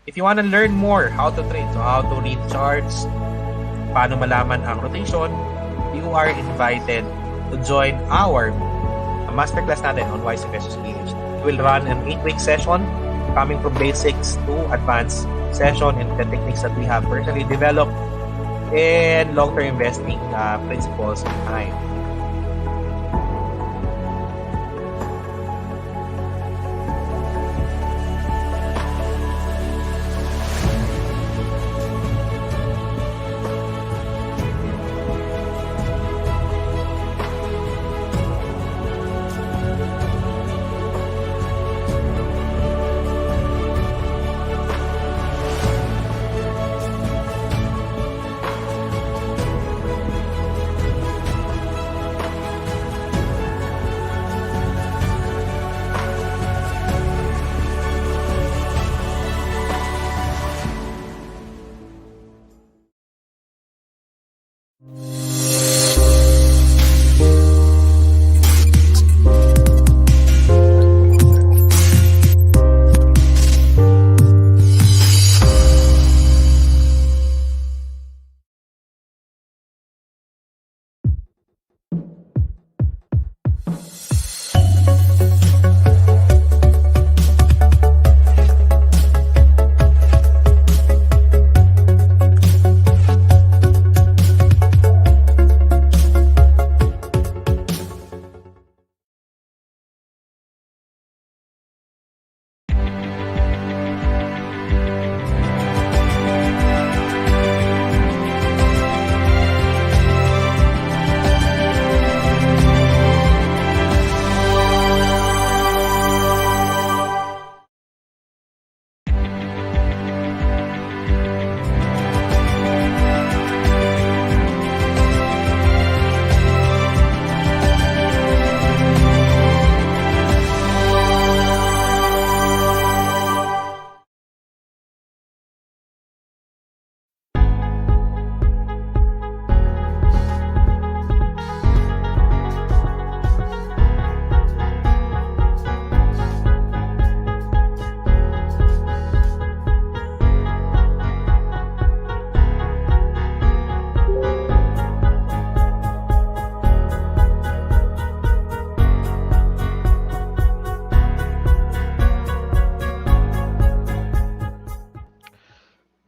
If you want to learn more how to trade, so how to read charts, paano malaman ang rotation, you are invited to join our masterclass natin on WISE Investors PH. We'll run an 8-week session coming from basics to advanced session and the techniques that we have personally developed and long-term investing principles behind.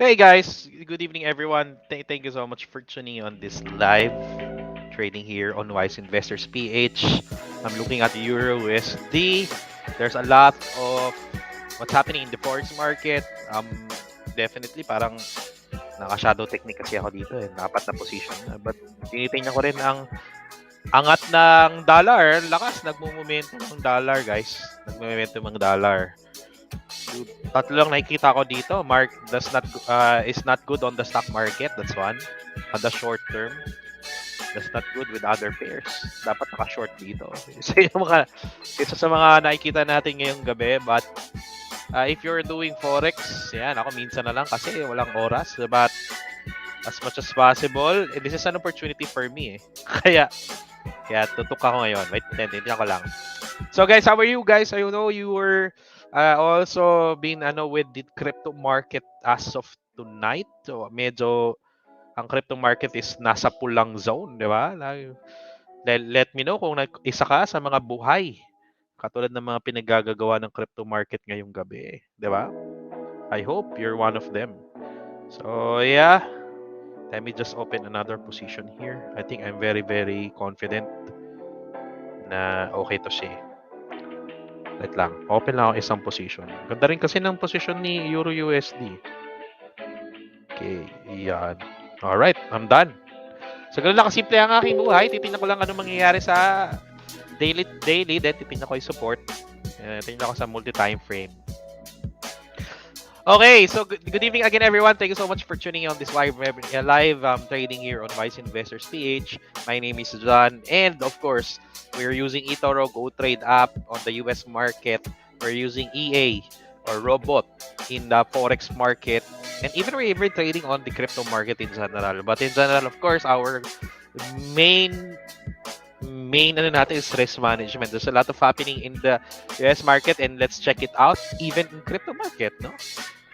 Hey guys, good evening everyone. Thank you so much for tuning on this live trading here on Wise Investors PH. I'm looking at the Euro USD. There's a lot of what's happening in the Forex market. Definitely parang naka-shadow technique kasi ako dito eh. Apat na position na. But tinitingnan ko rin ang angat ng dollar. Lakas, nagmo-momentum ng dollar guys. Nagmo-momentum ng dollar. Tatlo lang nakikita ko dito. Mark is not good on the stock market. That's one. On the short term, that's not good with other pairs. Dapat naka-short dito. Isa sa mga nakikita natin ngayong gabi. But if you're doing Forex, yan, ako minsan na lang kasi walang oras. But as much as possible, this is an opportunity for me eh. Kaya tutok ako ngayon. Wait, tingnan ko lang. So guys, how are you guys? I know you were also been with the crypto market as of tonight. So medyo ang crypto market is nasa pulang zone, di ba? Let me know kung isa ka sa mga buhay katulad ng mga pinagagagawa ng crypto market ngayong gabi, di ba? I hope you're one of them. So yeah, let me just open another position here. I think I'm very very confident na okay to siya. Wait lang. Open lang ako isang position. Ganda rin kasi ng position ni Euro USD. Okay. Yan. Alright. I'm done. So, ganun lang kasimple ang aking buhay. Titignan ko lang ano mangyayari sa daily. Then, titignan ko yung support. Tingnan ko sa multi-time frame. Okay. So, good evening again, everyone. Thank you so much for tuning in on this live trading here on Wise Investors PH. My name is John. And, of course, we're using Etoro Go Trade app on the US market. We're using EA or Robot in the Forex market. And even we're trading on the crypto market in general. But in general, of course, our main is risk management. There's a lot of happening in the US market and let's check it out even in crypto market, no?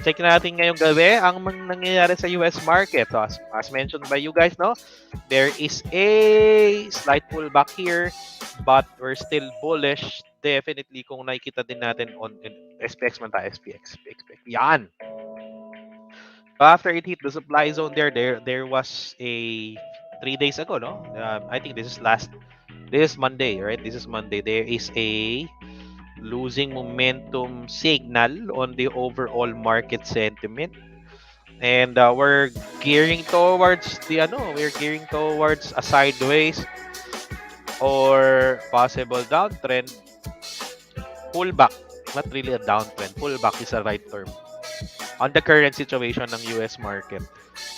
Check natin ngayong gabi ang nangyayari sa US market. So, as mentioned by you guys, no, there is a slight pullback here, but we're still bullish. Definitely kung nakikita din natin on SPX man tayo, SPX. Yan. After it hit the supply zone there was a 3 days ago, no? I think this is Monday, right? This is Monday. There is a losing momentum signal on the overall market sentiment. And we're gearing towards a sideways or possible downtrend. Pullback, not really a downtrend. Pullback is the right term on the current situation ng US market.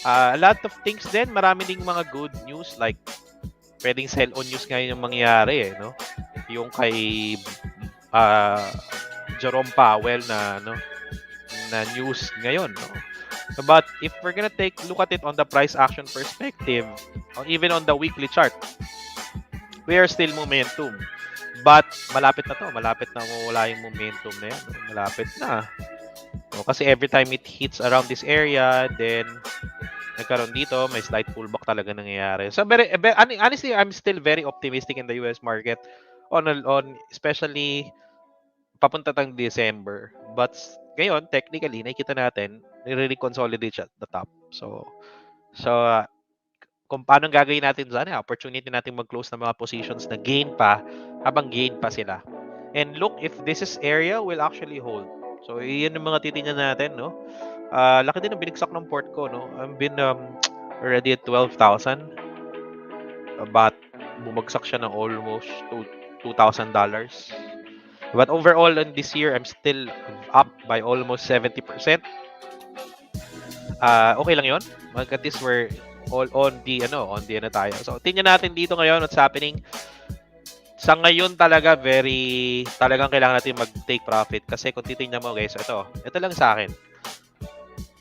A lot of things din, marami ding mga good news like pwedeng sell-on news ngayon yung mangyayari, no? Yung kay Jerome Powell na news ngayon, no? But if we're gonna look at it on the price action perspective, or even on the weekly chart, we are still momentum. But malapit na mawala yung momentum na yan. No? Malapit na. No, kasi every time it hits around this area, then nagkaroon dito, may slight pullback talaga nangyayari. So honestly, I'm still very optimistic in the US market on especially papunta tang December. But ngayon, technically, nakikita natin, nire-consolidate siya at the top. So kung paano gagawin natin sana, opportunity natin mag-close ng mga positions na gain pa habang gain pa sila. And look, if this is area will actually hold. So, yun yung mga titingnan natin, no? Laki din ang binigsak ng port ko, no? I've been already at 12,000. But bumagsak siya ng almost $2,000. But overall in this year, I'm still up by almost 70%. Okay lang 'yon. At least we're all on the tayo. So, tingnan natin dito ngayon what's happening. Sa ngayon talagang kailangan natin mag-take profit kasi kung titingnan mo guys, ito lang sa akin.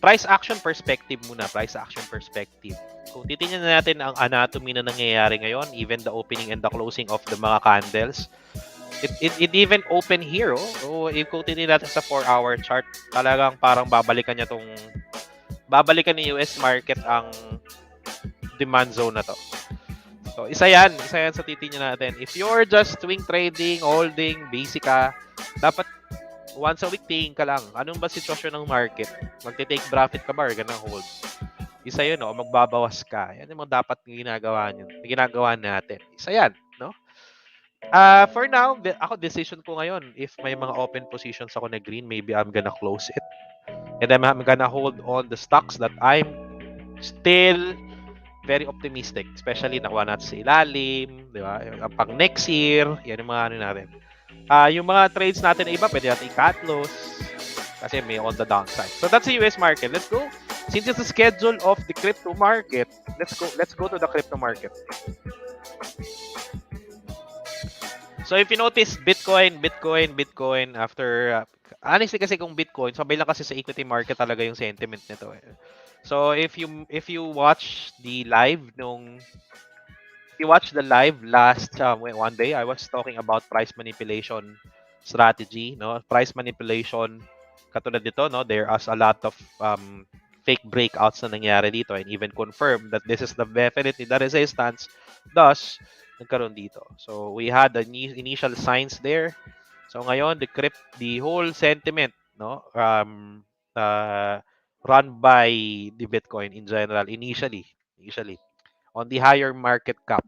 Price action perspective muna, price action perspective. Kung titingnan natin ang anatomy na nangyayari ngayon, even the opening and the closing of the mga candles, it even open here, oh. If kung titingnan natin sa 4-hour chart, talagang parang babalikan ni US market ang demand zone na to. So, isa yan sa titingnan natin. If you're just swing trading, holding, basic ka, dapat once a week tingin ka lang. Anong ba sitwasyon ng market? Magte-take profit ka ba or ganang hold? Isa yun, no? Magbabawas ka. Yan yung mga dapat ginagawa natin. Isa yan, no? For now, decision ko ngayon, if may mga open positions ako na green, maybe I'm gonna close it. And then I'm gonna hold on the stocks that I'm still very optimistic. Especially nakuha natin sa ilalim, di ba? Pang next year, yan yung mga natin. Yung mga trades natin na iba, pwede natin i-cut loss kasi may on the downside. So that's the US market. Let's go. Since it's the schedule of the crypto market, let's go to the crypto market. So if you notice, Bitcoin after honestly kasi kung Bitcoin, sabay lang kasi sa equity market talaga yung sentiment nito. So if you watch the live last one day, I was talking about price manipulation strategy, no? Price manipulation katulad dito, no? There is a lot of fake breakouts na nangyari dito and even confirmed that this is definitely the resistance. Thus, nagkaroon dito. So we had the initial signs there. So ngayon the whole sentiment, no, run by the Bitcoin in general initially on the higher market cap,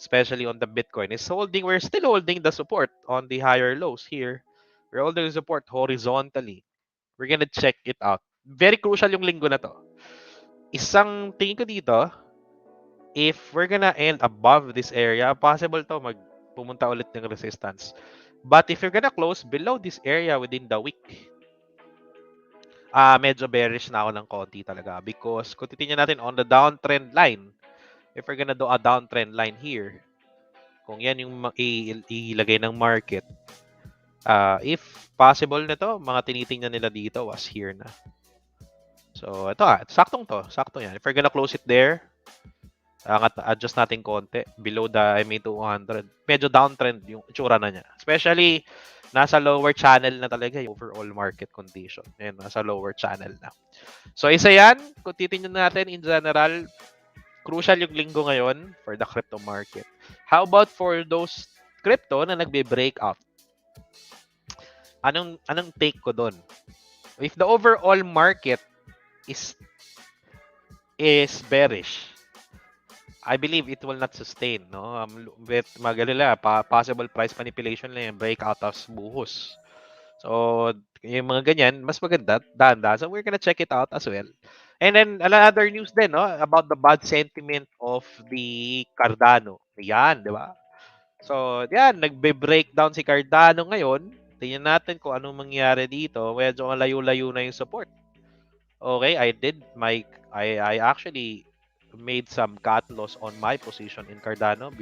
especially on the Bitcoin is holding. We're still holding the support on the higher lows here. We're holding the support horizontally. We're gonna check it out. Very crucial yung linggo na to. Isang tingin ko dito, if we're gonna end above this area, possible to pumunta ulit ng resistance. But if you're gonna close below this area within the week, medyo bearish na ako ng konti talaga. Because kung titingnan natin on the downtrend line, if we're gonna do a downtrend line here, kung yan yung ilagay ng market, if possible na to, mga tinitingnan nila dito was here na. So, ito sakto yan. If we're gonna close it there, Adjust natin konti below the MA 200. Medyo downtrend yung itsura na niya. Especially nasa lower channel na talaga yung overall market condition. Ayan, nasa lower channel na. So isa yan, kung titingnan natin in general, crucial yung linggo ngayon for the crypto market. How about for those crypto na nagbe-breakout? Anong take ko doon? If the overall market is bearish, I believe it will not sustain, no? With magalala, possible price manipulation lang yung breakout of buhos. So, yung mga ganyan, mas maganda, dahan-dahan. So, we're gonna check it out as well. And then, another news din, no? About the bad sentiment of the Cardano. Yan, di ba? So, yan, nagbe-breakdown si Cardano ngayon. Tingnan natin kung anong mangyari dito. Medyo layo-layo na yung support. Okay, I actually made some cut loss on my position in Cardano.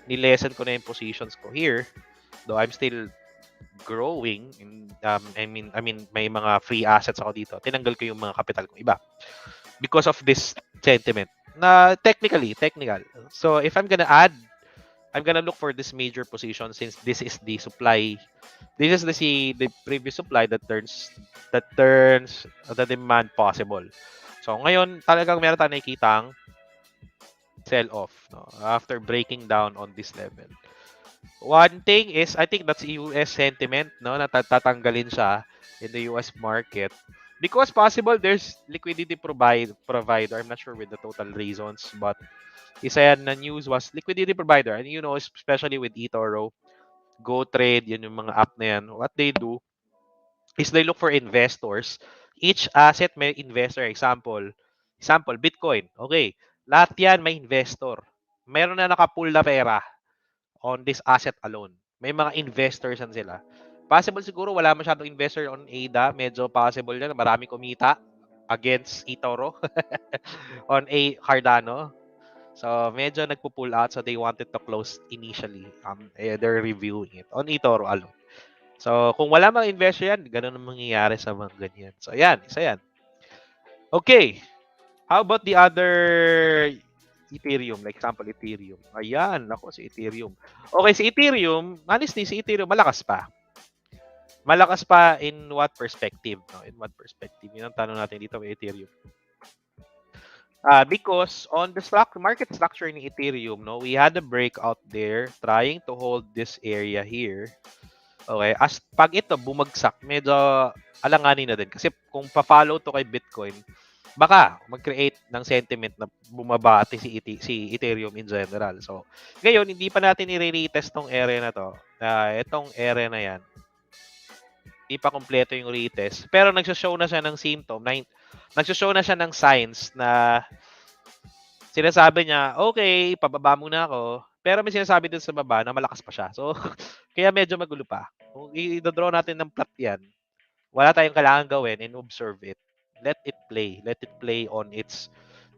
Nilesen ko na yung positions ko here. Though I'm still growing I mean may mga free assets ako dito. Tinanggal ko yung mga capital ko iba because of this sentiment. Na technical. So if I'm gonna add, I'm gonna look for this major position since this is the supply. This is the previous supply that turns the demand possible. So ngayon talagang meron tayong nakikitang sell off, no, after breaking down on this level. One thing is, I think that's US sentiment, no, na tatanggalin siya in the US market. Because possible there's liquidity provider. I'm not sure with the total reasons, but isa yan na news was liquidity provider. And you know, especially with Etoro, Go Trade, yun yung mga app na yan. What they do is they look for investors. Each asset may investor. Example, Bitcoin. Okay, lahat yan may investor. Meron na nakapool na pera on this asset alone. May mga investors yan sila. Possible siguro wala masyadong investor on ADA. Medyo possible yan. Marami kumita against Etoro on Cardano. So, medyo nagpo-pull out. So, they wanted to close initially. They're reviewing it on Etoro alone. So, kung wala mga investor yan, ganun ang mangyayari sa mga ganyan. So, yan. Isa yan. Okay. How about the other Ethereum? Like example, Ethereum. Ayan, ako si Ethereum. Okay, si Ethereum, honestly, si Ethereum malakas pa. Malakas pa in what perspective? No? In what perspective? Yun ang tanong natin dito with Ethereum. Because on the market structure in Ethereum, no, we had a breakout there trying to hold this area here. Okay, as pag ito bumagsak, medyo alanganin na din. Kasi kung pa-follow to kay Bitcoin, baka mag-create ng sentiment na bumabati si Ethereum in general. So, ngayon, hindi pa natin i-retest tong area na to. Itong area na yan, hindi pa kompleto yung retest. Pero nagsashow na siya ng nagsashow na siya ng signs na sinasabi niya, okay, pababa muna ako. Pero may sinasabi din sa baba na malakas pa siya. So, kaya medyo magulo pa. Kung i-draw natin ng plot yan, wala tayong kailangan gawin and observe it. Let it play. Let it play on its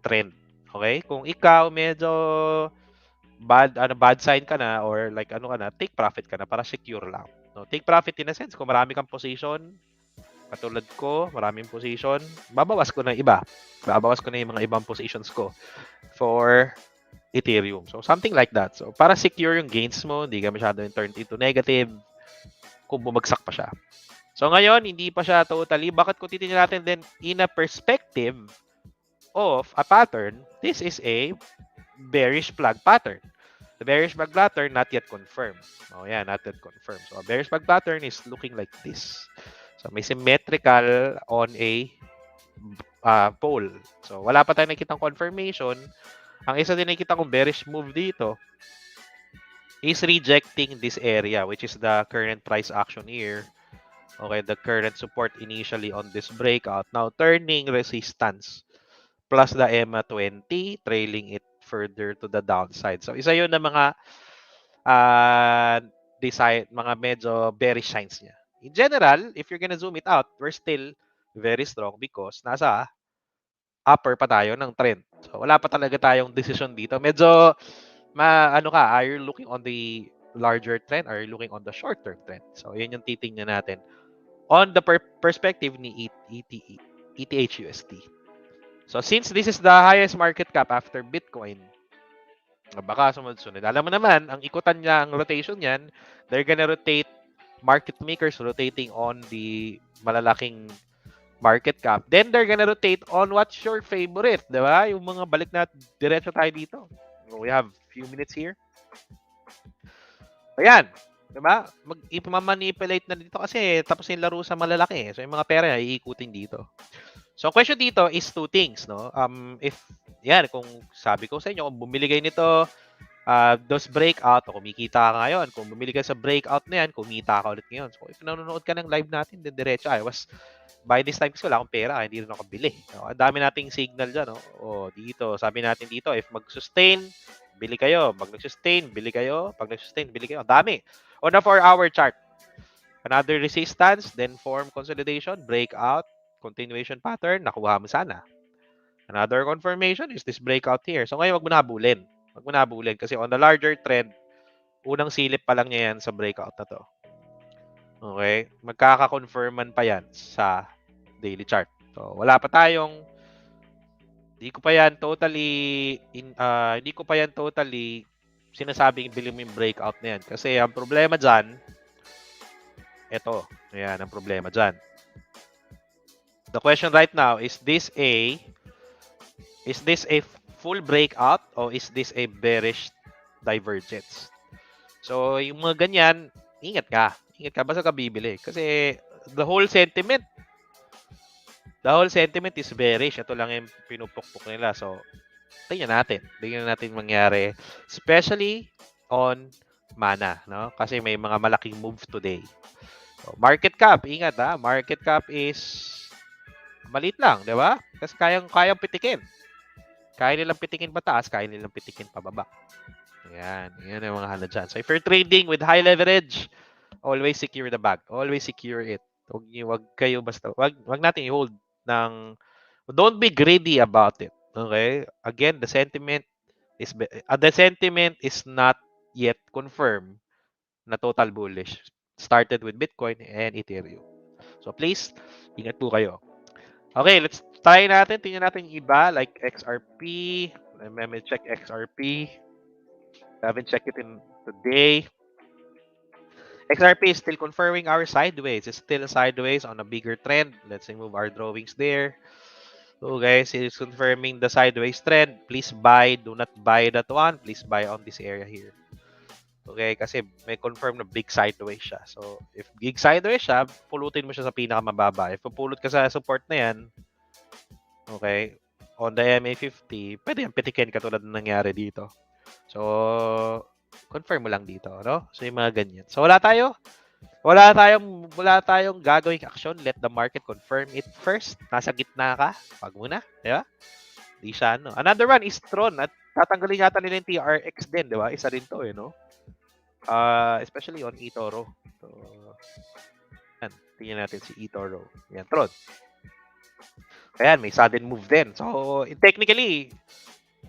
trend. Okay? Kung ikaw medyo bad sign ka na or like ano ka na, take profit ka na para secure lang. No, take profit in a sense. Kung marami kang position, katulad ko, maraming position, babawas ko na iba. Babawas ko na yung mga ibang positions ko for Ethereum. So, something like that. So, para secure yung gains mo, hindi ka masyado yung turn into negative kung bumagsak pa siya. So, ngayon, hindi pa siya totally. Bakit kung titignan natin then in a perspective of a pattern, this is a bearish flag pattern. The bearish flag pattern not yet confirmed. Oh, yeah, not yet confirmed. So, a bearish flag pattern is looking like this. So, may symmetrical on a pole. So, wala pa tayong nakitang confirmation. Ang isa din nakita kong bearish move dito is rejecting this area, which is the current price action here. Okay, the current support initially on this breakout. Now, turning resistance plus the EMA 20, trailing it further to the downside. So, isa yun na mga mga medyo bearish signs niya. In general, if you're gonna zoom it out, we're still very strong because nasa upper pa tayo ng trend. So, wala pa talaga tayong decision dito. Medyo, are you looking on the larger trend? Are you looking on the short-term trend? So, yun yung titingnan natin on the perspective ni ETHUSD. So since this is the highest market cap after Bitcoin, baka sumunod-sunod. Alam mo naman, ang ikutan niya, ang rotation niyan, they're gonna rotate market makers rotating on the malalaking market cap. Then they're gonna rotate on what's your favorite, di ba? Yung mga balik na diretso tayo dito. We have few minutes here. Ayan. Di ba? Ipamanipulate na dito kasi tapos yung laro sa malalaki. So yung mga pera iikutin dito. So ang question dito is two things, no? If yan, kung sabi ko sa inyo, kung bumili kayo nito, those breakout, o kumikita ka ngayon. Kung bumili ka sa breakout na yan, kumita ka ulit ngayon. So if nanonood ka ng live natin, then diretso, by this time kasi wala akong pera, hindi rin ako bili. No? Ang dami nating signal dyan, no? O dito, sabi natin dito, if mag-sustain, bili kayo. Pag nag-sustain, bili kayo. Pag nag-sustain, bili kayo. Ang dami. On a 4-hour chart, another resistance, then form consolidation, breakout, continuation pattern, nakuha mo sana. Another confirmation is this breakout here. So ngayon, wag mo na habulin. Wag mo na habulin kasi on the larger trend, unang silip pa lang niya yan sa breakout na to. Okay? Magkaka-confirman pa yan sa daily chart. So, wala pa tayong hindi ko pa yan totally sinasabing bili mo yung breakout na yan. Kasi ang problema dyan, ito. Ayan, ang problema dyan. The question right now, is this a full breakout or is this a bearish divergence? So, yung mga ganyan, ingat ka. Ingat ka, basta ka bibili. Kasi the whole sentiment is bearish. Ito lang yung pinupukpok nila. So, tingnan natin mangyari. Especially on mana, no? Kasi may mga malaking move today. So, market cap, ingat ha. Market cap is maliit lang, di ba? Kasi kayang pitikin. Kaya nilang pitikin pataas, kaya nilang pitikin pababa. Ayan, yan yung mga hala dyan. So, if you're trading with high leverage, always secure the bag. Always secure it. Wag kayo basta, wag natin i-hold ng, don't be greedy about it. Okay? Again, the sentiment is not yet confirmed na total bullish. Started with Bitcoin and Ethereum. So, please, ingat po kayo. Okay, let's try natin. Tingnan natin yung iba like XRP. Let me check XRP. I haven't checked it in today. XRP is still confirming our sideways. It's still sideways on a bigger trend. Let's remove our drawings there. So guys, it's confirming the sideways trend. Please buy. Do not buy that one. Please buy on this area here. Okay, kasi may confirm na big sideways siya. So, if big sideways siya, pulutin mo siya sa pinakamababa. If pupulot ka sa support na yan, okay, on the MA50, pwede yung pitikin katulad ng nangyari dito. So, confirm mo lang dito, no? So, yung mga ganyan. So, wala tayong gagawing action. Let the market confirm it first. Nasa gitna ka. Wag muna, di ba? Di siya, no? Another one is Tron. At tatanggalin yata nila yung TRX din, di ba? Isa rin to, no? Especially on Etoro. So, yan. Tingnan natin si Etoro. Yan, Tron. Ayan, may sudden move din. So, technically,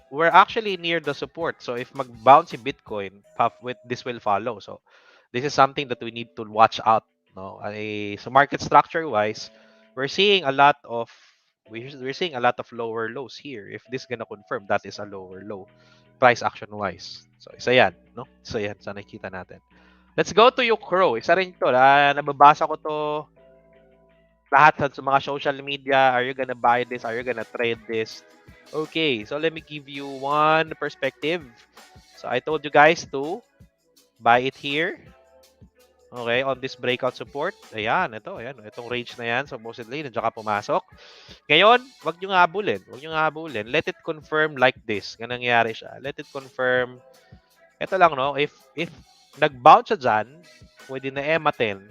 we're actually near the support. So, if mag-bounce si Bitcoin, this will follow. So, this is something that we need to watch out. No? So, market structure-wise, we're seeing a lot of lower lows here. If this gonna confirm, that is a lower low. Price action-wise. So, isa yan. No? So, yan. Sa nakikita natin. Let's go to Ukro. Isa rin ito. Nababasa ko to lahat sa mga social media. Are you gonna buy this? Are you gonna trade this? Okay, so let me give you one perspective. So I told you guys to buy it here. Okay, on this breakout support. Ayan, itong range na yan. Supposedly, nandiyan ka pumasok. Ngayon, wag nyo habulin. Let it confirm like this. Ganun nangyari siya. Let it confirm. Ito lang, no? If nag-bounce siya dyan, within the EMA 10,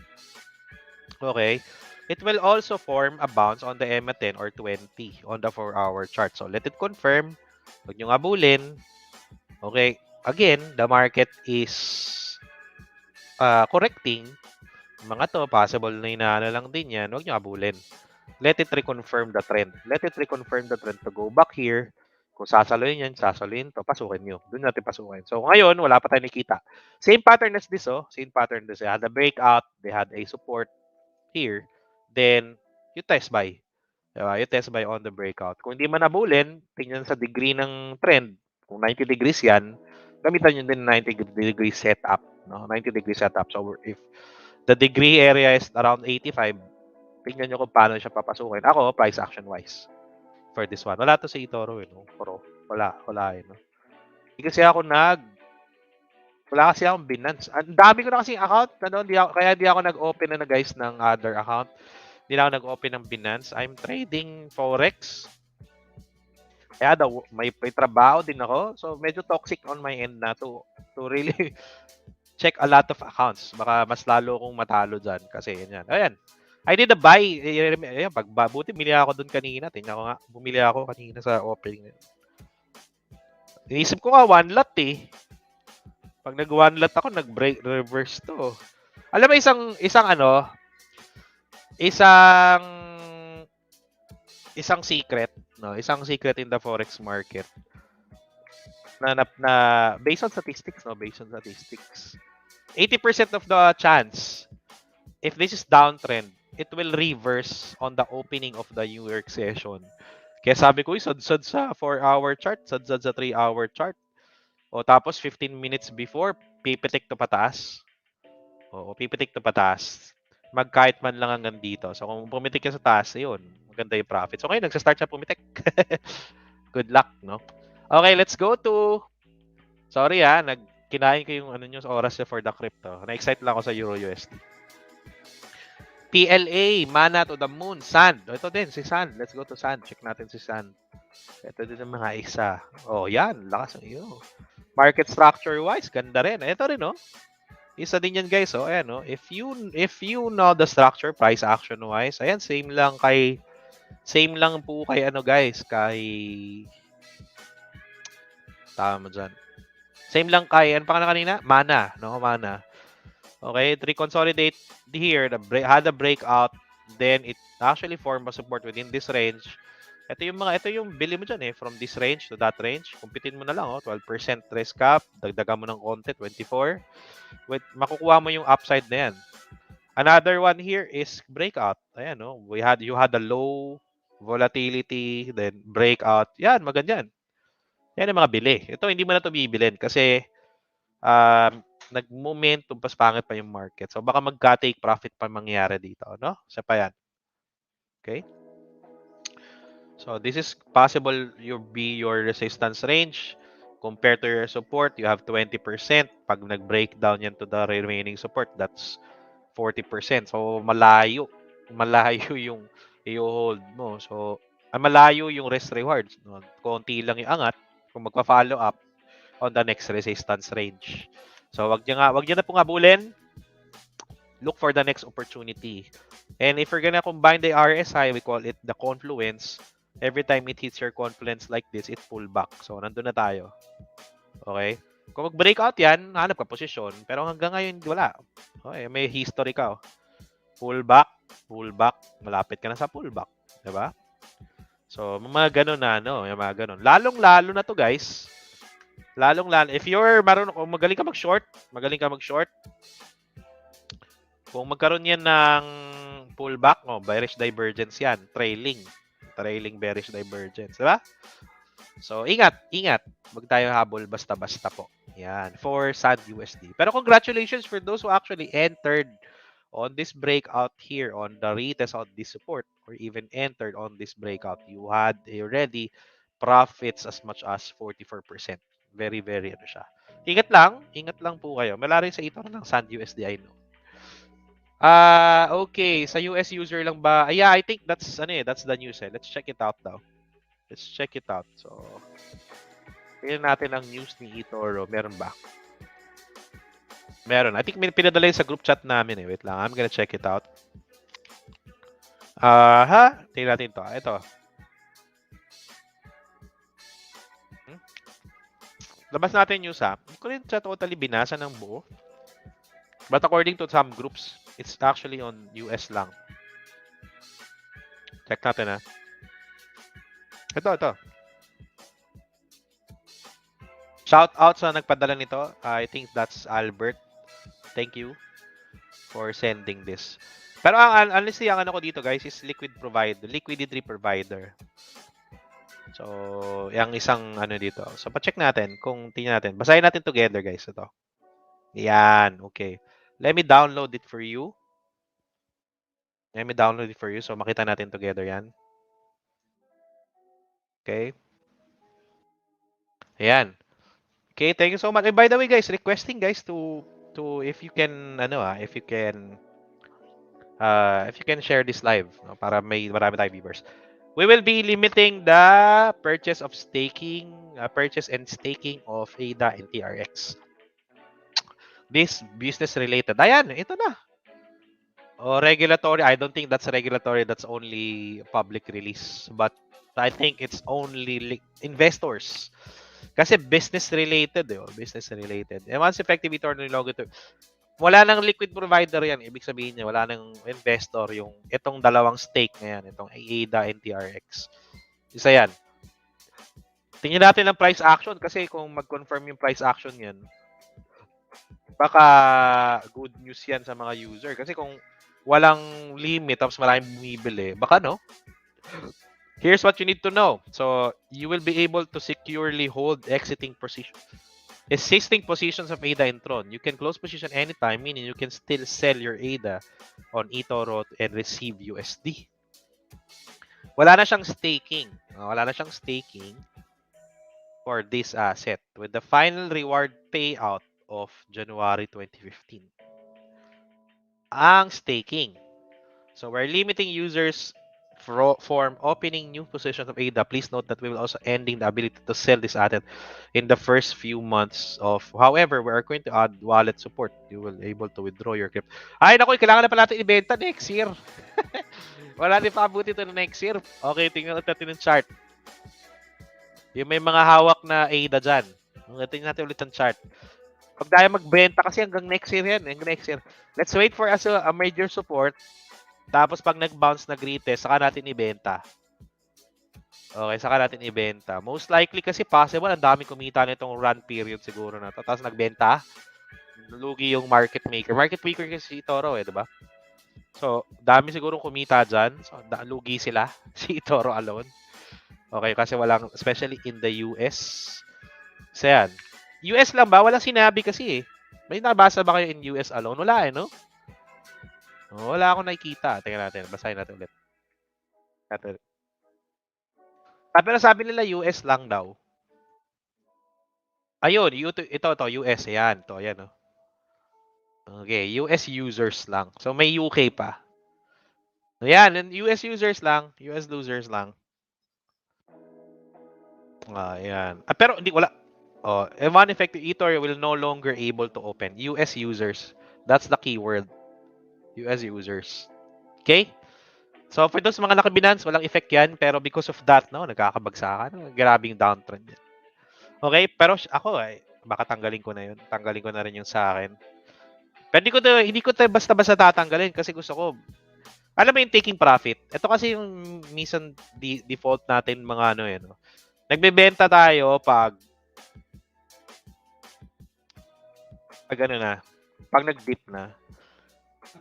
okay, it will also form a bounce on the EMA 10 or 20 on the 4-hour chart. So, let it confirm. Huwag nyo abulin. Okay. Again, the market is correcting. Mga to, possible na inaano lang din yan. Huwag nyo abulin. Let it reconfirm the trend. Let it reconfirm the trend to go back here. Kung sasaluin yan, to, pasukin nyo. Doon natin pasukin. So, ngayon, wala pa tayo nakita. Same pattern as this, oh. Same pattern this. They had a breakout. They had a support here. Then, you test buy. Diba? You test buy on the breakout. Kung hindi man nabulin, tingnan sa degree ng trend. Kung 90 degrees yan, gamitan nyo din 90 degree setup. No? 90 degree setup. So if the degree area is around 85, tingnan nyo kung paano siya papasukin. Ako, price action wise for this one. Wala to sa Etoro, no? Pero wala no? Wala kasi akong Binance. Ang dami ko na kasing account. Ano, kaya di ako nag-open na guys ng other account. Hindi na ako nag-open ng Binance. I'm trading Forex. Kaya daw, may trabaho din ako. So, medyo toxic on my end na to really check a lot of accounts. Baka mas lalo kong matalo dyan. Kasi yan. Ayan. I did a buy. Ayan, buti bumili ako dun kanina. Tingnan ko nga. Bumili ako kanina sa opening. Inisip ko nga one lot eh. Pag nag-one lot ako, nag-break reverse to. Alam mo isang secret, no? Isang secret in the forex market na based on statistics, no? Based on statistics. 80% of the chance if this is downtrend, it will reverse on the opening of the New York session. Kaya sabi ko, sad-sad sa 4-hour chart, sad-sad sa 3-hour chart. O tapos 15 minutes before, pipitik to pataas. O pipitik to pataas. Magkahit man lang hanggang dito. So kung pumitik ka sa taas, yun. Maganda yung profit. So ngayon, nagsa-start siya pumitik. Good luck, no? Okay, let's go to... Sorry kinain ko yung oras for the crypto. Na-excite lang ako sa Euro USD. PLA, mana to the moon, Sand. Ito din, si Sand. Let's go to Sand. Check natin si Sand. Ito din ang mga isa. Oh, yan. Lakas ng iyo. Market structure wise, ganda rin. Ito rin, no? Isa din yan, guys. Oh, ayan, no? If you know the structure, price action wise, ayan, same lang po kay guys, kay tama dyan. Same lang kay, ano pa kanina? Mana, no? Mana. Okay, to reconsolidate here, had a breakout, then it actually formed a support within this range. Ito yung bili mo dyan from this range to that range. Kumpitin mo na lang, 12% risk cap, dagdagan mo ng konti, 24. Makukuha mo yung upside na yan. Another one here is breakout. Ayan, no? You had a low volatility, then breakout. Yan, maganda yan. Yan yung mga bili. Ito, hindi mo na ito bibilin kasi nag-momentum, pas pangit pa yung market. So, baka mag-take profit pa mangyari dito, no? Isa pa yan. Okay? So, this is possible be your resistance range. Compared to your support, you have 20%. Pag nag-breakdown yan to the remaining support, that's 40%. So, malayo yung i-hold mo. So, malayo yung risk rewards. No? Konti lang yung angat kung magpa-follow up on the next resistance range. So, wag niyo na pong abulin. Look for the next opportunity. And if you're gonna combine the RSI, we call it the confluence. Every time it hits your confluence like this, it pull back. So, nandun na tayo. Okay? Kung mag-breakout yan, hanap ka posisyon. Pero hanggang ngayon, wala. Okay, may history ka. Pull back. Malapit ka na sa pullback. Diba? So, mga ganun na, yung mga ganun. Lalong-lalo na to, guys. Lalong-lalo. If you're kung magaling ka mag-short, kung magkaroon yan ng pullback, bearish divergence yan. Trailing bearish divergence. Diba? So, ingat. Huwag tayo habol basta-basta po. Yan. For SAD USD. Pero congratulations for those who actually entered on this breakout here on the retest of this support or even entered on this breakout. You had already profits as much as 44%. Very, very siya. Ingat lang po kayo. Malayo sa ito ng SAD USD, I know. Okay. Sa US user lang ba? Yeah, I think that's the news. Let's check it out daw. So, tingnan natin ang news ni Etoro. Meron ba? Meron. I think may pinadala sa group chat namin Wait lang. I'm gonna check it out. Tingnan natin to. Ito. Labas natin news Hindi ko rin siya totally binasa ng buo. But according to some groups, it's actually on US lang. Check natin Ito. Shout out sa nagpadala nito. I think that's Albert. Thank you for sending this. Pero honestly, ang ano ko dito guys is liquidity provider. So, yung isang ano dito. So, pa-check natin kung tingnan natin. Basahin natin together guys ito. Yan, okay. Let me download it for you. So makita natin together yan. Okay. Ayan. Okay, thank you so much. And by the way guys, requesting guys to if you can if you can share this live, no, para may marami tayong viewers. We will be limiting the purchase and staking of ADA and TRX. This business related. Ayan, ito na. Oh, regulatory. I don't think that's regulatory. That's only public release. But I think it's only investors. Kasi business related, business related. And once effective Etoro logo to, wala nang liquid provider yan. Ibig sabihin niya, wala nang investor yung itong dalawang stake na yan, itong ADA and TRX. Isa yan. Tingnan natin ang price action kasi kung mag-confirm yung price action yan, baka good news yan sa mga user. Kasi kung walang limit tapos maraming bumibili, baka no? Here's what you need to know. So, you will be able to securely hold existing positions of ADA and Tron. You can close position anytime, meaning you can still sell your ADA on Etoro and receive USD. Wala na siyang staking. For this asset with the final reward payout of January 2015. Ang staking. So we're limiting users from opening new positions of ADA. Please note that we will also ending the ability to sell this asset in the first few months of. However, we are going to add wallet support. You will able to withdraw your crypto. Ay, naku, kailangan na pala natin ibenta next year. Wala din pabuti ito next year. Okay, tingnan natin yung chart. Yung may mga hawak na ADA dyan. Tingnan natin ulit ang chart. Pag tayo magbenta kasi hanggang next year yan. Let's wait for a major support. Tapos pag nag-bounce, nag-retest, saka natin ibenta. Okay, saka natin ibenta. Most likely kasi possible, ang dami kumita nitong run period siguro na to. Tapos nagbenta, lugi yung market maker. Market maker kasi si Etoro diba? So, dami siguro kumita dyan. So, lugi sila, si Etoro alone. Okay, kasi walang, especially in the US. So, yan. US lang ba? Walang sinabi kasi May nabasa ba kayo in US alone? Wala no? Wala akong nakikita. Tingnan natin. Basahin natin ulit. Pero sabi nila US lang daw. Ayun, ito, US. Ayan, ito, ayan. Okay, US users lang. So, may UK pa. Ayan, US users lang. US losers lang. Ayan. Pero, hindi, wala. One effective Etoro will no longer able to open. US users. That's the keyword. US users. Okay? So, for those mga naka-Binance, walang effect yan. Pero because of that, nagkakabagsakan. Grabing downtrend yan. Okay? Pero ako, baka tanggalin ko na yun. Tanggalin ko na rin yung sa akin. Pero hindi ko to basta-basta tatanggalin kasi gusto ko. Alam mo yung taking profit? Ito kasi yung minsan default natin mga Nagbebenta tayo pag nag-dip na.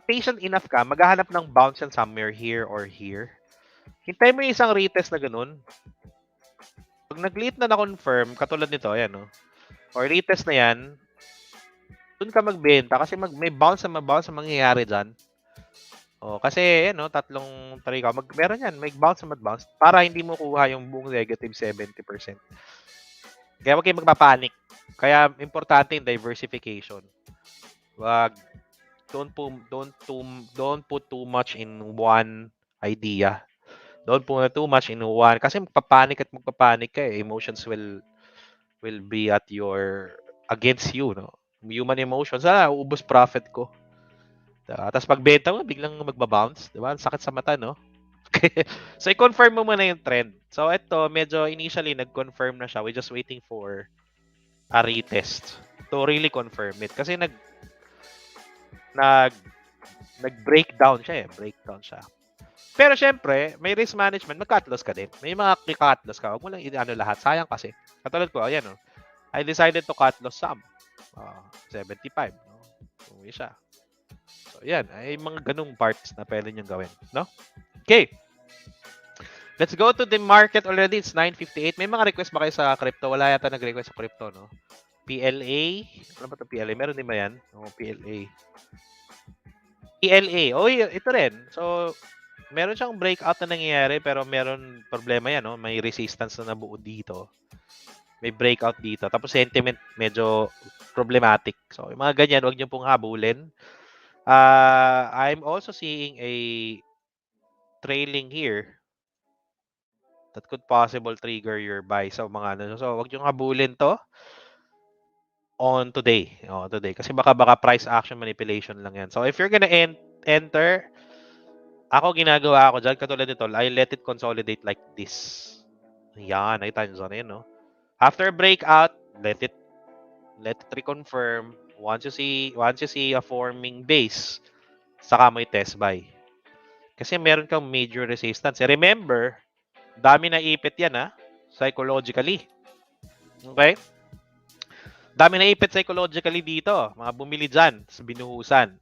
Patient enough ka, maghahanap ng bounce yan somewhere here or here. Hintay mo yung isang retest na ganun. Pag nag-lit na na-confirm, katulad nito, ayan or retest na yan, dun ka magbenta kasi may bounce na mangyayari dyan. Kasi tatlong trika. Meron yan, may bounce na mag-bounce para hindi mo kuha yung buong negative 70%. Kaya wag kayo magpapanik. Kaya importante yung diversification. Don't put too much in one idea. Don't put too much in one kasi magpapanik ka emotions will be against you, human emotions. Uubos profit ko. Tapos pagbenta mo, biglang magbabounce, di ba? Sakit sa mata, no? So, i-confirm mo muna yung trend. So, ito, medyo initially, nag-confirm na siya. We're just waiting for a retest to really confirm it. Kasi nag-breakdown siya Breakdown siya. Pero, syempre, may risk management. Mag-cut loss ka din. May mga cut loss ka. Huwag mo lang lahat. Sayang kasi. Katulad ko, ayan, I decided to cut loss some. 75, Uwi siya. So, yan. Ay mga ganung parts na pwede nyo gawin. No? Okay. Let's go to the market already. It's 9:58. May mga request ba kayo sa crypto? Wala yata nag-request sa crypto, no? PLA. Ano ba ito PLA? Meron din ba yan? O, PLA. PLA. Oh, ito rin. So, meron siyang breakout na nangyayari pero meron problema yan, no? May resistance na nabuo dito. May breakout dito. Tapos sentiment medyo problematic. So, yung mga ganyan, huwag niyo pong habulin. I'm also seeing a trailing here that could possible trigger your buy sa mga ano. So, huwag niyo habulin to on today. Oh, today. Kasi baka price action manipulation lang yan. So, if you're gonna enter, ako ginagawa ako dyan, katulad nito, I let it consolidate like this. Yan, nakita nyo sana yun, no? After breakout, let it reconfirm. Once you see a forming base, saka mo i-test buy. Kasi meron kang major resistance. Remember, dami na ipit yan, ha? Psychologically. Okay? Dami na ipit psychologically dito. Mga bumili dyan, binuhusan.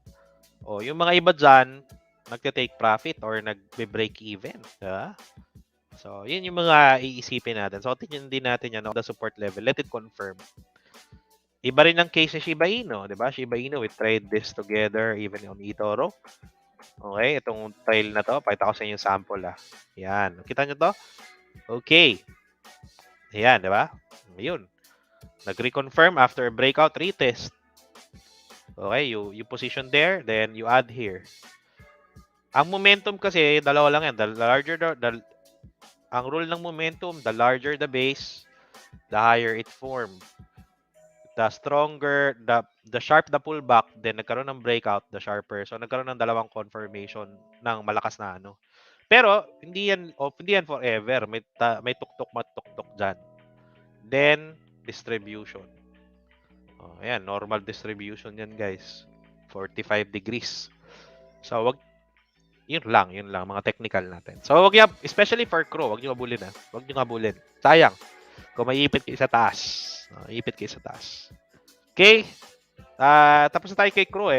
O, yung mga iba dyan, nagte-take profit or nagbe-break even. Diba? So, yun yung mga iisipin natin. So, tingnan din natin yan on the support level. Let it confirm. Iba rin ang case ni Shiba Inu, di ba? Shiba Inu, we tried this together even on Etoro. Okay, itong trail na to, pakita ko sa inyo yung sample Yan, kita nyo to? Okay. Ayan, di ba? Ayun. Nag-reconfirm after breakout retest. Okay, you position there, then you add here. Ang momentum kasi, dalawa lang yan. Ang rule ng momentum, the larger the base, the higher it formed. The stronger, the sharp the pullback, then nagkaroon ng breakout, the sharper. So nagkaroon ng dalawang confirmation ng malakas na ano. Pero hindi yan forever. May tuktok matuktok diyan. Then distribution. Oh, ayan, normal distribution yan, guys. 45 degrees. So yun lang mga technical natin. So wag niyo, especially for crow, wag niyo abulin Wag niyo abulin. Sayang. Kung may ipit kayo sa taas. Ipit kayo sa taas. Okay? Tapos na tayo kay Crow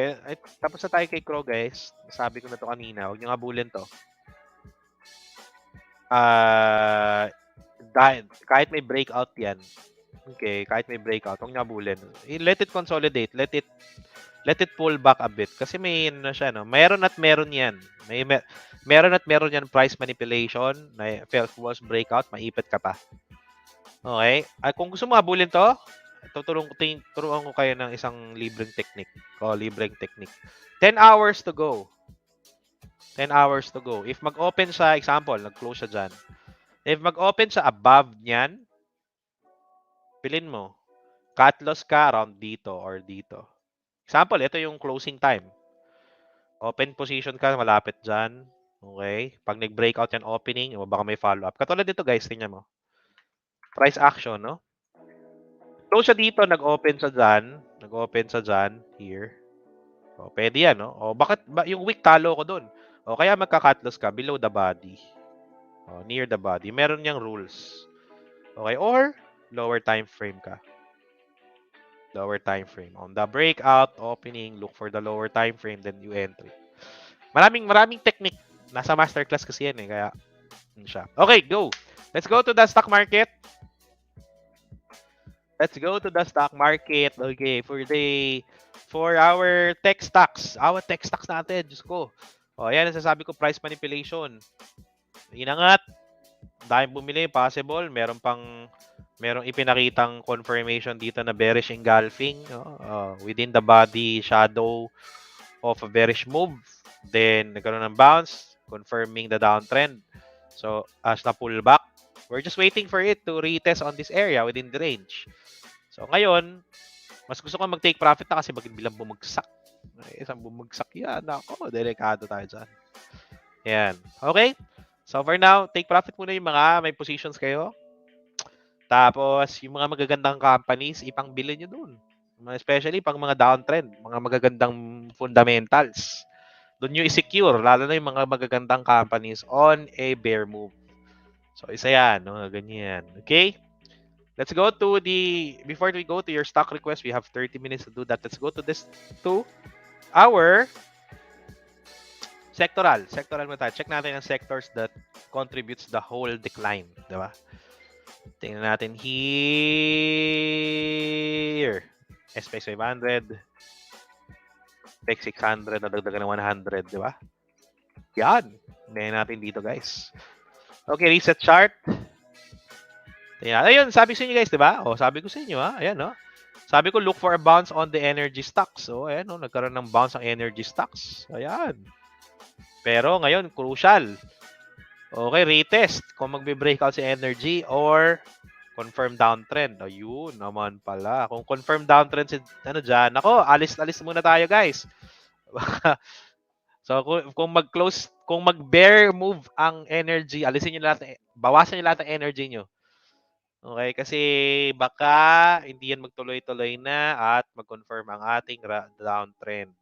Tapos na tayo kay Crow, guys. Sabi ko na to kanina. Huwag nyo abulin to. Kahit may breakout yan. Okay? Kahit may breakout, huwag nyo abulin. Let it consolidate. Let it pull back a bit. Kasi may ano siya, no? Meron at meron yan. Meron at meron yan price manipulation. False breakout, maipit ka pa. Okay? Kung gusto mo abulin to, turuan ko kayo ng isang libreng technique. Libreng technique. 10 hours to go. 10 hours to go. If mag-open siya, example, nag-close siya dyan. If mag-open siya above niyan, pilin mo. Cut loss ka around dito or dito. Example, ito yung closing time. Open position ka, malapit dyan. Okay? Pag nag-breakout yan opening, baka may follow-up. Katulad dito, guys, tingnan mo. Price action, no? Close siya dito, nag-open sa dyan, here. O, pwede yan, no? O, bakit, yung wick talo ko dun? O, kaya magka-cut-loss ka below the body. O, near the body. Meron niyang rules. Okay, or lower time frame ka. Lower time frame. On the breakout, opening, look for the lower time frame, then you entry. Maraming technique. Nasa masterclass kasi yan kaya siya. Okay, go. Let's go to the stock market. Let's go to the stock market. Okay, for our tech stocks. Our tech stocks natin, Diyos ko. O, yan ang sasabi ko, price manipulation. Inangat. Dahil bumili, possible. Merong ipinakitang confirmation dito na bearish engulfing. Within the body, shadow of a bearish move. Then, nagkaroon ng bounce, confirming the downtrend. So, as na pullback, we're just waiting for it to retest on this area within the range. So, ngayon, mas gusto ko mag-take profit na kasi bilang bumagsak. Isang bumagsak yan. Ako, delikado tayo dyan. Yan. Okay? So, for now, take profit muna yung mga may positions kayo. Tapos, yung mga magagandang companies, ipang-bili nyo dun. Especially pang mga downtrend, mga magagandang fundamentals. Doon nyo i-secure, lalo na yung mga magagandang companies on a bear move. So, isa yan, no? Ganyan. Okay? Let's go to before we go to your stock request, we have 30 minutes to do that. Let's go to our Sectoral. Sectoral mo tayo. Check natin ang sectors that contributes the whole decline. Diba? Tingnan natin here. SPX 500. SPX 600. Nadagdagan ng 100. Diba? Yan. Tingnan natin dito, guys. Okay, reset chart. Tingnan. Ayun, sabi ko sa inyo, guys, diba? O, sabi ko sa inyo, ha? Ayan, no? Sabi ko, look for a bounce on the energy stocks. So, ayan, no? Nagkaroon ng bounce ang energy stocks. Ayan. Pero ngayon, crucial. Okay, retest kung magbe-breakout si energy or confirm downtrend. Ayun naman pala. Kung confirm downtrend si ano dyan, ako, alis-alis muna tayo, guys. So, kung mag-close, kung mag-bear move ang energy, alisin niyo lahat, bawasan niyo lahat ng energy niyo. Okay, kasi baka hindi yan magtuloy-tuloy na at mag-confirm ang ating downtrend.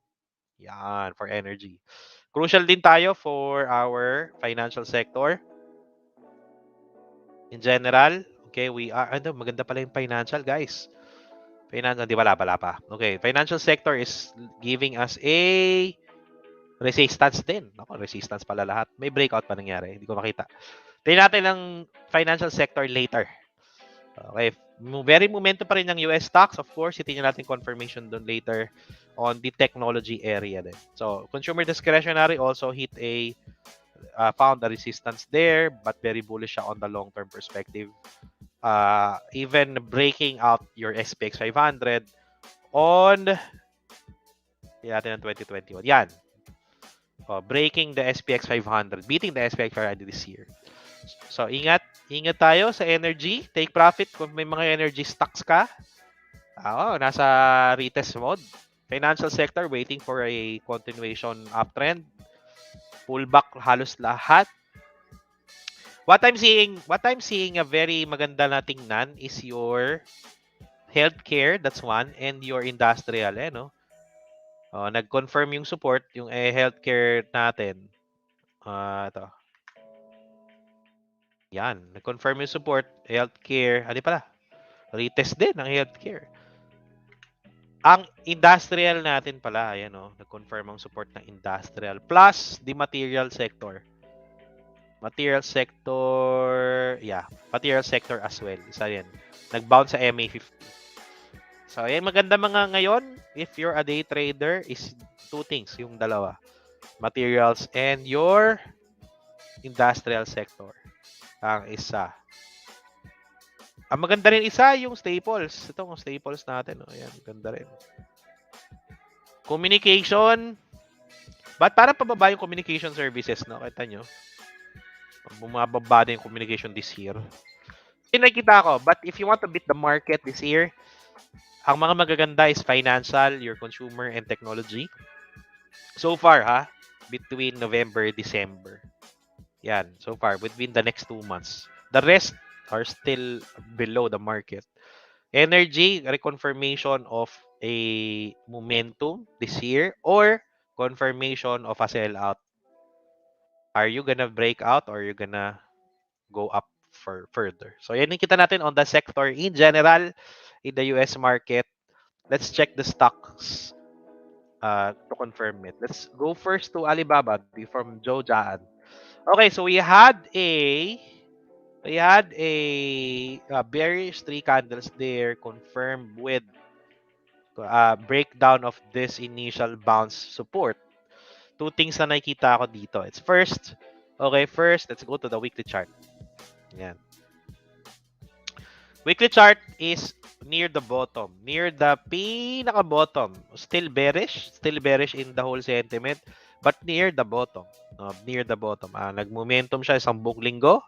Yan, for energy. Crucial din tayo for our financial sector. In general, okay, we are, maganda pala yung financial, guys. Financial, di ba, wala pa. Okay, financial sector is giving us a resistance din. Ako, resistance pala lahat. May breakout pa nangyari. Hindi ko makita. Tingnan natin ang financial sector later. Okay, very momentum pa rin ng US stocks. Of course, itingnan natin confirmation doon later on the technology area din. So, consumer discretionary also hit a found a resistance there, but very bullish siya on the long-term perspective. Even breaking out your SPX 500 on natin ng 2021. Yan. Breaking the SPX 500. Beating the SPX 500 this year. So, ingat tayo sa energy. Take profit kung may mga energy stocks ka. Nasa retest mode. Financial sector waiting for a continuation uptrend. Pullback halos lahat. What I'm seeing a very maganda na tingnan is your healthcare, that's one, and your industrial, no? Nag-confirm yung support, yung healthcare natin. Ito. Yan, nag-confirm yung support, healthcare, pala? Retest din ang healthcare. Ang industrial natin pala, ayan, nag-confirm ang support ng industrial plus the material sector. Material sector, material sector as well. Isa yan. Nag-bounce sa MA50. So, ayan, maganda mga ngayon, if you're a day trader, is two things, yung dalawa. Materials and your industrial sector. Ang isa. Ang maganda rin isa, yung staples. Ito, yung staples natin. Ayan, ganda rin. Communication. Ba't parang pababa yung communication services, no? Kita nyo? Bumababa din yung communication this year. Yung nakita ko, but if you want to beat the market this year, ang mga magaganda is financial, your consumer, and technology. So far, between November, December. Yan, so far, between the next 2 months. The rest are still below the market. Energy, reconfirmation of a momentum this year or confirmation of a sellout. Are you gonna break out or are you gonna go up further? So, yan yung kita natin on the sector in general in the US market. Let's check the stocks to confirm it. Let's go first to Alibaba from Joe Jaan. Okay, so we had a bearish 3 candles there confirmed with breakdown of this initial bounce support. Two things na nakikita ko dito. It's first, let's go to the weekly chart. Yan. Weekly chart is near the bottom, near the pinaka-bottom. Still bearish in the whole sentiment, but near the bottom. Nag-momentum siya isang buong linggo.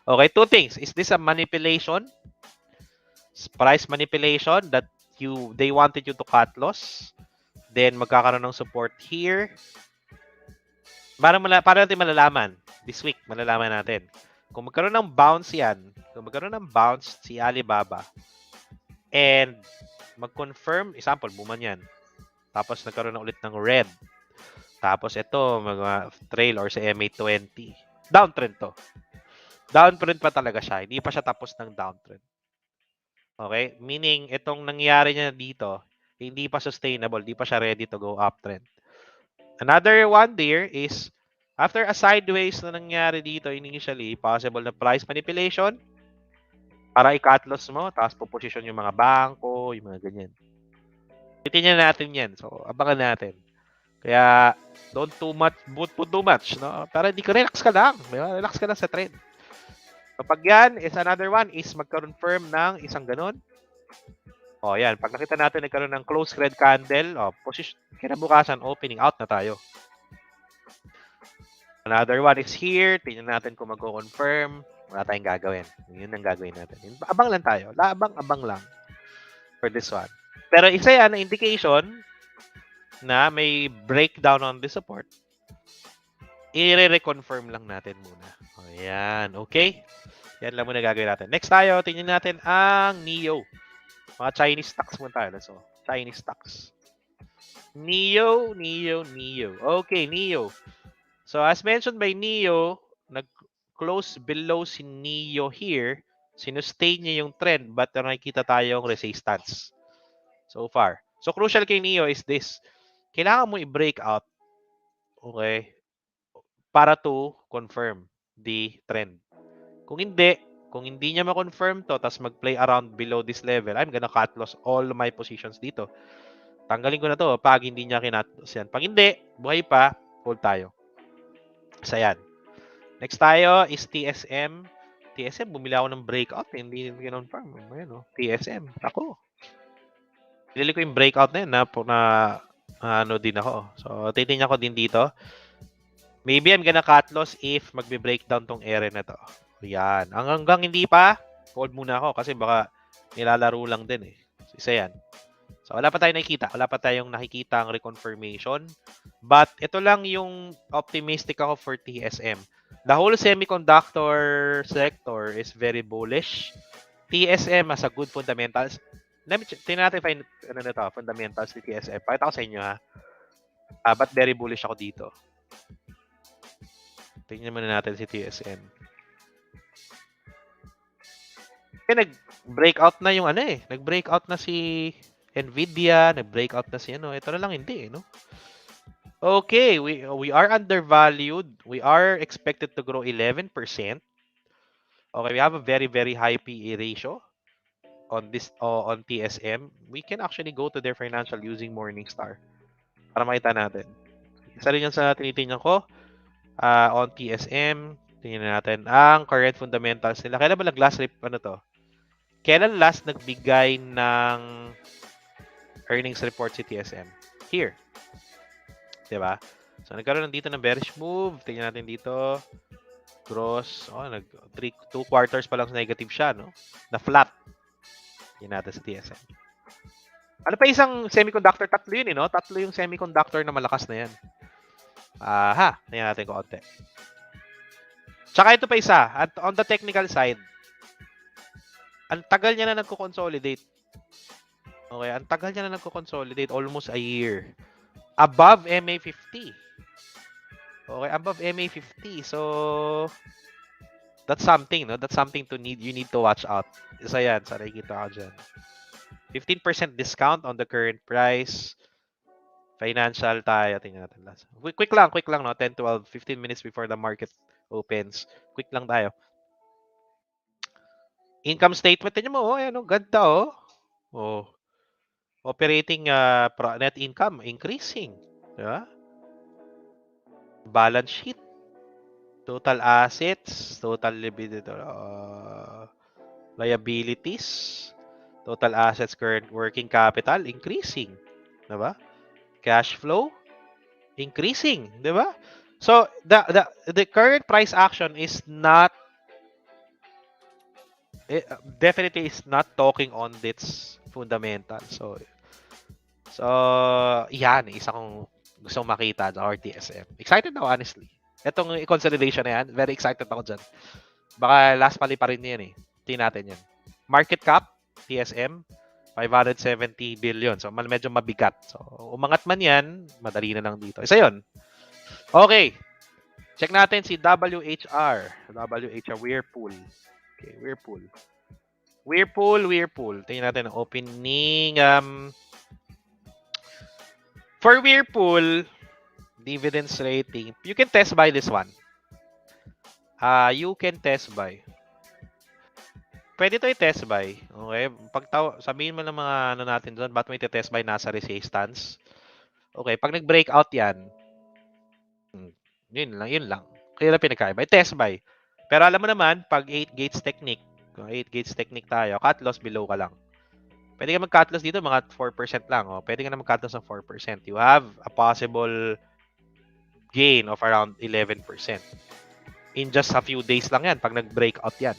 Okay, two things. Is this a manipulation? Price manipulation that they wanted you to cut loss? Then magkakaroon ng support here. Para natin malalaman. This week, malalaman natin. Kung magkaroon ng bounce yan, si Alibaba, and mag-confirm, example, buman yan. Tapos nagkaroon na ulit ng red. Tapos ito, trail or sa MA20. Downtrend to. Downtrend pa talaga siya. Hindi pa siya tapos ng downtrend. Okay? Meaning, itong nangyari niya dito, hindi pa sustainable. Hindi pa siya ready to go uptrend. Another one there is, after a sideways na nangyari dito initially, possible na price manipulation para i-cut loss mo, tapos po-position yung mga bangko, yung mga ganyan. Titingnan natin yan. So, abangan natin. Kaya, don't put too much, no? Para di ka relax ka lang. Relax ka lang sa trend. Kapag yan, is another one is mag-confirm ng isang ganun. O, yan. Pag nakita natin nagkaroon ng close red candle, position, kinabukasan, opening out na tayo. Another one is here. Tingnan natin kung mag-confirm. Wala tayong gagawin. Yun ang gagawin natin. Abang lang tayo. Abang lang for this one. Pero isa yan na indication na may breakdown on the support. I-reconfirm lang natin muna. Ayan. Okay? Yan lang muna gagawin natin. Next tayo, tingnan natin ang NIO. Mga Chinese stocks muna tayo. So, Chinese stocks. NIO. Okay, NIO. So, as mentioned by NIO, nag-close below si NIO here. Sinustain niya yung trend, but nakikita tayong resistance so far. So, crucial kay NIO is this. Kailangan mo i-break out, okay, para to confirm the trend. Kung hindi niya ma-confirm to, tapos mag-play around below this level, I'm gonna cut loss all my positions dito. Tanggalin ko na to pag hindi niya kinat-loss yan. Pag hindi, buhay pa, hold tayo. So, yan. Next tayo is TSM. TSM, bumili ako ng breakout. Hindi kinonfirm. Ayan, TSM. Ako. Pinili ko yung breakout na yun na ano din ako. So, titingnan ko din dito. Maybe I'm gonna cut loss if magbe-breakdown tong area na to. Yan. Hanggang hindi pa, hold muna ako kasi baka nilalaro lang din eh. So, isa yan. So, wala pa tayong nakikita ang reconfirmation. But, ito lang yung optimistic ako for TSM. The whole semiconductor sector is very bullish. TSM has a good fundamentals. Tingnan natin find fundamentals ni TSM. Pakita ko sa inyo ha. But very bullish ako dito. Tingnan muna natin si TSM. Nag-breakout na yung nag-breakout na si Nvidia, nag-breakout na si ito na lang hindi no? Okay, we are undervalued. We are expected to grow 11%. Okay, we have a very very high PE ratio on this on TSM. We can actually go to their financial using Morningstar para makita natin. Isa rin yan sa tinitingnan ko on TSM. Tingnan natin ang current fundamentals nila. Kailan ba nag-last Kailan last nagbigay ng earnings report si TSM? Here. Diba? So, nagkaroon dito ng bearish move. Tingnan natin dito. Gross. 2 quarters pa lang negative siya, no? Na flat. Yan natin sa TSM. Ano pa isang semiconductor? Tatlo yun, no? Tatlo yung semiconductor na malakas na yan. Tingnan natin konti. Tsaka ito pa isa. At on the technical side, ang tagal niya na nagko-consolidate. Okay, ang tagal niya na nagko-consolidate. Almost a year. Above MA50. Okay, above MA50. So, that's something, no? That's something you need to watch out. Isa yan, sa nakikita ko dyan. 15% discount on the current price. Financial tayo. Tingnan natin last. Quick lang, no? 10, 12, 15 minutes before the market opens. Quick lang tayo. Income statement. Tingnan mo, ganda, operating net income increasing. Diba? Balance sheet. Total assets. Total liabilities. Total assets, current working capital increasing. Diba? Cash flow increasing. Diba? So, the current price action is not definitely is not talking on its fundamentals. So yan, isa kong gusto makita sa RTSM. Excited ako, honestly. Itong consolidation na yan, very excited ako dyan. Baka last pali pa rin yan eh. Tingnan natin yan. Market cap, TSM, 570 billion. So, medyo mabigat. So, umangat man yan, madali na lang dito. Isa yun. Okay. Check natin si WHR. Whirlpool. Okay, Whirlpool. Tingnan natin ang opening. For Whirlpool, Dividends rating. You can test buy this one. You can test buy. Pwede to i-test buy. Okay? Sabihin mo ng mga ano natin doon, ba't mo i-test buy nasa resistance? Okay, pag nag-breakout yan, yun lang, yun lang. Kaya lang pinagkaiba. I-test buy. Pero alam mo naman, pag 8 gates technique, kung 8 gates technique tayo, cut loss below ka lang. Pwede ka mag-cut loss dito, mga 4% lang. Oh. Pwede ka na mag-cut loss ng 4%. You have a possible gain of around 11%. In just a few days lang yan, pag nag-breakout yan.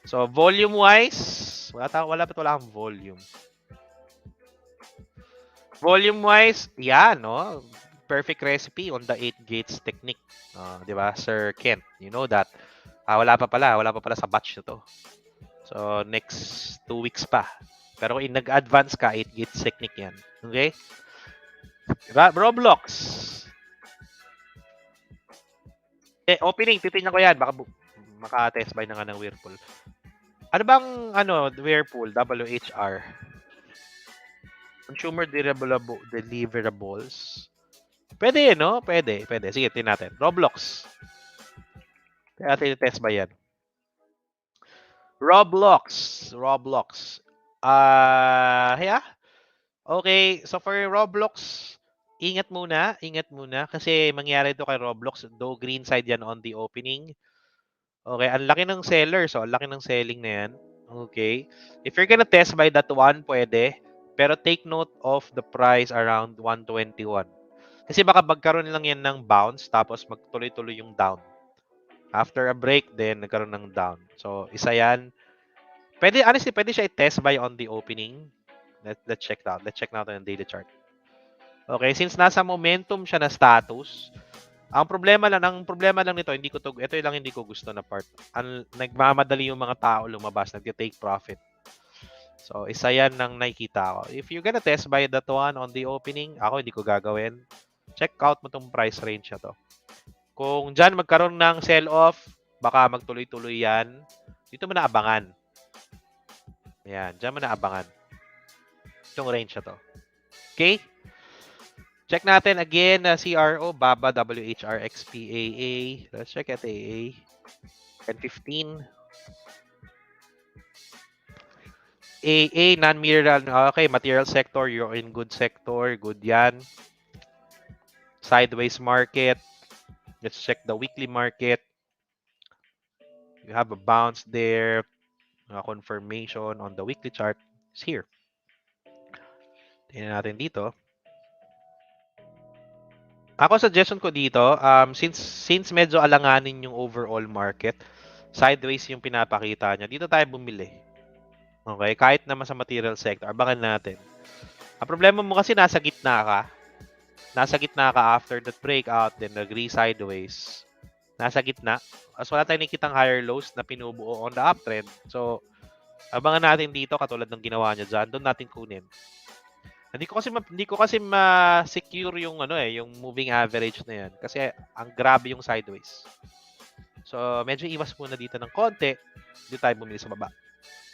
So, volume-wise, wala kang volume. Volume-wise, yan, no? Perfect recipe on the 8 gates technique. Di ba, Sir Kent? You know that. Wala pa pala sa batch na to. So, next 2 weeks pa. Pero kung nag-advance ka, 8 gates technique yan. Okay? Roblox. Opening, titignan ko yan. Baka maka-test buy na nga ng Whirlpool. Ano bang, Whirlpool? WHR. Consumer deliverables. Pwede, no? Pwede. Sige, tingnan natin. Roblox. Kaya natin test ba yan? Roblox. Yeah. Okay, so for Roblox, ingat muna. Kasi mangyari ito kay Roblox. Though green side yan on the opening. Okay, ang laki ng seller. So, ang laki ng selling na yan. Okay. If you're gonna test by that one, pwede. Pero take note of the price around 121. Kasi baka magkaroon lang yan ng bounce tapos magtuloy-tuloy yung down. After a break, then nagkaroon ng down. So, isa yan. Honestly, pwede siya i-test by on the opening. Let's check out. Let's check natin yung daily chart. Okay, since nasa momentum siya na status, ang problema lang nito, ito lang hindi ko gusto na part. Nagmamadali yung mga tao lumabas, nagte-take profit. So, isa yan ng nakikita ko. If you're gonna test by that one on the opening, ako hindi ko gagawin. Check out mo tong price range na to. Kung dyan magkaroon ng sell-off, baka magtuloy-tuloy yan. Dito mo na abangan. Ayan, dyan mo na abangan. Itong range na to. Okay? Check natin again na CRO, BABA, WHR, XPAA. Let's check at AA. 1015. AA, non-mineral. Okay, material sector. You're in good sector. Good yan. Sideways market. Let's check the weekly market. You have a bounce there. Confirmation on the weekly chart is here. Tingnan natin dito. Ako suggestion ko dito, since medyo alanganin yung overall market, sideways yung pinapakita niya, dito tayo bumili. Okay? Kahit naman sa material sector, abangan natin. Ang problema mo kasi nasa gitna ka. Nasa gitna ka after that breakout, then nag-re-sideways. Nasa gitna. As wala tayong nakikitang higher lows na pinubuo on the uptrend. So, abangan natin dito katulad ng ginawa niya dyan. Doon natin kunin. Hindi ko kasi ma-secure yung yung moving average na yan kasi ang grabe yung sideways. So, medyo iwas muna dito ng konti. Dito tayo bumili sa baba.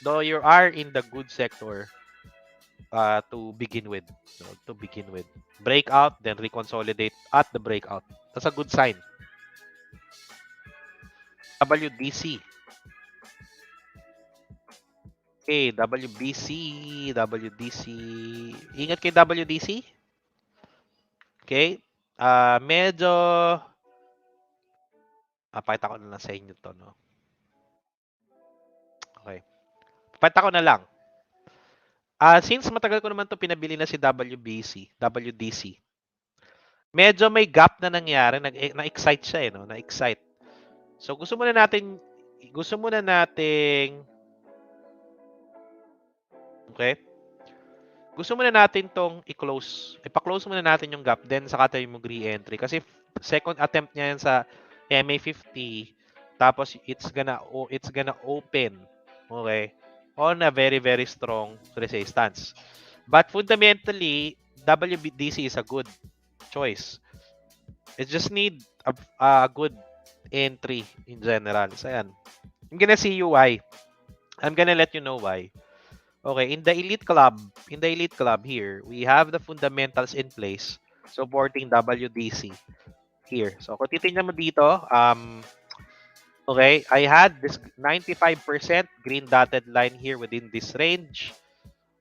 Though you are in the good sector to begin with. Breakout, then reconsolidate at the breakout. That's a good sign. WDC. Okay, WDC. Ingat kay WDC. Okay. Medyo pakita ko na lang sa inyo to, no? Okay. Pakita ko na lang. Since matagal ko naman to pinabili na si WDC. Medyo may gap na nangyari, na-excite siya no? Na-excite. So gusto muna nating okay? Gusto muna natin tong i-close. Ipa-close muna natin yung gap, then saka tayo mag-re-entry. Kasi second attempt niya yan sa MA50, tapos it's gonna open, okay, on a very, very strong resistance. But fundamentally, WDC is a good choice. It just need a good entry in general. So, yan. I'm gonna see you why. I'm gonna let you know why. Okay, in the elite club here, we have the fundamentals in place. supporting WDC here. So, kung titingnan mo dito, okay, I had this 95% green dotted line here within this range.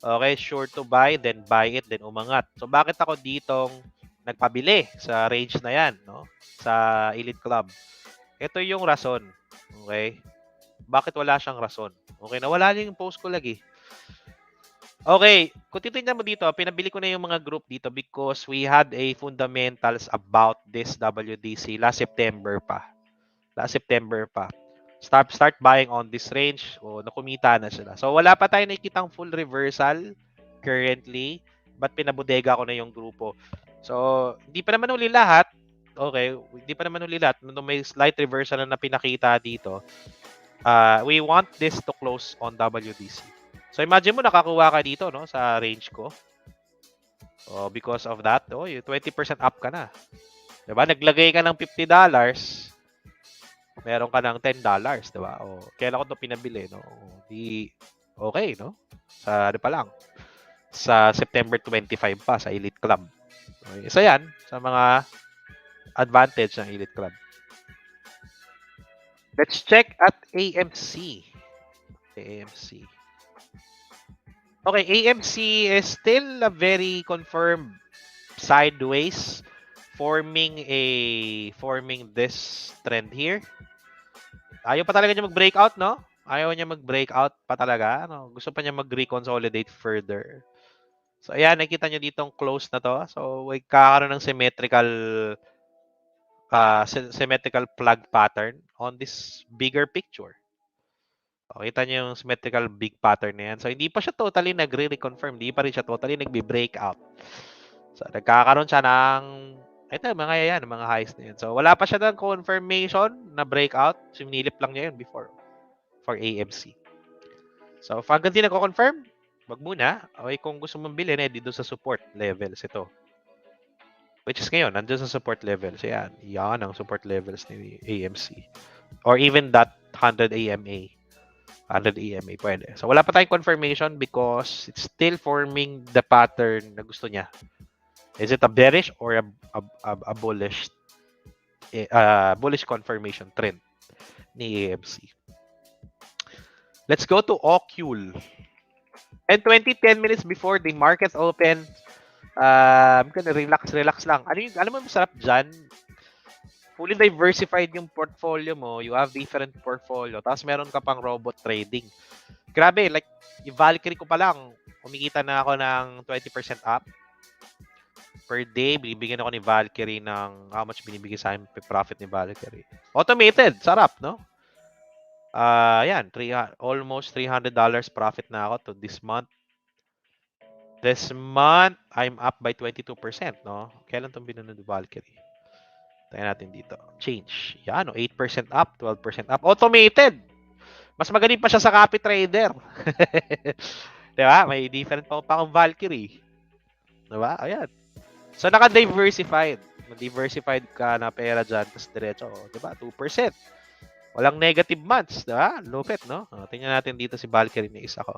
Okay, sure to buy, then buy it, then umangat. So, bakit ako ditong nagpabili sa range na yan, no? Sa Elite Club. Ito yung rason. Okay? Bakit wala siyang rason? Okay, nawala niya yung post ko lagi. Okay, kung titignan mo dito, pinabili ko na yung mga group dito because we had a fundamentals about this WDC last September pa. Start buying on this range. O, nakumita na sila. So, wala pa tayo nakikitang full reversal currently. But pinabodega ko na yung grupo. So, hindi pa naman uli lahat. Okay, hindi pa naman uli lahat. Nung may slight reversal na pinakita dito, we want this to close on WDC. So, imagine mo, nakakuha ka dito, no, sa range ko. Oh, because of that, oh, 20% up ka na. Diba? Naglagay ka ng $50, meron ka ng $10, diba? O, kailan ko ito pinabili, no? Di, okay, no? Sa, ano pa lang, sa September 25 pa, sa Elite Club. Okay. Isa yan, sa mga advantage ng Elite Club. Let's check at AMC. AMC. Okay, AMC is still a very confirmed sideways, forming this trend here. Ayaw pa talaga niya mag-breakout, no? Ayaw niya mag-breakout pa talaga. No? Gusto pa niya mag-reconsolidate further. So, ayan, nakita niyo ditong close na to. So, kakaroon ng symmetrical plug pattern on this bigger picture. Kita niyo yung symmetrical big pattern na yan. So, hindi pa siya totally nagre-reconfirm. Hindi pa rin siya totally nagbe-breakout. So, nagkakaroon siya ng ito, mga highs na yun. So, wala pa siya ng confirmation na breakout. Sinilip lang niya yun before for AMC. So, pag hindi nagko-confirm, wag muna. Okay, kung gusto mong bilhin, dito sa support levels ito. Which is ngayon, nandun sa support levels. Yan. Yan ang support levels ni AMC. Or even that 100 EMA. 100 EMA, pwede. So, wala pa tayong confirmation because it's still forming the pattern na gusto niya. Is it a bearish or a bullish confirmation trend ni AMC? Let's go to OCUL. And 10 minutes before the market open, I'm gonna relax lang. Ano mo masarap dyan? Fully diversified yung portfolio mo. You have different portfolio. Tapos meron ka pang robot trading. Grabe, like, yung Valkyrie ko pa lang, kumikita na ako ng 20% up. Per day, binibigyan ako ni Valkyrie ng how much binibigay sa akin profit ni Valkyrie. Automated, sarap, no? Yan, almost $300 profit na ako to this month. This month, I'm up by 22%, no? Kailan itong binunod ni Valkyrie? Tayo natin dito. Change. Yan, 8% up, 12% up. Automated! Mas magaling pa siya sa copy trader. Diba? May different pa akong Valkyrie. Diba? Ayan. So, naka-diversified. Diversified ka na pera dyan, tapos diretso. Diba? 2%. Walang negative months. Diba? Lupit, no? Tingnan natin dito si Valkyrie na isa ko.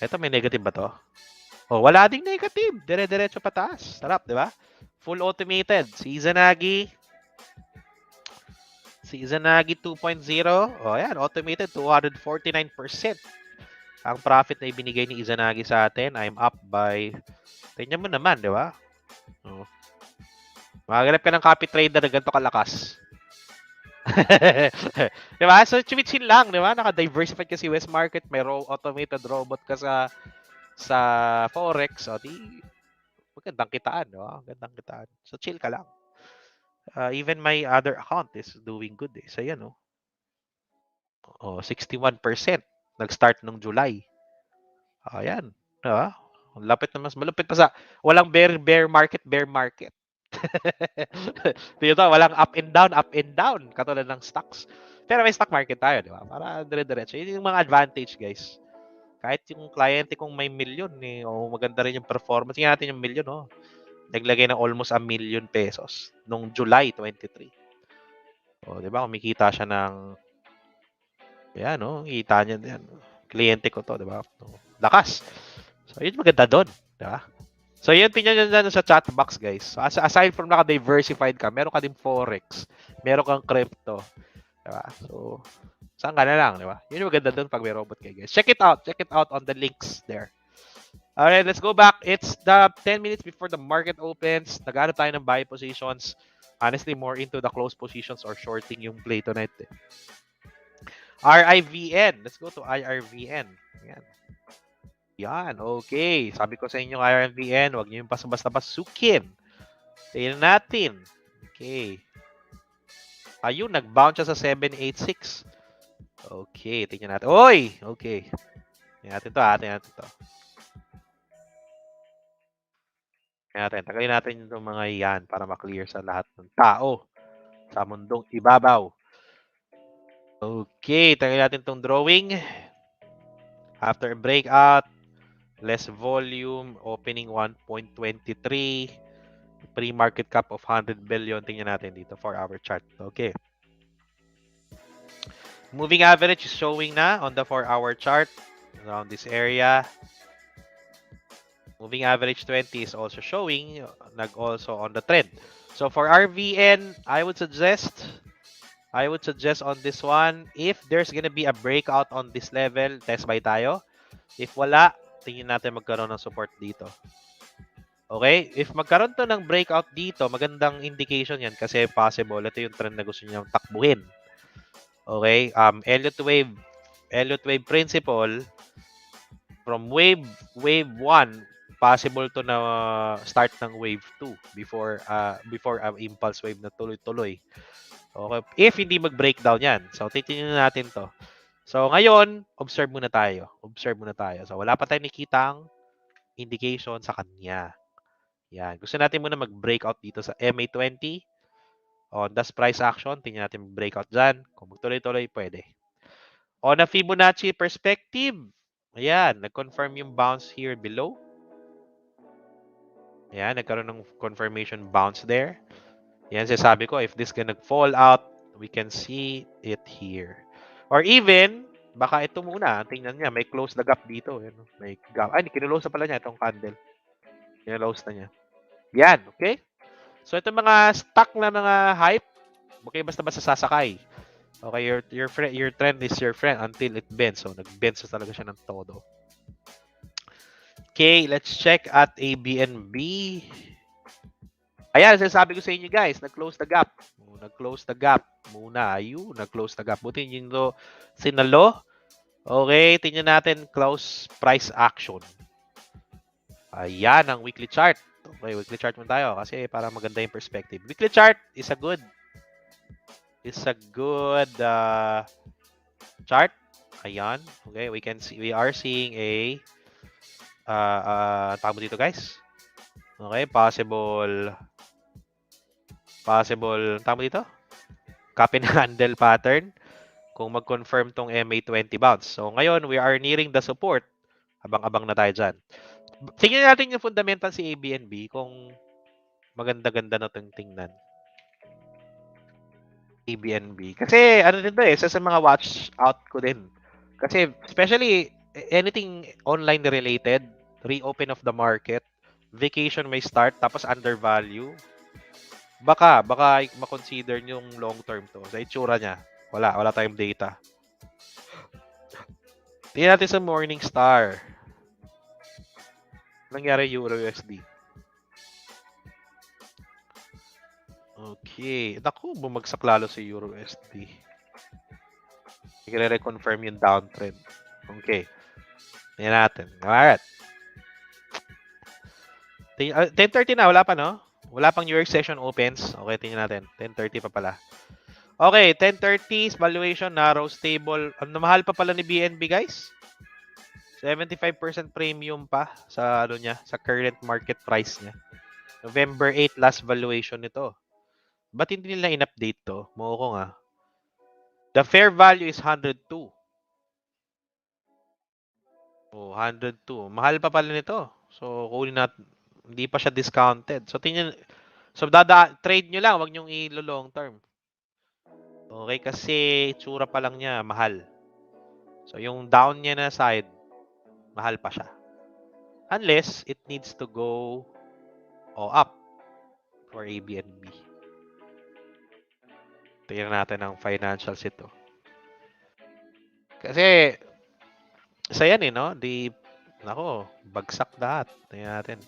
Ito, may negative ba to? Wala ding negative. Dire-diretso pataas. Sarap, di ba? Full automated. Si Izanagi 2.0. Ayan, automated. 249%. Ang profit na ibinigay ni Izanagi sa atin, I'm up by... Tingnan mo naman, di ba? Magaganap ka ng copy trader na ganito kalakas. Diba? So, chimitsin lang, di ba? Naka-diversified ka si West Market. May automated robot ka sa Forex. O, magandang kitaan, di ba? Magandang kitaan. So, chill ka lang. Even my other account is doing good, eh. So, yan, 61%. Nag-start nung July. Ayan. Diba? Mas malupit pa sa walang bear market. Dito, walang up and down. Katulad ng stocks. Pero may stock market tayo, di ba? Para dire-diretso. Yun yung mga advantage, guys. Kahit yung kliyente kung may million, maganda rin yung performance. Tingnan natin yung million, naglagay ng almost $1 million nung July 23. Di ba? Kumikita siya ng kita niya yan. Kliyente ko to, di ba? Lakas. So, yun maganda doon. Diba? So, yun, tingnan nyo dyan sa chat box, guys. So, aside from naka-diversified ka, meron ka din Forex. Meron kang crypto. Diba? So, saan ka na lang, diba? Yun yung maganda dun pag may robot kayo, guys. Check it out. Check it out on the links there. Alright, let's go back. It's the 10 minutes before the market opens. Nag-ano tayo ng buy positions. Honestly, more into the close positions or shorting yung play tonight. RIVN. Let's go to IRVN. Yan. Yan, okay. Sabi ko sa inyo, IRVN, huwag niyo yung basta-basta pasukin. Tingnan natin. Okay. Ayun, nag-bounce siya sa 786. Okay, tingnan natin. Oy! Okay. Tingnan natin to, tingnan natin to. Tagalin natin yung mga yan para ma-clear sa lahat ng tao sa mundong ibabaw. Okay, tagalin natin itong drawing. After a breakout, less volume, opening 1.23, pre-market cap of 100 billion. Tingnan natin dito for our chart. Okay. Moving average is showing na on the 4-hour chart around this area. Moving average 20 is also showing, also on the trend. So for RVN, I would suggest on this one, if there's gonna be a breakout on this level, test buy tayo. If wala, tingin natin magkaroon ng support dito. Okay? If magkaroon to ng breakout dito, magandang indication yan kasi possible. Ito yung trend na gusto niyang takbuhin. Okay? Elliott wave principle, from wave 1, possible to na start ng wave 2 before impulse wave na tuloy-tuloy. Okay, if hindi mag-breakdown yan. So titingnan natin to. So ngayon, observe muna tayo. So wala pa tayong nakitang indication sa kanya. Yan. Gusto natin muna mag-breakout dito sa MA20. On das price action, tingnan natin mag-breakout dyan. Kung magtuloy-tuloy, pwede. On a Fibonacci perspective, ayan, nag-confirm yung bounce here below. Ayan, nagkaroon ng confirmation bounce there. Yan, sabi ko, if this gonna fall out, we can see it here. Or even, baka ito muna, tingnan niya, may close the gap dito. Yan, may gap. Ay, kinulose na pala niya itong candle. Kinulose na niya. Yan, okay? So, ito mga stock na mga hype, okay, basta-basta sasakay. Okay, your trend is your friend until it bends. So, nag-bends na talaga siya ng todo. Okay, let's check at ABNB. Ayan, sasabi ko sa inyo guys, nag-close the gap. Nag-close the gap muna. Ayun, nag-close the gap. Buti nyo sinalo. Okay, tingnan natin close price action. Ayan ang weekly chart. Okay, weekly chart muna tayo kasi para maganda yung perspective. Weekly chart is a good chart. Ayan. Okay, we are seeing a tawag dito guys. Okay, possible tama dito? Cup and handle pattern kung mag-confirm tong MA20 bounce. So ngayon, we are nearing the support. Abang-abang na tayo dyan. Tingnan natin yung fundamental si ABNB kung maganda-ganda na itong tingnan. ABNB. Kasi ano din to isa sa mga watch out ko din. Kasi especially anything online related, reopen of the market, vacation may start, tapos undervalue. Baka ma-consider yung long term to. Sa itsura niya, wala tayong data. Tingnan natin sa Morningstar. Nangyari Euro USD. Okay. Naku, bumagsak lalo si Euro USD. I-reconfirm yung downtrend. Okay. Tingnan natin. Alright. 10:30 na, wala pa no? Wala pang New York session opens. Okay, tingnan natin. 10:30 pa pala. Okay, 10:30 valuation, narrow, stable. Ang mahal pa pala ni BNB, guys. 75% premium pa sa ano niya, sa current market price niya. November 8 last valuation nito. Ba't hindi nila in-update to? Mukha ko nga. The fair value is 102. Oh, 102. Mahal pa pala nito. So, kunin natin. Hindi pa siya discounted. So, trade nyo lang. Huwag nyo i-long term. Okay, kasi tsura pa lang niya, mahal. So, yung down niya na side, mahal pa siya. unless it needs to go up for ABNB. Tingnan natin ang financials ito. Kasi, isa yan no? Nako, bagsak lahat. Tingnan natin.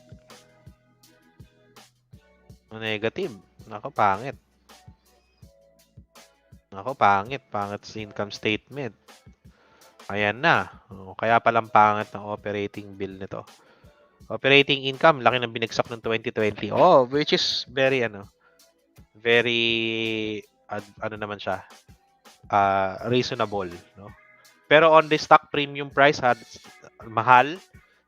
Negative. Nako, pangit. Nako, pangit. Pangit sa income statement. Ayan na. Kaya palang pangit ng operating bill nito. Operating income, laki ng binagsak ng 2020. Which is very, very, naman siya, reasonable, no? Pero on the stock premium price, mahal,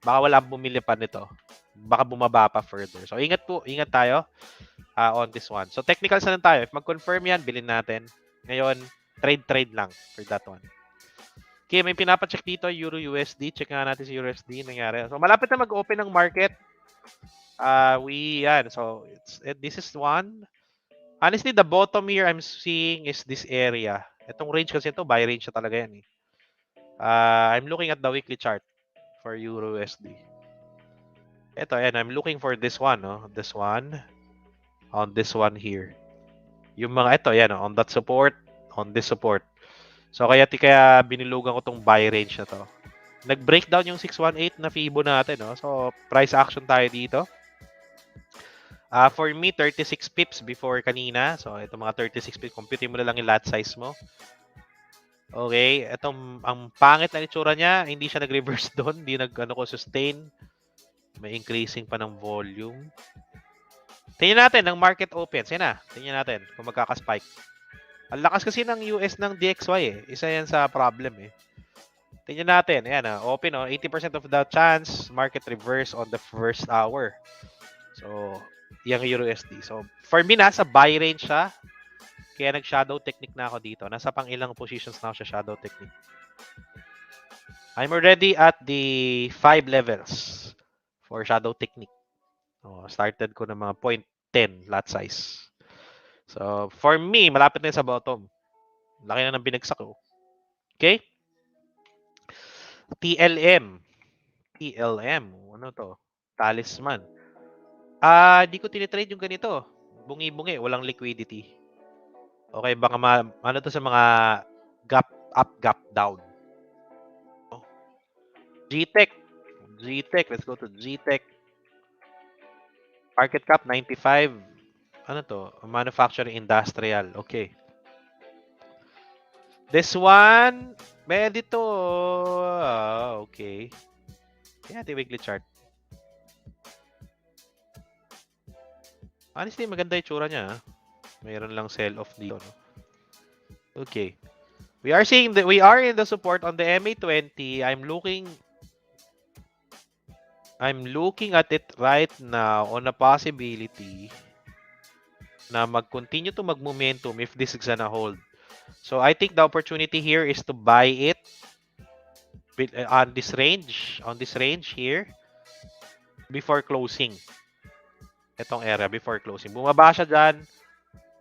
baka wala bumili pa nito. Baka bumaba pa further. So, ingat tayo on this one. So, technical na lang tayo. If mag-confirm yan, bilhin natin. Ngayon, trade lang for that one. Okay, may pinapacheck dito, Euro USD. Check nga natin si USD. Nangyari. So, malapit na mag-open ng market. So, this is one. Honestly, the bottom here I'm seeing is this area. Itong range kasi ito, buy range na talaga yan. I'm looking at the weekly chart for Euro USD. Ito, ayan, I'm looking for this one, no? This one. On this one here. Yung mga ito, ayan, on that support, on this support. So, kaya binilugan ko tong buy range na to. Nag-breakdown yung 618 na Fibo natin, no? So, price action tayo dito. For me, 36 pips before kanina. So, ito mga 36 pips. Compute mo na lang yung lot size mo. Okay. Ang pangit na itsura niya, hindi siya nag-reverse doon. Hindi sustain. May increasing pa ng volume. Tingnan natin ng market opens. Yan na. Tingnan natin kung magkaka-spike. Ang lakas kasi ng US ng DXY eh. Isa yan sa problem eh. Tingnan natin. Ayan open 80% of the chance market reverse on the first hour. So, yung EURUSD. So, for me, nasa buy range siya. Kaya nag-shadow technique na ako dito. Nasa pang ilang positions na ako sa shadow technique. I'm already at the 5 levels for shadow technique. Started ko ng mga 0.10 lot size. So, for me, malapit na sa bottom. Laki na ng binagsak ko. Okay? TLM. Ano to? Talisman. Di ko tinitrade yung ganito. Bungi-bungi, walang liquidity. Okay, baka ano to sa mga gap up, gap down. GTech, let's go to GTech. Market cap 95. Ano to? Manufacturing industrial. Okay. This one, pwede to. Okay. Kaya ito weekly chart. Honestly, maganda yung tsura niya. Mayroon lang sell-off dito. No? Okay. We are in the support on the MA20. I'm looking at it right now on a possibility na mag-continue to mag-momentum if this is gonna hold. So I think the opportunity here is to buy it on this range here before closing. Itong area before closing. Bumaba siya dyan,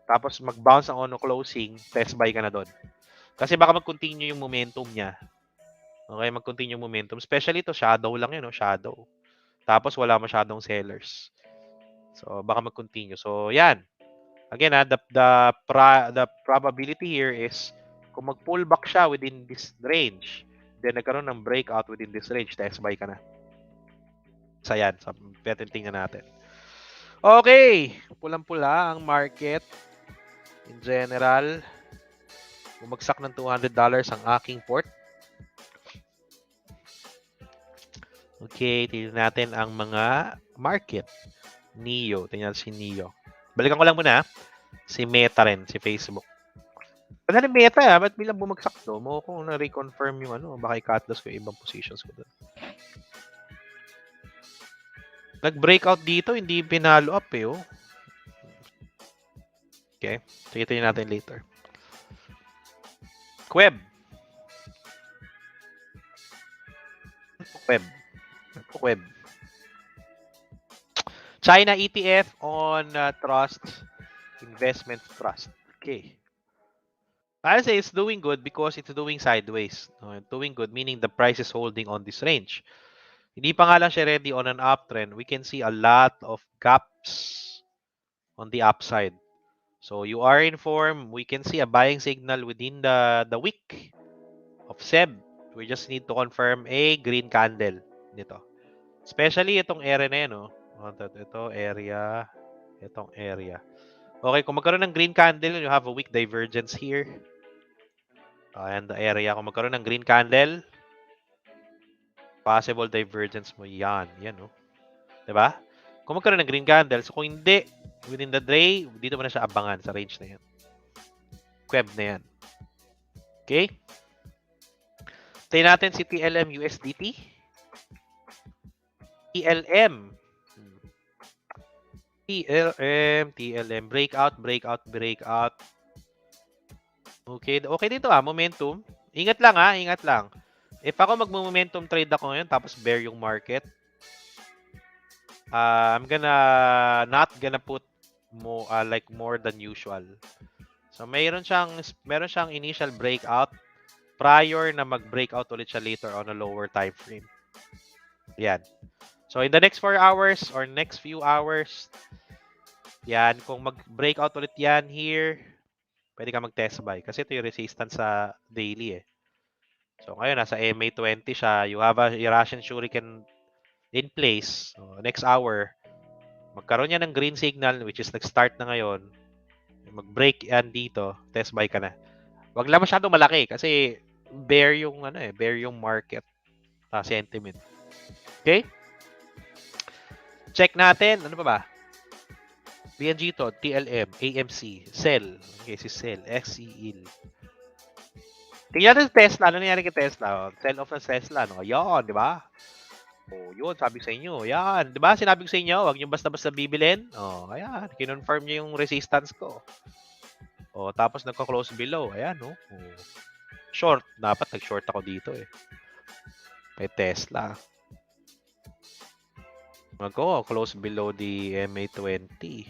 tapos mag-bounce ang ono closing, test buy ka na doon. Kasi baka mag-continue yung momentum niya. Okay, mag-continue yung momentum. Especially to shadow lang yun, shadow. Tapos wala masyadong sellers. So baka mag-continue. So yan. Again, the probability here is kung mag-pullback siya within this range, then nagkaroon ng breakout within this range, test buy ka na. So yan, tingnan natin. Okay, pulang-pula ang market in general. Bumagsak ng $200 ang aking port. Okay, tingnan natin ang mga market. NIO, tingnan si NIO. Balikan ko lang muna. Si Meta rin, si Facebook. Wala na Meta, ba't bilang bumagsak to? Mo ko na reconfirm yung baka i-cut loss ko yung ibang positions ko doon. Nag-breakout dito, hindi pinalo up eh. Okay, tingnan natin later. Web. China ETF on trust, investment trust. Okay. I'll say it's doing good because it's doing sideways. Doing good meaning the price is holding on this range. Hindi pa nga lang siya ready on an uptrend. We can see a lot of gaps on the upside. So you are informed. We can see a buying signal within the wick of SEB. We just need to confirm a green candle nito. Especially itong area na yan, no? Ito area, itong area. Okay, kung magkaroon ng green candle, you have a weak divergence here. And the area, kung magkaroon ng green candle, possible divergence mo yan. Yan, no? Diba? Kung magkaroon ng green candle, so kung hindi, within the day, dito mo na siya abangan sa range na yan. Web na yan. Okay? Tayo natin si TLM USDT. TLM. TLM. Breakout. Okay, okay dito momentum. Ingat lang. If ako mag-momentum trade ako ngayon, tapos bear yung market, I'm not gonna put more than usual. So meron siyang initial breakout prior na mag-breakout ulit siya later on a lower time frame. Yan. So in the next 4 hours or next few hours, yan, kung mag-breakout ulit yan here, pwede ka mag-test buy kasi ito yung resistance sa daily eh. So ngayon nasa MA20 siya, you have a Russian Shuriken in place. So, next hour, magkaroon yan ng green signal which is nag-start na ngayon. Mag-break yan dito, test buy ka na. Wag lang masyadong malaki kasi bear yung market sentiment. Okay? Check natin, ano pa ba? BNG to, TLM, AMC, Sell. Okay, si Sell, XEL. Tingnan natin Tesla. Ano nangyari kay Tesla? Sell off ng Tesla. No? Yan, di ba? Oh, yun, sabi ko sa inyo. Yan, di ba? Sinabi ko sa inyo, huwag nyo basta-basta bibilin. Oh, ayan, kinonfirm nyo yung resistance ko. Oh, tapos nagko-close below. Ayan, no? Oh. Short. Dapat nag-short ako dito eh. Kay Tesla. Close below the MA20.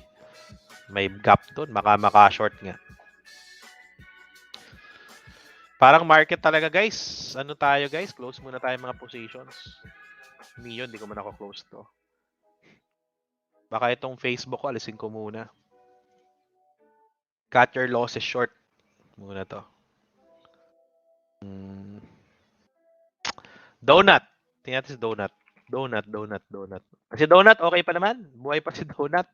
May gap doon. Maka-short nga. Parang market talaga, guys. Ano tayo, guys? Close muna tayo mga positions. Hindi yun. Di ko man ako close to. Baka itong Facebook ko, alisin ko muna. Cut your losses short. Muna to. Donut. Tingnan natin si Donut. Donut. Kasi Donut, okay pa naman. Buhay pa si Donut.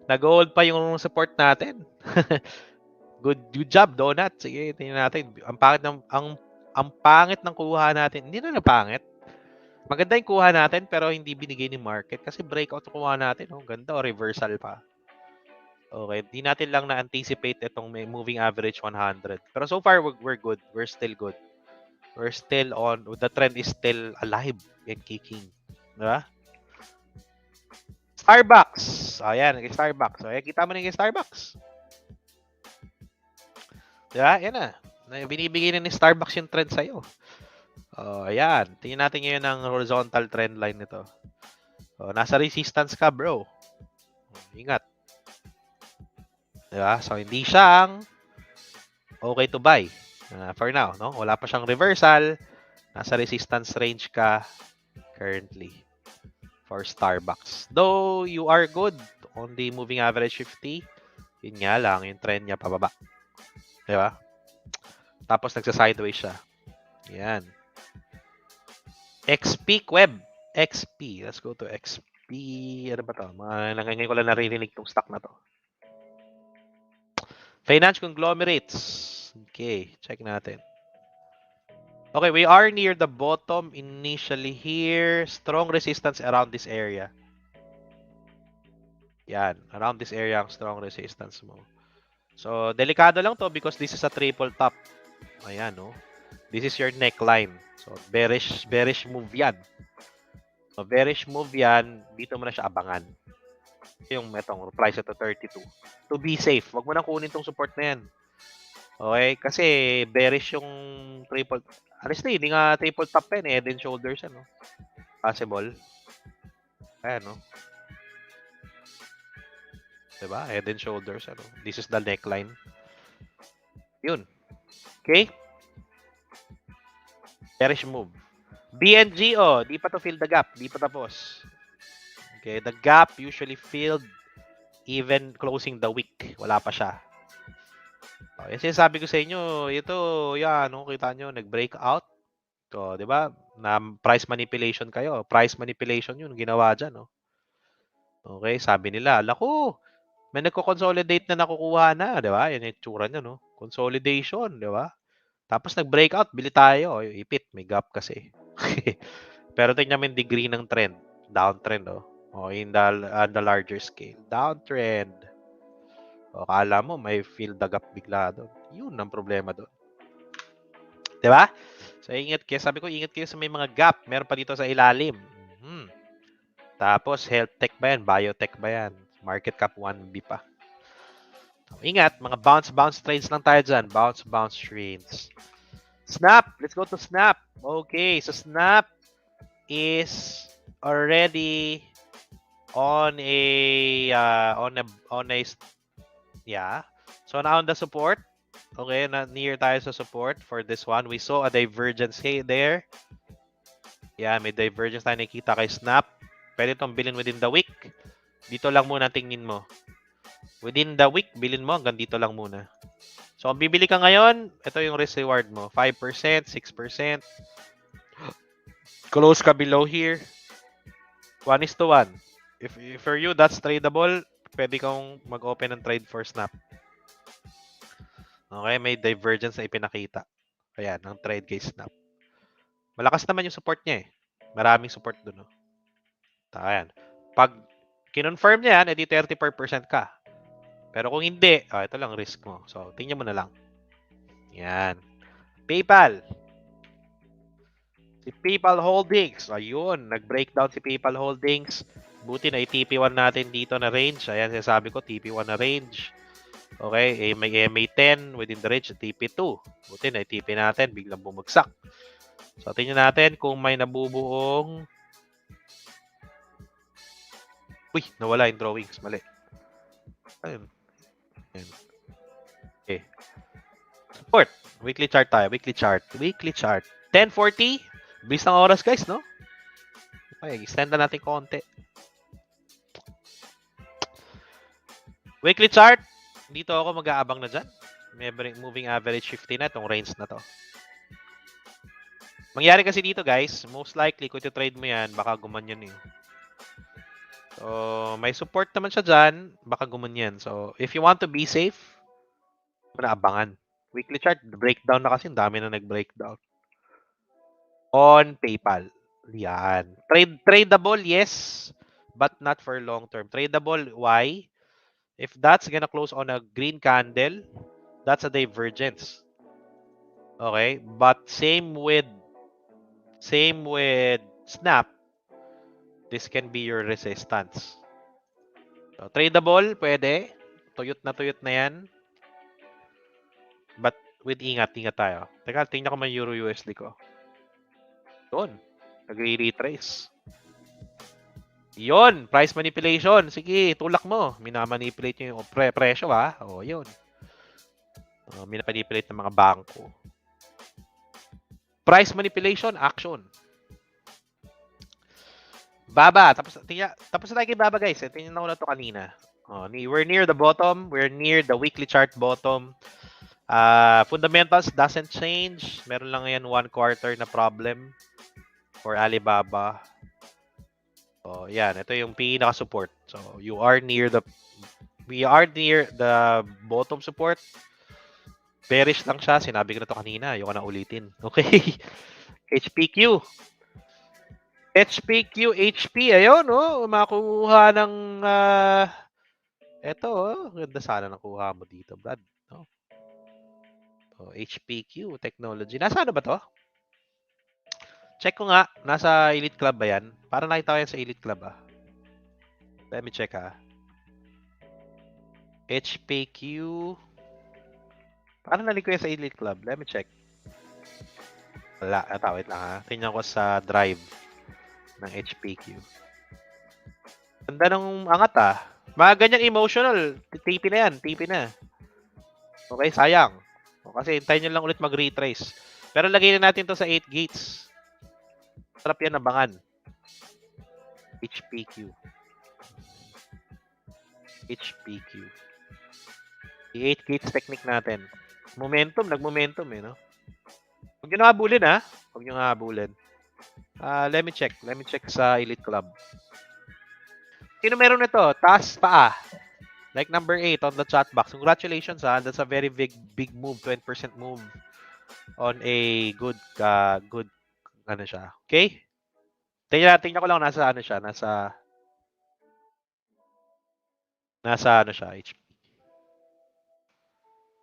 Nag-hold pa yung support natin. Good job, Donut. Sige, tingnan natin. Ang pangit ng kuha natin. Hindi na pangit. Maganda yung kuha natin pero hindi binigay ni market kasi breakout kuha natin. Oh, ganda o reversal pa. Okay, di natin lang na-anticipate itong moving average 100. Pero so far, we're good. We're still good. We're still on. The trend is still alive and kicking. Diba? Starbucks. Ayan, Starbucks. Ayan, kita mo na yung Starbucks. Diba? Yan na. Binibigay na ni Starbucks yung trend sa'yo. Ayan. Tingnan natin ngayon ang horizontal trend line nito. Nasa resistance ka, bro. Ingat. Diba? So, hindi siyang okay to buy. For now, no? Wala pa siyang reversal. Nasa resistance range ka currently for Starbucks. Though, you are good on the moving average 50. Yun nga lang, yung trend niya pababa. Diba? Tapos nagsa-sideways siya. Yan. XP Web. XP. Let's go to XP. Ano ba to? Ngayon ko lang naririnig tong stock na to. Finance conglomerates. Okay. Check natin. Okay. We are near the bottom initially here. Strong resistance around this area. Yan. Around this area ang strong resistance mo. So, delikado lang to because this is a triple top. Ayan, no? This is your neckline. So, bearish move yan. So, bearish move yan. Dito mo na siya abangan. Yung metong price ito 32. To be safe. Huwag mo na kunin tong support na yan. Okay? Kasi bearish yung triple. Honestly, hindi nga triple top yan. Head and shoulders yan, no? Possible. Ayan, no? Diba? Head and shoulders. Ano? This is the neckline. Yun. Okay? Bearish move. BNG, oh, di pa to fill the gap. Di pa tapos. Okay, the gap usually filled even closing the week. Wala pa siya. Okay, sinasabi ko sa inyo, ito, yan, no, kita nyo, nag-breakout. So, di ba? Na price manipulation kayo. Price manipulation yun, ginawa dyan, no? Okay, sabi nila, lako, may nagko-consolidate na nakukuha na, di ba? Yan yung tsura nyo, no? Consolidation, di ba? Tapos nag-breakout, bili tayo. Ipit, may gap kasi. Pero tingnan mo yung degree ng trend. Downtrend, oh. Oh, in the larger scale. Downtrend. O, kala mo, may fill the gap bigla doon. Yun ang problema doon. Di ba? So, ingat kayo. Sabi ko, ingat kayo sa may mga gap. Meron pa dito sa ilalim. Tapos, health tech ba yan? Biotech ba yan? Market cap 1B pa. Ingat, mga bounce trades lang tayo dyan. Bounce trades. Snap! Let's go to Snap. Okay, so Snap is already on a yeah. So now on the support. Okay, na near tayo sa support for this one. We saw a divergence there. Yeah, may divergence tayo nakita kay Snap. Pwede itong bilhin within the week. Dito lang muna tingin mo. Within the week, bilhin mo hanggang dito lang muna. So, kung bibili ka ngayon, ito yung risk reward mo. 5%, 6%. Close ka below here. 1:1. If for you, that's tradable. Pwede kang mag-open ng trade for Snap. Okay, may divergence na ipinakita. Ayan, ang trade kay Snap. Malakas naman yung support niya eh. Maraming support dun. Ayan. Pag kinonfirm niya yan, edi 34% ka. Pero kung hindi, ito lang risk mo. So, tingnan mo na lang. Yan. PayPal. Si PayPal Holdings. Ayun, nag-breakdown si PayPal Holdings. Buti na i-TP1 natin dito na range. Ayan, sinasabi ko, TP1 na range. Okay, may MA10 within the range, TP2. Buti na i-TP natin, biglang bumagsak. So, tingnan natin kung may nabubuong... Uy, nawala yung drawings. Mali. Ayun. Okay. Support. Weekly chart tayo. Weekly chart. 10:40. Bilis ng oras, guys, no? Okay, extend na natin konti. Weekly chart. Dito ako mag-aabang na dyan. May moving average 50 na itong range na to. Mangyari kasi dito, guys, most likely, kung ito-trade mo yan, baka gumanyan yun. So, may support naman siya dyan, baka gumanyan. So, if you want to be safe, abangan. Weekly chart, breakdown na kasi, dami na nag-breakdown. On PayPal. Yan. Tradable, yes, but not for long term. Tradable, why? If that's gonna close on a green candle, that's a divergence. Okay? But same with Snap, this can be your resistance. So, tradable, pwede. Tuyot na yan. But with ingat tayo. Teka, tingnan ko may Euro USD ko. Doon. Nagre-retrace. Yon, price manipulation. Sige, tulak mo. Minamanipulate nyo yung presyo, ha? O, yun. Minamanipulate ng mga bangko. Price manipulation, action. Baba. Tapos na tayo kay Baba, guys. Tingnan ko na to kanina. We're near the bottom. We're near the weekly chart bottom. Fundamentals doesn't change. Meron lang yan 1 quarter na problem for Alibaba. So, yan. Ito yung pinaka-support. So, we are near the bottom support. Bearish lang siya. Sinabi ko na to kanina. Ayoko na ulitin. Okay. HPQ. HP. Ayun, makuha ng ito, ganda sana nakuha mo dito, Brad. No? So, HPQ Technology. Nasaan na ba to? Check ko nga. Nasa Elite Club ba yan? Para nakita ko yan sa Elite Club, ah. Let me check, ha. HPQ. Para nalik ko yan sa Elite Club. Let me check. Wala. Wait lang, ha. Tingnan ko sa drive ng HPQ. Ganda ng angat, ah. Mga ganyang emotional. TP na yan. TP na. Okay, sayang. Kasi hintayin nyo lang ulit mag-retrace. Pero lagay na natin to sa 8 gates. Sarap yan abangan. HPQ. HPQ. I 8 gates technique natin. Momentum, nag-momentum eh, no? Huwag nyo nakabulin, ha? Huwag nyo nakabulin. Let me check. Let me check sa Elite Club. Sino meron nito? Taas paa. Like number 8 on the chat box. Congratulations, ha? That's a very big move. 20% move on a good, ano siya. Okay? Tingnan ko lang nasa ano siya. Nasa ano siya. HP.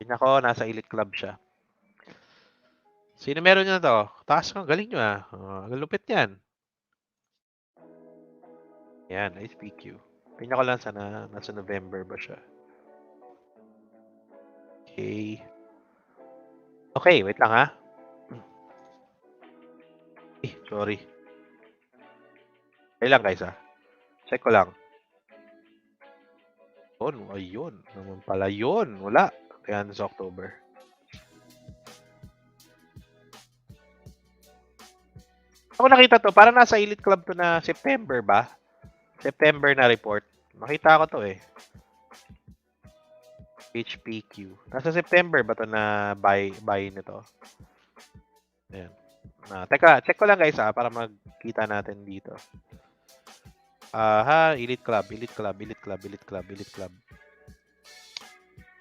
Tingnan ko, nasa Elite Club siya. Sino meron nyo na to? Taas ka. Galing nyo, ha? Lupit yan. Yan, HPQ. Tingnan ko lang sana nasa November ba siya. Okay. Okay, wait lang ha. Sorry. Ayun lang guys ha. Check ko lang. Ayun. Naman pala yun. Wala. Yan sa October. Ako nakita to. Parang nasa Elite Club to na September ba? September na report. Makita ko to eh. HPQ. Nasa September ba to na buy nito? Ayan. Teka, check ko lang guys ha, para magkita natin dito. Elite Club.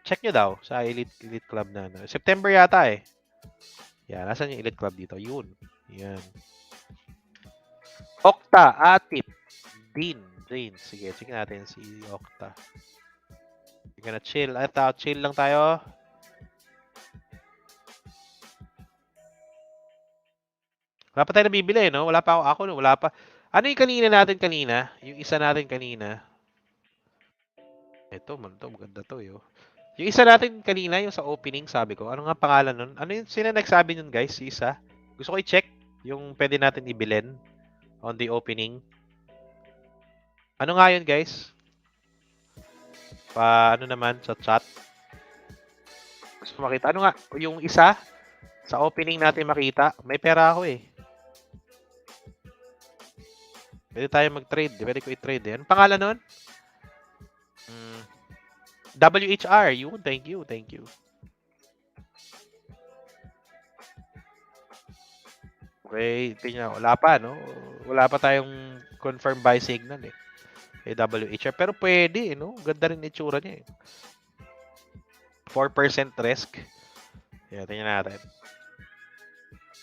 Check nyo daw sa Elite Club na ano. September yata eh. Yan, nasan yung Elite Club dito? Yun. Yan. Okta, Atip, Dean. Sige, check natin si Okta. We're gonna chill. Chill lang tayo. Wala pa tayo nabibili, no? Wala pa ako, wala pa. Ano yung kanina natin kanina? Yung isa natin kanina. Ito, maganda to, yo. Yung isa natin kanina, yung sa opening, sabi ko. Ano nga pangalan nun? Ano yung sino nagsabi nun, guys? Yung isa? Gusto ko i-check yung pwede natin ibilin on the opening. Ano nga yun, guys? Ano naman sa chat? Gusto makita. Ano nga? Yung isa sa opening natin makita. May pera ako eh. Pwede tayo mag-trade. Pwede ko i-trade eh. Anong pangalan nun? WHR. Yun. Thank you. Okay. Tingnan. Wala pa, no? Wala pa tayong confirm buy signal eh. WHR. Pero pwede, no? Ganda rin itsura niya eh. 4% risk. Yeah, tingnan natin.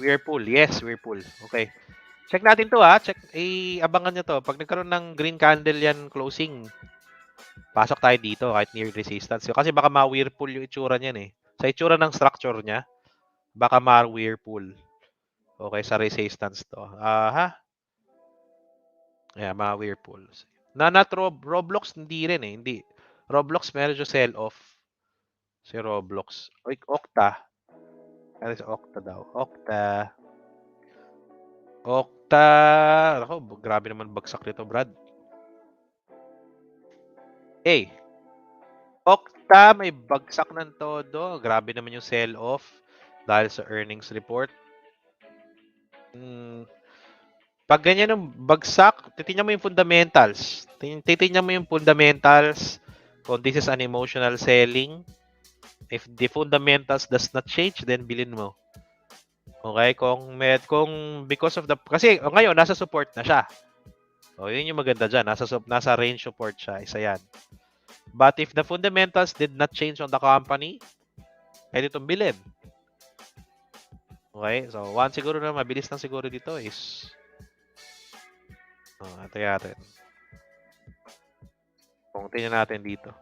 Whirlpool. Yes, Whirlpool. Okay. Check natin to ha. Check. Abangan nyo to. Pag nagkaroon ng green candle yan closing, pasok tayo dito kahit near resistance. Kasi baka ma-Whirlpool yung itsura niyan eh. Sa itsura ng structure niya, baka ma-Whirlpool. Okay, sa resistance to. Yeah, ma-Whirlpool. Not Roblox, hindi rin eh. Hindi. Roblox medyo sell-off. Si Roblox. Okta. Ano si Okta daw? Okta. Ako, grabe naman bagsak nito, Brad. Okta, may bagsak ng todo. Grabe naman yung sell-off dahil sa earnings report. Pag ganyan yung bagsak, titingnan mo yung fundamentals. Titingnan mo yung fundamentals kung this is an emotional selling. If the fundamentals does not change, then bilhin mo. Okay? Kung because of the... Kasi ngayon, nasa support na siya. Yun yung maganda dyan. Nasa range support siya. Isa yan. But if the fundamentals did not change on the company, pwede itong bilhin. Okay? So, one siguro na mabilis lang siguro dito is... ito natin. Kung tingnan natin dito.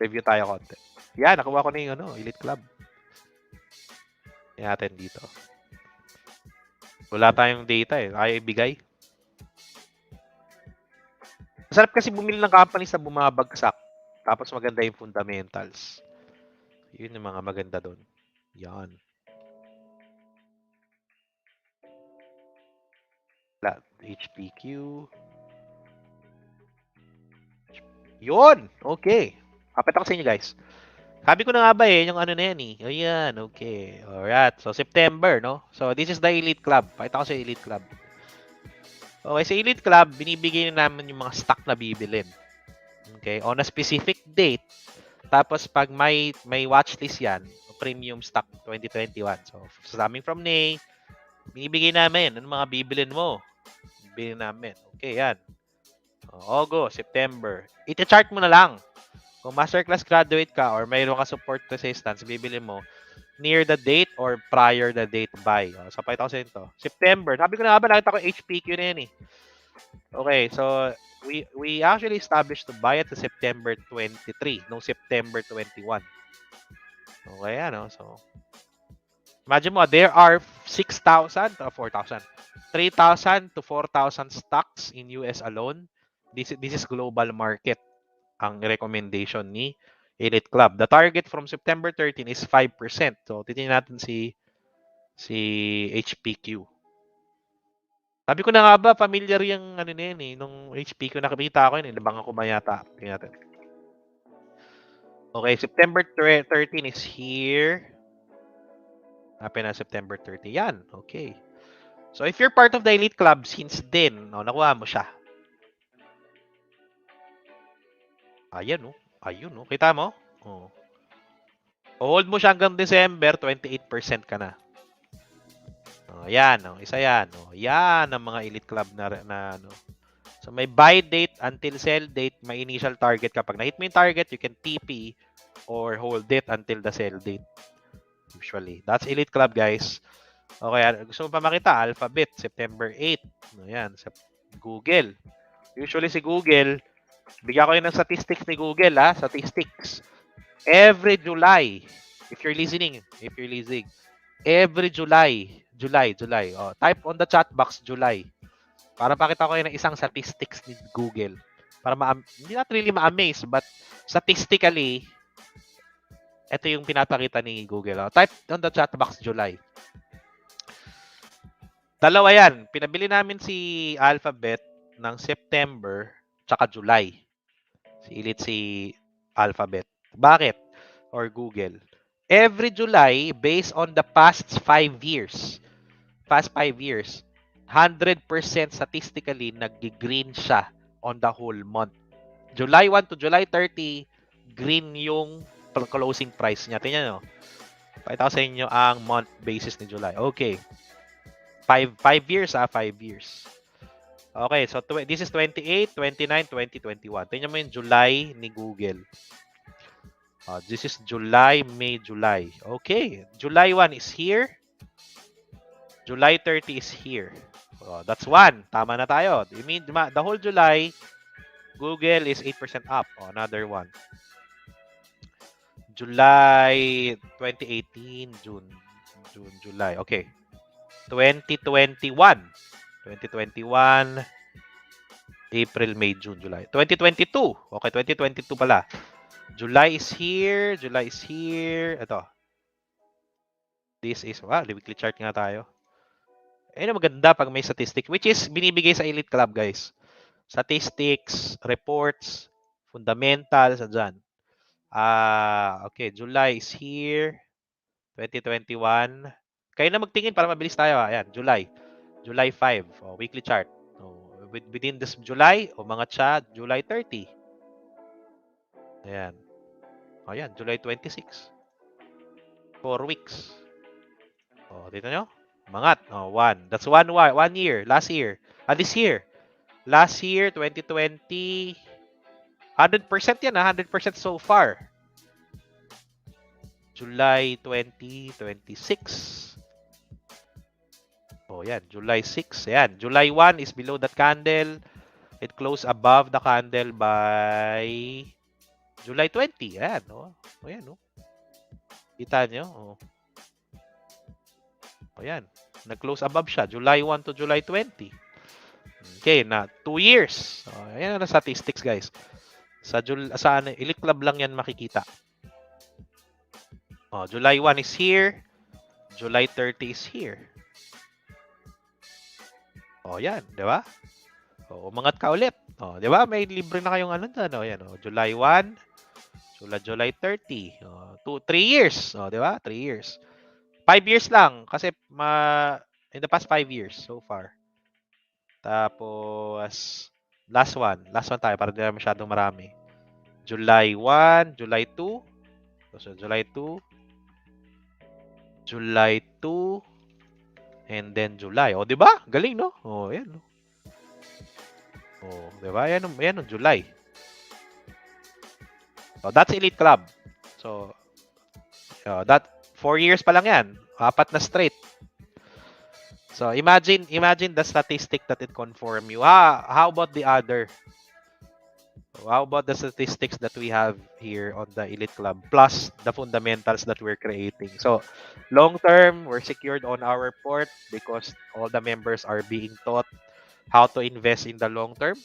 Review tayo konti. Yan, nakuha ko na yung Elite Club. Tingnan natin dito. Wala tayong data eh. Ayaw ibigay. Masarap kasi bumili ng company sa bumabagsak. Tapos maganda yung fundamentals. Yun yung mga maganda doon. Yan. HPQ. Yun! Okay. Kapit ako sa inyo guys. Sabi ko na nga ba yung ano na yan eh. Ayan, okay. Alright. So, September, no? So, this is the Elite Club. Pakita ko sa Elite Club. Okay, sa Elite Club, binibigay na namin yung mga stock na bibilin. Okay, on a specific date. Tapos, pag may watchlist yan, premium stock 2021. So, starting from May, binibigay namin. Ano mga bibilin mo? Bibilin namin. Okay, yan. August, September. Iti-chart mo na lang. Kung masterclass graduate ka or mayroon ka support resistance, bibili mo near the date or prior the date buy. So, pakita ko sa inyo to. September. Sabi ko na nga ba, nakita ko HPQ na yan eh. Okay, so we actually established to buy at the September 23, no September 21. Okay, ano? So, imagine mo, there are 6,000 to 4,000. 3,000 to 4,000 stocks in US alone. This is global market. Ang recommendation ni Elite Club. The target from September 13 is 5%. So, titingnan natin si HPQ. Sabi ko na nga ba, familiar yung ano na yun eh. Nung HPQ nakikita ko yun, inabangan ko mayata. Tingnan natin. Okay, September 13 is here. Happy na September 30. Yan, okay. So, if you're part of the Elite Club since then, nakuha mo siya. Ayan, no? Ayun, no? Kita mo? Oh. Hold mo siya hanggang December, 28% ka na. Ayan, isa yan. Yan ang mga Elite Club na ano. So, may buy date until sell date, may initial target. Kapag na-hit mo yung target, you can TP or hold it until the sell date. Usually. That's Elite Club, guys. Okay, gusto mo pa makita? Alphabet, September 8. Ayan, sa Google. Usually si Google, bigyan ko yun ng statistics ni Google, ha? Statistics. Every July, if you're listening, every July. Oh, type on the chat box, July. Para pakita ko yun ng isang statistics ni Google. Para hindi not really ma-amaze, but statistically, ito yung pinapakita ni Google. Oh, type on the chat box, July. Dalawa yan. Pinabili namin si Alphabet ng September tsaka July. Si Alphabet. Bakit? Or Google. Every July, based on the past 5 years, 100% statistically nag-green siya on the whole month. July 1 to July 30, green yung closing price niya. Tingnan nyo. Pakita ko sa inyo ang month basis ni July. Okay. 5 years, 5 years. Okay, so this is 28, 29, 20, 21. Tingnan mo yung July ni Google. This is July, May, July. Okay, July 1 is here. July 30 is here. That's 1. Tama na tayo. You mean the whole July, Google is 8% up. Another 1. July 2018, June, July. Okay. 2021, April, May, June, July. 2022. Okay, 2022 pala. July is here. Ito. This is, weekly chart nga tayo. Maganda pag may statistic, which is binibigay sa Elite Club, guys. Statistics, reports, fundamentals, dyan. Okay, July is here. 2021. Kayo na magtingin para mabilis tayo. Ayan, July 5. Weekly chart. Within this July, umangat siya, July 30. Ayan. Ayan, July 26. 4 weeks. Dito nyo? Umangat. 1. That's 1 year. Last year. This year. Last year, 2020. 100% yan, 100% so far. July 2026. Yan. July 6. Ayan. July 1 is below that candle. It closed above the candle by July 20. Ayan. Ayan. Kita nyo? Ayan. Nag-close above siya. July 1 to July 20. Okay. Na 2 years. Ayan ang statistics, guys. Sa Elite Club lang yan makikita. July 1 is here. July 30 is here. Yan, di ba? Umangat ka ulit. Di ba? May libre na kayong ano. Ayan, July 1, July 30. 3 years. Di ba? 3 years. 5 years lang. Kasi in the past 5 years so far. Tapos, last one. Last one tayo para di na masyadong marami. July 1, July 2. So, July 2. July 2. And then July. Di ba? Galing, no? Yan. Di ba? Yan, July. So, that's Elite Club. So, that 4 years pa lang yan. 4 na straight. So, imagine the statistic that it conform you. How about the other? How about the statistics that we have here on the Elite Club plus the fundamentals that we're creating? So, long term, we're secured on our port because all the members are being taught how to invest in the long term.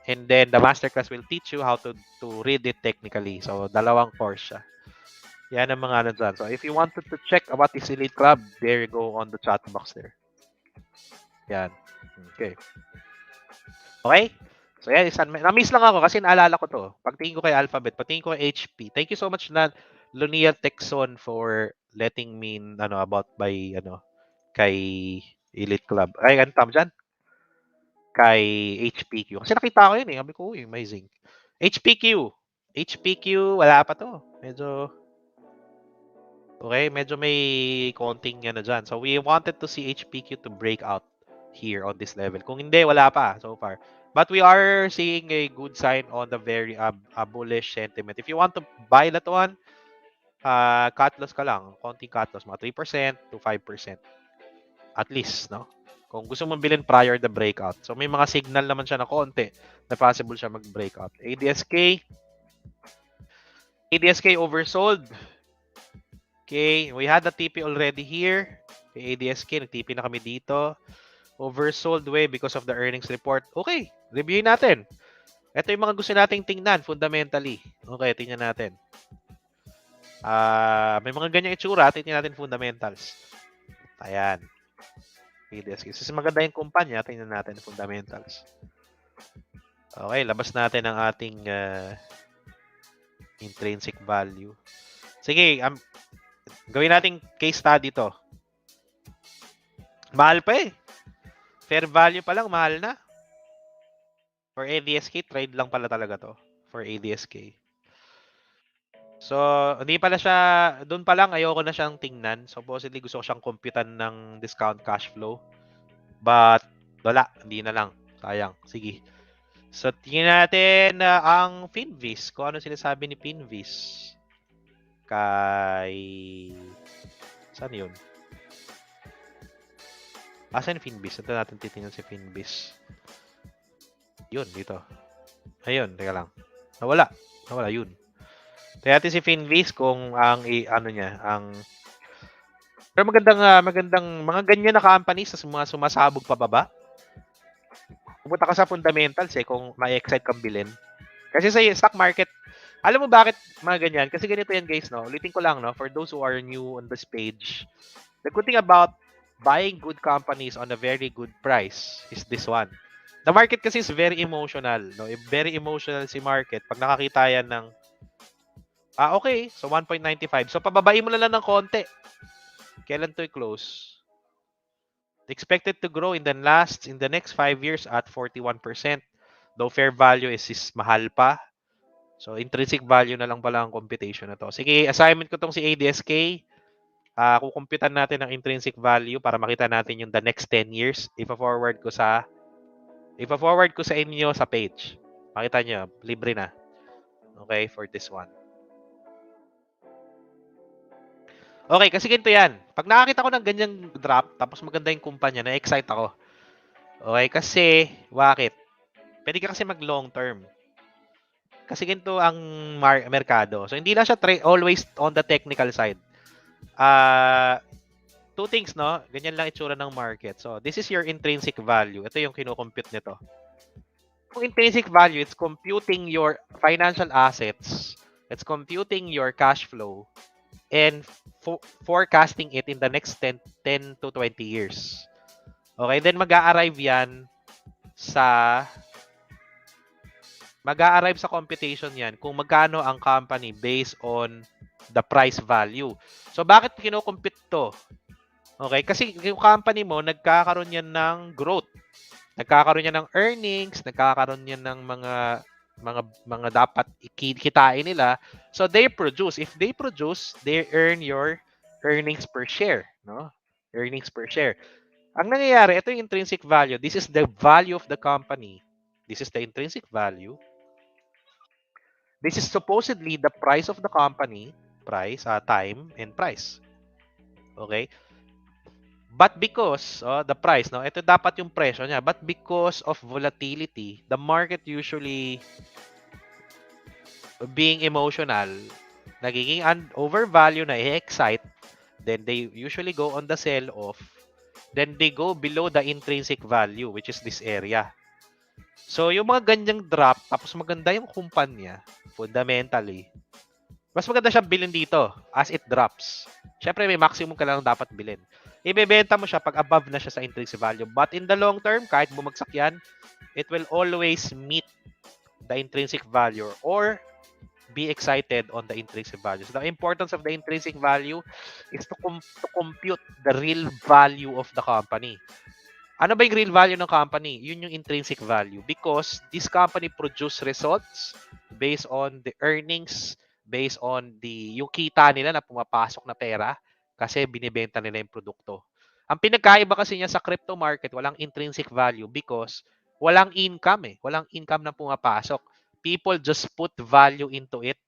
And then the masterclass will teach you how to read it technically. So, dalawang course siya. Yan ang mga ano dyan. So, if you wanted to check about this Elite Club, there you go on the chat box there. Yan. Okay. Okay? So, yan. Na-miss lang ako kasi naalala ko to. Pagtingin ko kay Alphabet, pagtingin ko kay HP. Thank you so much na Lunia Texon for letting me about kay Elite Club. Ay, ano tama dyan? Kay HPQ. Kasi nakita ko yun eh. Sabi ko, amazing. HPQ. HPQ, wala pa to. Medyo may konting dyan. So, we wanted to see HPQ to break out here on this level. Kung hindi, wala pa so far. But we are seeing a good sign on the very bullish sentiment. If you want to buy that one, cut loss ka lang. Konting cut loss, mga 3% to 5%. At least, no? Kung gusto mong bilhin prior the breakout. So, may mga signal naman siya na konti na possible siya mag-breakout. ADSK oversold. Okay, we had the TP already here. Okay, ADSK, nag-TP na kami dito. Oversold because of the earnings report. Okay, reviewin natin. Ito yung mga gusto nating tingnan fundamentally. Okay, tingnan natin. May mga ganyang itsura. Tingnan natin fundamentals. Ayan. ADSK. Kasi maganda yung kumpanya. Tingnan natin fundamentals. Okay, labas natin ang ating intrinsic value. Sige, gawin natin case study to. Mahal pa eh. Fair value pa lang, mahal na. For ADSK, trade lang pala talaga to. For ADSK. So, hindi pala siya, doon pa lang, ayoko na siyang tingnan. Supposedly, gusto ko siyang computan ng discount cash flow. But, wala. Hindi na lang. Sayang. Sige. So, tingnan natin ang Finvis. Kung ano sinasabi ni Finvis. Saan yun? Asan Finvis? Ito natin titingnan si Finvis. Yun, dito. Ayun, teka lang. Nawala, yun. Kaya natin si Finvis kung pero magandang mga ganyan na companies sa mga sumasabog pababa. Pumunta ka sa fundamentals kung ma-excite kang bilhin. Kasi sa stock market, alam mo bakit mga ganyan? Kasi ganito yan guys, no? Ulitin ko lang, no? For those who are new on this page, the good thing about buying good companies on a very good price is this one. The market kasi is very emotional, no? Very emotional si market. Pag nakakita yan ng okay, so 1.95. So pababain mo lang ng konti. Kailan to i-close? Expected to grow in the next 5 years at 41%. Though fair value is mahal pa. So intrinsic value na lang pala ang computation na to. Sige, assignment ko tong si ADSK. Kukumputan natin ang intrinsic value para makita natin yung the next 10 years. Ipa-forward ko sa inyo sa page. Makita nyo, libre na. Okay, for this one. Okay, kasi ganito yan. Pag nakakita ko ng ganyang drop, tapos maganda yung kumpanya, na-excite ako. Okay, kasi, bakit? Pwede ka kasi mag-long term. Kasi ganito ang merkado. So, hindi lang siya always on the technical side. Two things, no? Ganyan lang itsura ng market. So, this is your intrinsic value. Ito yung kinocompute nito. Yung intrinsic value, it's computing your financial assets. It's computing your cash flow and forecasting it in the next 10 to 20 years. Okay, then mag-a-arrive yan sa Mag-a-arrive sa computation yan kung magkano ang company based on the price value. So, bakit kinocompute to? Okay? Kasi yung company mo, nagkakaroon yan ng growth. Nagkakaroon yan ng earnings, nagkakaroon yan ng mga dapat kitain nila. So, they produce. If they produce, they earn your earnings per share. No? Earnings per share. Ang nangyayari, ito yung intrinsic value. This is the value of the company. This is the intrinsic value. This is supposedly the price of the company, price, time, and price. Okay? But because, the price, no, ito dapat yung presyo niya. But because of volatility, the market usually being emotional, nagiging overvalue na i-excite, then they usually go on the sell-off, then they go below the intrinsic value, which is this area. So, yung mga ganyang drop, tapos maganda yung kumpanya, fundamentally, mas maganda siyang bilhin dito as it drops. Siyempre, may maximum ka lang dapat bilhin. Ibebenta mo siya pag above na siya sa intrinsic value. But in the long term, kahit bumagsak yan, it will always meet the intrinsic value or be excited on the intrinsic value. So the importance of the intrinsic value is to compute the real value of the company. Ano ba yung real value ng company? Yun yung intrinsic value because this company produce results based on the earnings, based on yung kita nila na pumapasok na pera kasi binibenta nila yung produkto. Ang pinagkaiba kasi niya sa crypto market, walang intrinsic value because walang income eh. Walang income na pumapasok. People just put value into it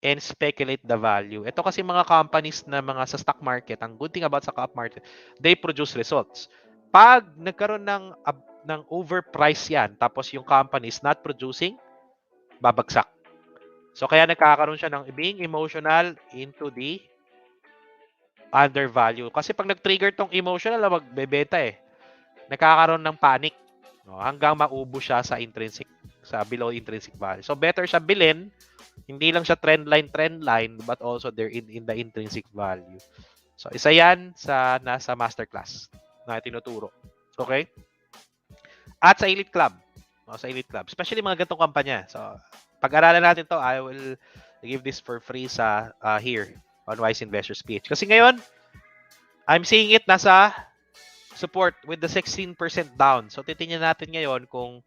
and speculate the value. Ito kasi mga companies na mga sa stock market, ang good thing about sa stock market, they produce results. Pag nagkaroon ng overprice yan, tapos yung company is not producing, babagsak. So kaya nagkakaroon siya ng being emotional into the undervalue. Kasi pag nag-trigger tong emotional, magbebenta eh. Nagkakaroon ng panic. No, hanggang maubos siya sa intrinsic, sa below intrinsic value. So better siya bilhin. Hindi lang siya trend line, but also they're in the intrinsic value. So, isa yan sa nasa masterclass na tinuturo. Okay? At sa Elite Club. Sa Elite Club. Especially mga ganitong kampanya. So, pag-aralan natin to, I will give this for free sa here on Wise Investors PH. Kasi ngayon, I'm seeing it nasa support with the 16% down. So, titingnan natin ngayon kung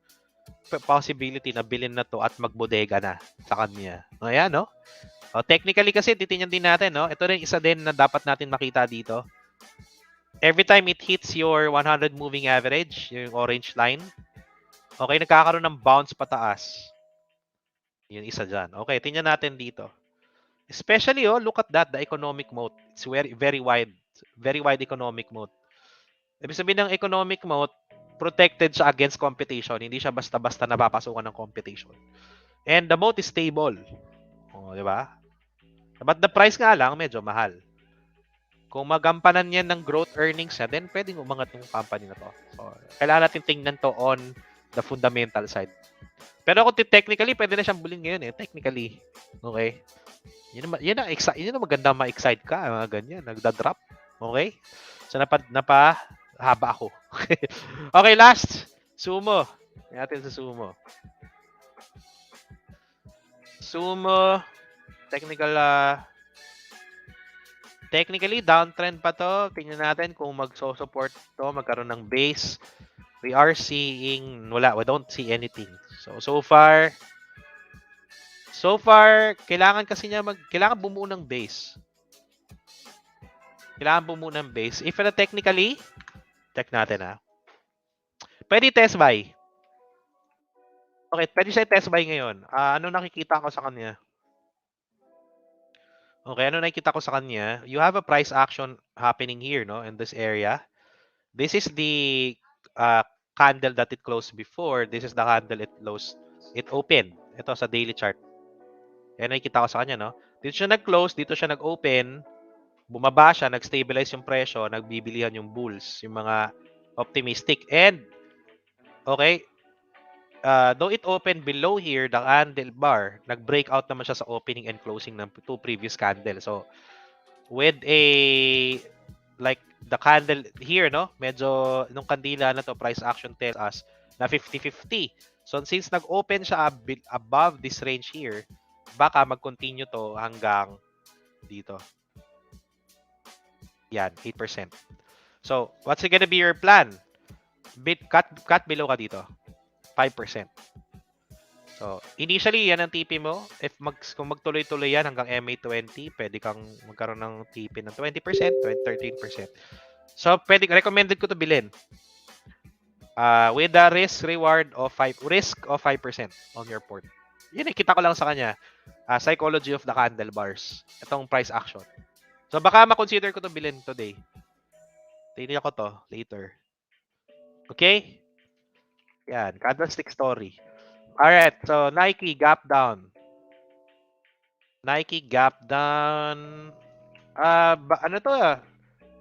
possibility na bilhin na to at magbodega na sa kanya. Ayan, no? Technically kasi, titingnan din natin, no? Ito rin isa din na dapat natin makita dito. Every time it hits your 100 moving average, yung orange line, okay, nagkakaroon ng bounce pataas. Yun isa dyan. Okay, tingnan natin dito. Especially, look at that, the economic mode. It's very wide economic mode. Ibig sabihin ng economic mode, protected siya against competition. Hindi siya basta-basta napapasukan ng competition. And the mode is stable. Di ba? But the price nga lang, medyo mahal. Kung magampanan yan ng growth earnings niya, then pwedeng umangat yung company na to. So, kailangan natin tingnan to on the fundamental side. Pero kung technically, pwede na siyang bulin ngayon eh. Technically. Okay? Yun ang maganda ma-excite ka. Mga ganyan. Nagda-drop. Okay? So, napahaba ako. Okay, last. Sumo. Natin sa Sumo. Sumo. Technically, downtrend pa to. Tingnan natin kung magso-support to, magkaroon ng base. We are seeing, we don't see anything. So far, kailangan kasi niya kailangan bumuo ng base. If technically, check natin Pwede test buy. Okay, pwede siya test buy ngayon. Ano nakikita ko sa kanya? Okay, ano nakikita ko sa kanya? You have a price action happening here, no? In this area. This is the candle that it closed before. This is the candle it opened. Ito sa daily chart. Yan nakikita ko sa kanya, no? Dito siya nag-close, dito siya nag-open. Bumaba siya, nag-stabilize yung presyo, nagbibilihan yung bulls, yung mga optimistic. And, okay, though it opened below here, the candle bar, nag-breakout naman siya sa opening and closing ng two previous candle. So, with like the candle here, no? Medyo, nung kandila na to, price action tells us na 50-50. So, since nag-open siya above this range here, baka mag-continue to hanggang dito. Yan, 8%. So, what's gonna be your plan? Cut below ka dito. 5%. So, initially, yan ang TP mo. Kung magtuloy-tuloy yan hanggang MA20, pwede kang magkaroon ng TP ng 20%, 13%. So, recommended ko to bilhin. With a risk of 5% on your port. Yun, kita ko lang sa kanya. Psychology of the candle bars. Itong price action. So, baka ma-consider ko to bilhin today. Tingnan ko to later. Okay? Yan, candlestick story. Alright, so Nike gap down. Nike gap down. Ano to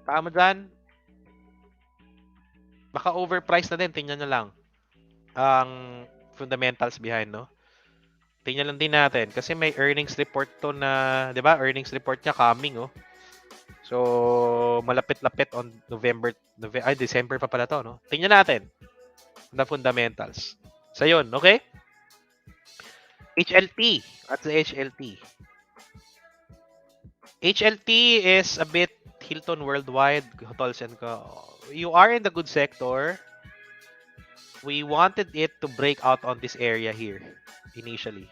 Tama dyan. Baka overpriced na din. Tingnan nyo lang. Ang fundamentals behind, no? Tingnan lang din natin. Kasi may earnings report to na, di ba? Earnings report niya coming, oh. So, malapit-lapit on December pa pala to, no? Tingnan natin. The fundamentals. So, yun, okay? HLT. That's the HLT. HLT is a bit Hilton Worldwide, hotels and you are in the good sector. We wanted it to break out on this area here initially.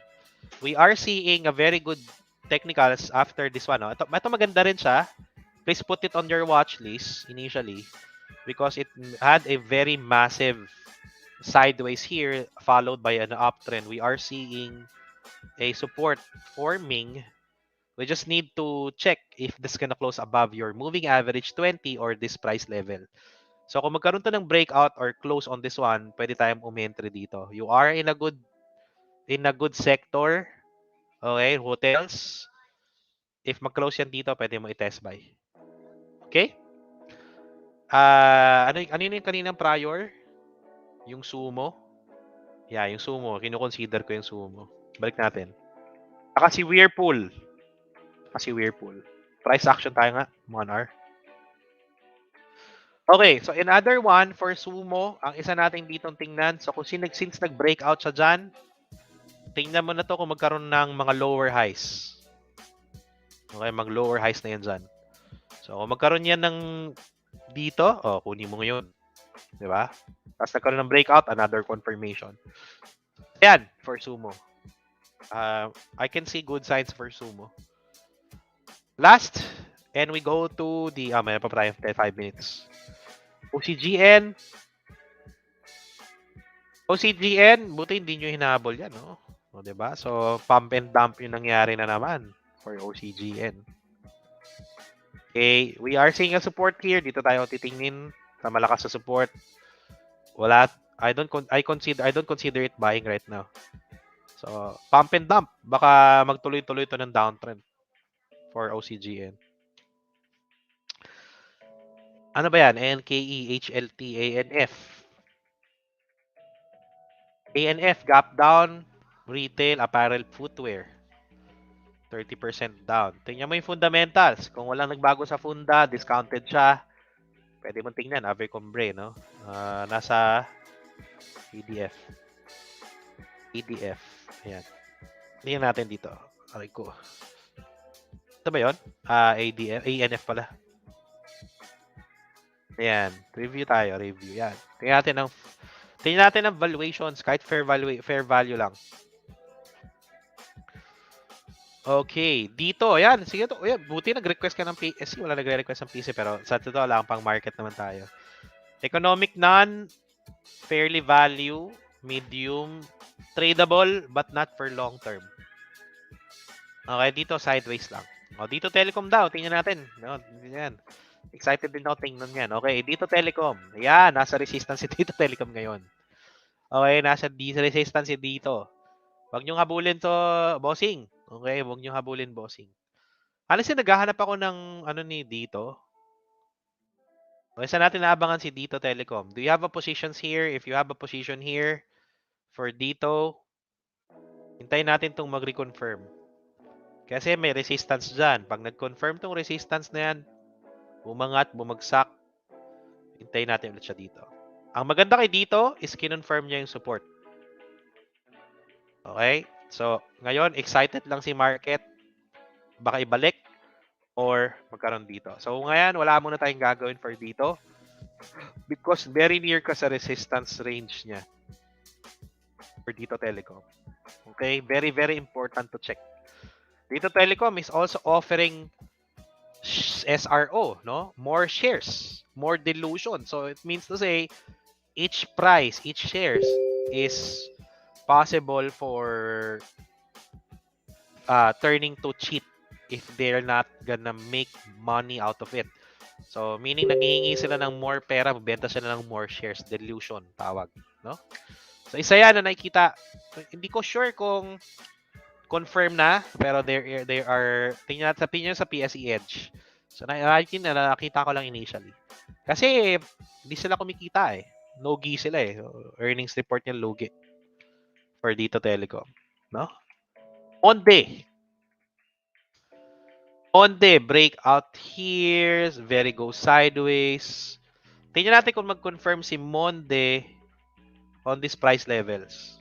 We are seeing a very good technicals after this one. No? Ito maganda rin siya. Please put it on your watch list initially because it had a very massive sideways here followed by an uptrend. We are seeing a support forming. We just need to check if this is gonna close above your moving average 20 or this price level. So kung magkaroon to ng breakout or close on this one, pwede tayong umentry dito. You are in a good sector. Okay, hotels. If mag-close yan dito, pwede mo i-test buy. Okay? Ano yun yung kaninang prior? Yung sumo? Yeah, yung sumo. Kino-consider ko yung sumo. Balik natin. Si Whirlpool. Price action tayo nga. 1 hour. Okay, so another one for sumo, ang isa nating ditong tingnan. So kung since nag-breakout siya dyan, tingnan mo na to kung magkaroon ng mga lower highs. Okay, mag-lower highs na yan dyan. So kung magkaroon yan ng dito, kunin mo ngayon. Diba? Tapos nagkaroon ng breakout, another confirmation. Yan, for sumo. I can see good signs for sumo. Last, and we go to the, may pa tayo 5 minutes. OCGN, buti hindi nyo hinabol yan, no? O, diba? So, pump and dump yung nangyari na naman for OCGN. Okay, we are seeing a support here. Dito tayo titingin sa malakas sa support. Wala, I don't consider it buying right now. So, pump and dump. Baka magtuloy-tuloy ito ng downtrend for OCGN. Ano ba yan? NKE, HLT, ANF. ANF, gap down, retail, apparel, footwear. 30% down. Tingnan mo yung fundamentals. Kung walang nagbago sa funda, discounted siya. Pwede mong tingnan, Abercrombie, no? Nasa EDF. Ayan. Tingnan natin dito. Aray ko. Ito ba yun? ANF pala. Ayan. Review tayo. Yan. Tingnan natin ang valuations. Kahit fair value lang. Okay. Dito. Ayan. Sige to. Ayan. Buti nag-request ka ng PSC. Wala nagre-request ng PC. Pero sa totoo lang, pang market naman tayo. Economic none. Fairly value. Medium. Tradable but not for long term. Okay. Dito sideways lang. Dito telecom daw. Tingnan natin. Yan. Excited din ako tingnan yan. Okay, dito telecom. Ayan, nasa resistance si dito telecom ngayon. Okay, nasa resistance si dito. Huwag nyo habulin to, bossing. Okay, huwag nyo habulin, bossing. Honestly, naghahanap ako ng dito. Okay, saan natin naabangan si dito telecom? Do you have a positions here? If you have a position here for dito, hintayin natin itong mag-reconfirm. Kasi may resistance dyan. Pag nag-confirm tong resistance na yan, bumangat, bumagsak. Hintayin natin ulit siya dito. Ang maganda kay dito is kinonfirm niya yung support. Okay? So, ngayon, excited lang si market. Baka ibalik or magkaroon dito. So, ngayon, wala muna tayong gagawin for dito because very near ka sa resistance range niya for dito telecom. Okay? Very, very important to check. Dito telecom is also offering SRO, no? More shares, more dilution. So, it means to say, each price, each shares is possible for turning to cheat if they're not gonna make money out of it. So, meaning nanghihingi sila ng more pera, benta sila ng more shares, dilution tawag, no? So, isa yan na nakikita. Hindi ko sure kung confirm na, pero there are tingnan natin sa opinion sa PSE Edge. So, nakita ko lang initially. Kasi, hindi sila kumikita eh. Logi sila eh. Earnings report niya logi for dito telecom, no? Onde breakout here, very go sideways. Tingnan natin kung mag-confirm si Monde on these price levels.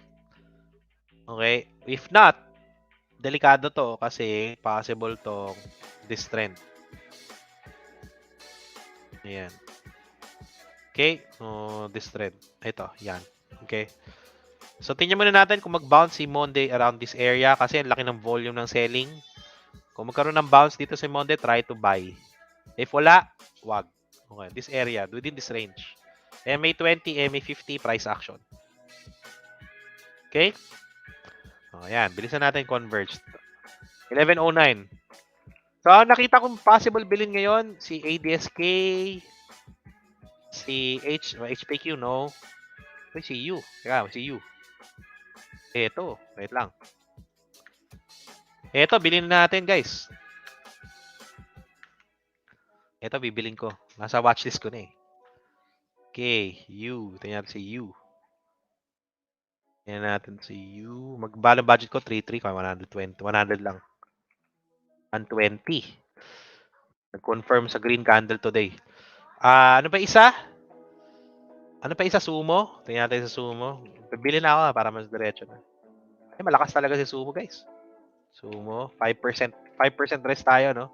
Okay? If not, delikado to kasi possible tong this trend. Ayan. Okay? This trend. Ito, yan. Okay? So, tingnan muna natin kung mag-bounce si Monde around this area kasi ang laki ng volume ng selling. Kung magkaroon ng bounce dito si Monde, try to buy. If wala, wag. Okay, this area, within this range. MA20, MA50, price action. Okay? Ayan, bilisan natin converged. 1109. So, nakita kong possible bilhin ngayon, si ADSK, si HPQ, no? Uy, si U. Teka, si U. Ito, wait lang. Ito, bilhin natin, guys. Ito, bibilin ko. Nasa watchlist ko na eh. Okay, U. Tingnan natin si U. Tingnan natin si U. Magbalang budget ko, 33, 120. 100 lang. 120. Nag-confirm sa green candle today. Ano pa isa? Ano pa isa? Sumo? Tingnan natin sa Sumo. Pabili na ako para mas diretso na. Ay, malakas talaga si Sumo, guys. Sumo, 5%. 5% rest tayo, no?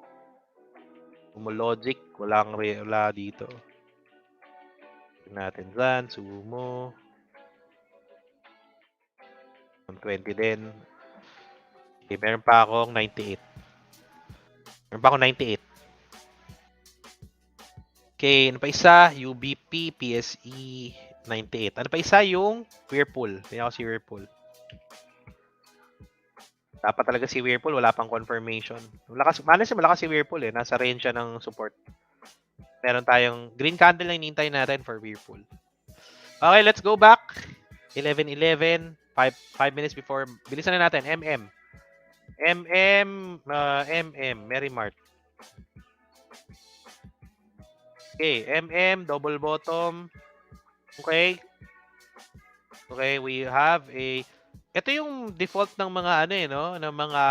Sumo Logic, wala dito. Tingnan natin dyan, Sumo. 120 din. Okay, meron pa akong 98. Meron pa akong 98. Okay, ano pa isa? UBP, PSE, 98. Ano pa isa? Yung Whirlpool. Tingnan ko si Whirlpool. Dapat talaga si Whirlpool, wala pang confirmation. Malakas si Whirlpool eh. Nasa range siya ng support. Meron tayong green candle na hinihintay natin for Whirlpool. Okay, let's go back. 11:11, 5 minutes before. Bilisan na natin. Merrimart. Okay, double bottom. Okay. Okay, we have a... Ito yung default ng mga ano eh, no? Ng mga...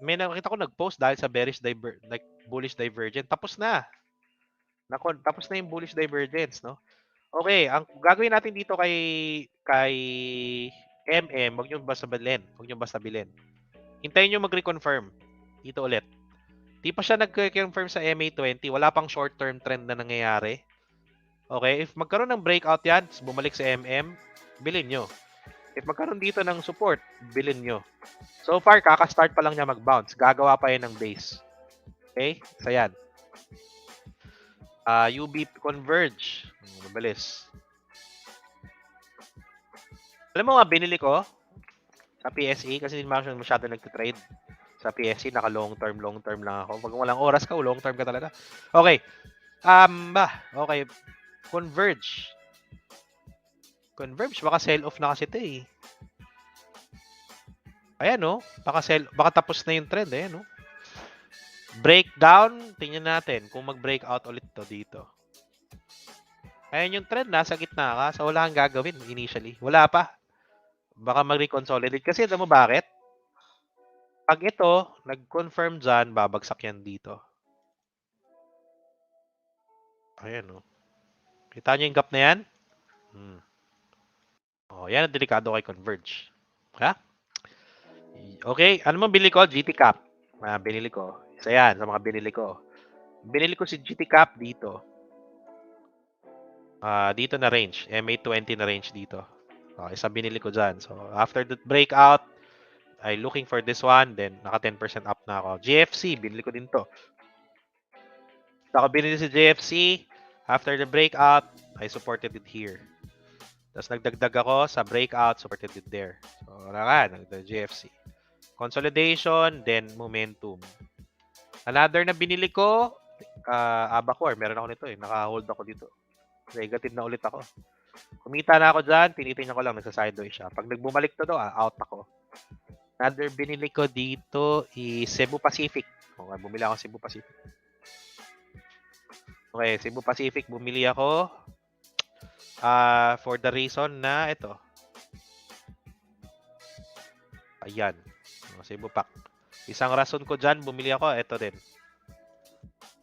May nakita ko nag-post dahil sa bullish divergence. Tapos na. Tapos na yung bullish divergence, no? Okay, ang gagawin natin dito kay wag niyo basta bilhin. Wag niyo basta bilhin. Hintayin niyo mag-reconfirm. Dito ulit. Di pa siya nag-confirm sa MA20, wala pang short-term trend na nangyayari. Okay, if magkaroon ng breakout yan, bumalik sa bilhin nyo. If magkaroon dito ng support, bilhin nyo. So far, kaka-start pa lang niya mag-bounce. Gagawa pa yan ng base. Okay, so yan. UB Converge. Mabilis. Alam mo nga, binili ko sa PSE kasi hindi masyado nagtitrade. Sa PSE, naka long term lang ako. Pag walang oras ka, long term ka talaga. Okay. Okay. Converge, baka sell off na kasi ito eh. Ayan no, baka tapos na yung trend eh, no. Breakdown, tingnan natin kung mag-breakout ulit to dito. Ayan yung trend, nasa gitna ka, so wala kang gagawin initially. Wala pa. Baka mag-reconsolidate kasi alam mo bakit? Pag ito, nag-confirm dyan, babagsak yan dito. Ayan, no. Kita nyo yung gap na yan? Oh, yan ang delikado kay Converge. Ha? Okay, ano mo binili ko? GT Cap. Binili ko. Isa yan sa mga binili ko. Binili ko si GT Cap dito. Dito na range. MA20 na range dito. Isa binili ko dyan. So, after the breakout, I looking for this one. Then, naka 10% up na ako. GFC, binili ko din to. Ako binili si GFC. After the breakout, I supported it here. Tapos nagdagdag ako sa breakout, supported it there. So, nagdagdag GFC. Consolidation, then momentum. Another na binili ko, Abacor. Meron ako nito eh. Naka-hold ako dito. Negative na ulit ako. Kumita na ako dyan, tinitingnan ko lang, nagsa-sideways siya. Pag nagbumalik to out ako. Another binili ko dito is Cebu Pacific. Okay, bumili ako Cebu Pacific. Okay, Cebu Pacific, bumili ako for the reason na ito. Ayan. Cebu Pac. Isang rason ko dyan, bumili ako, ito din.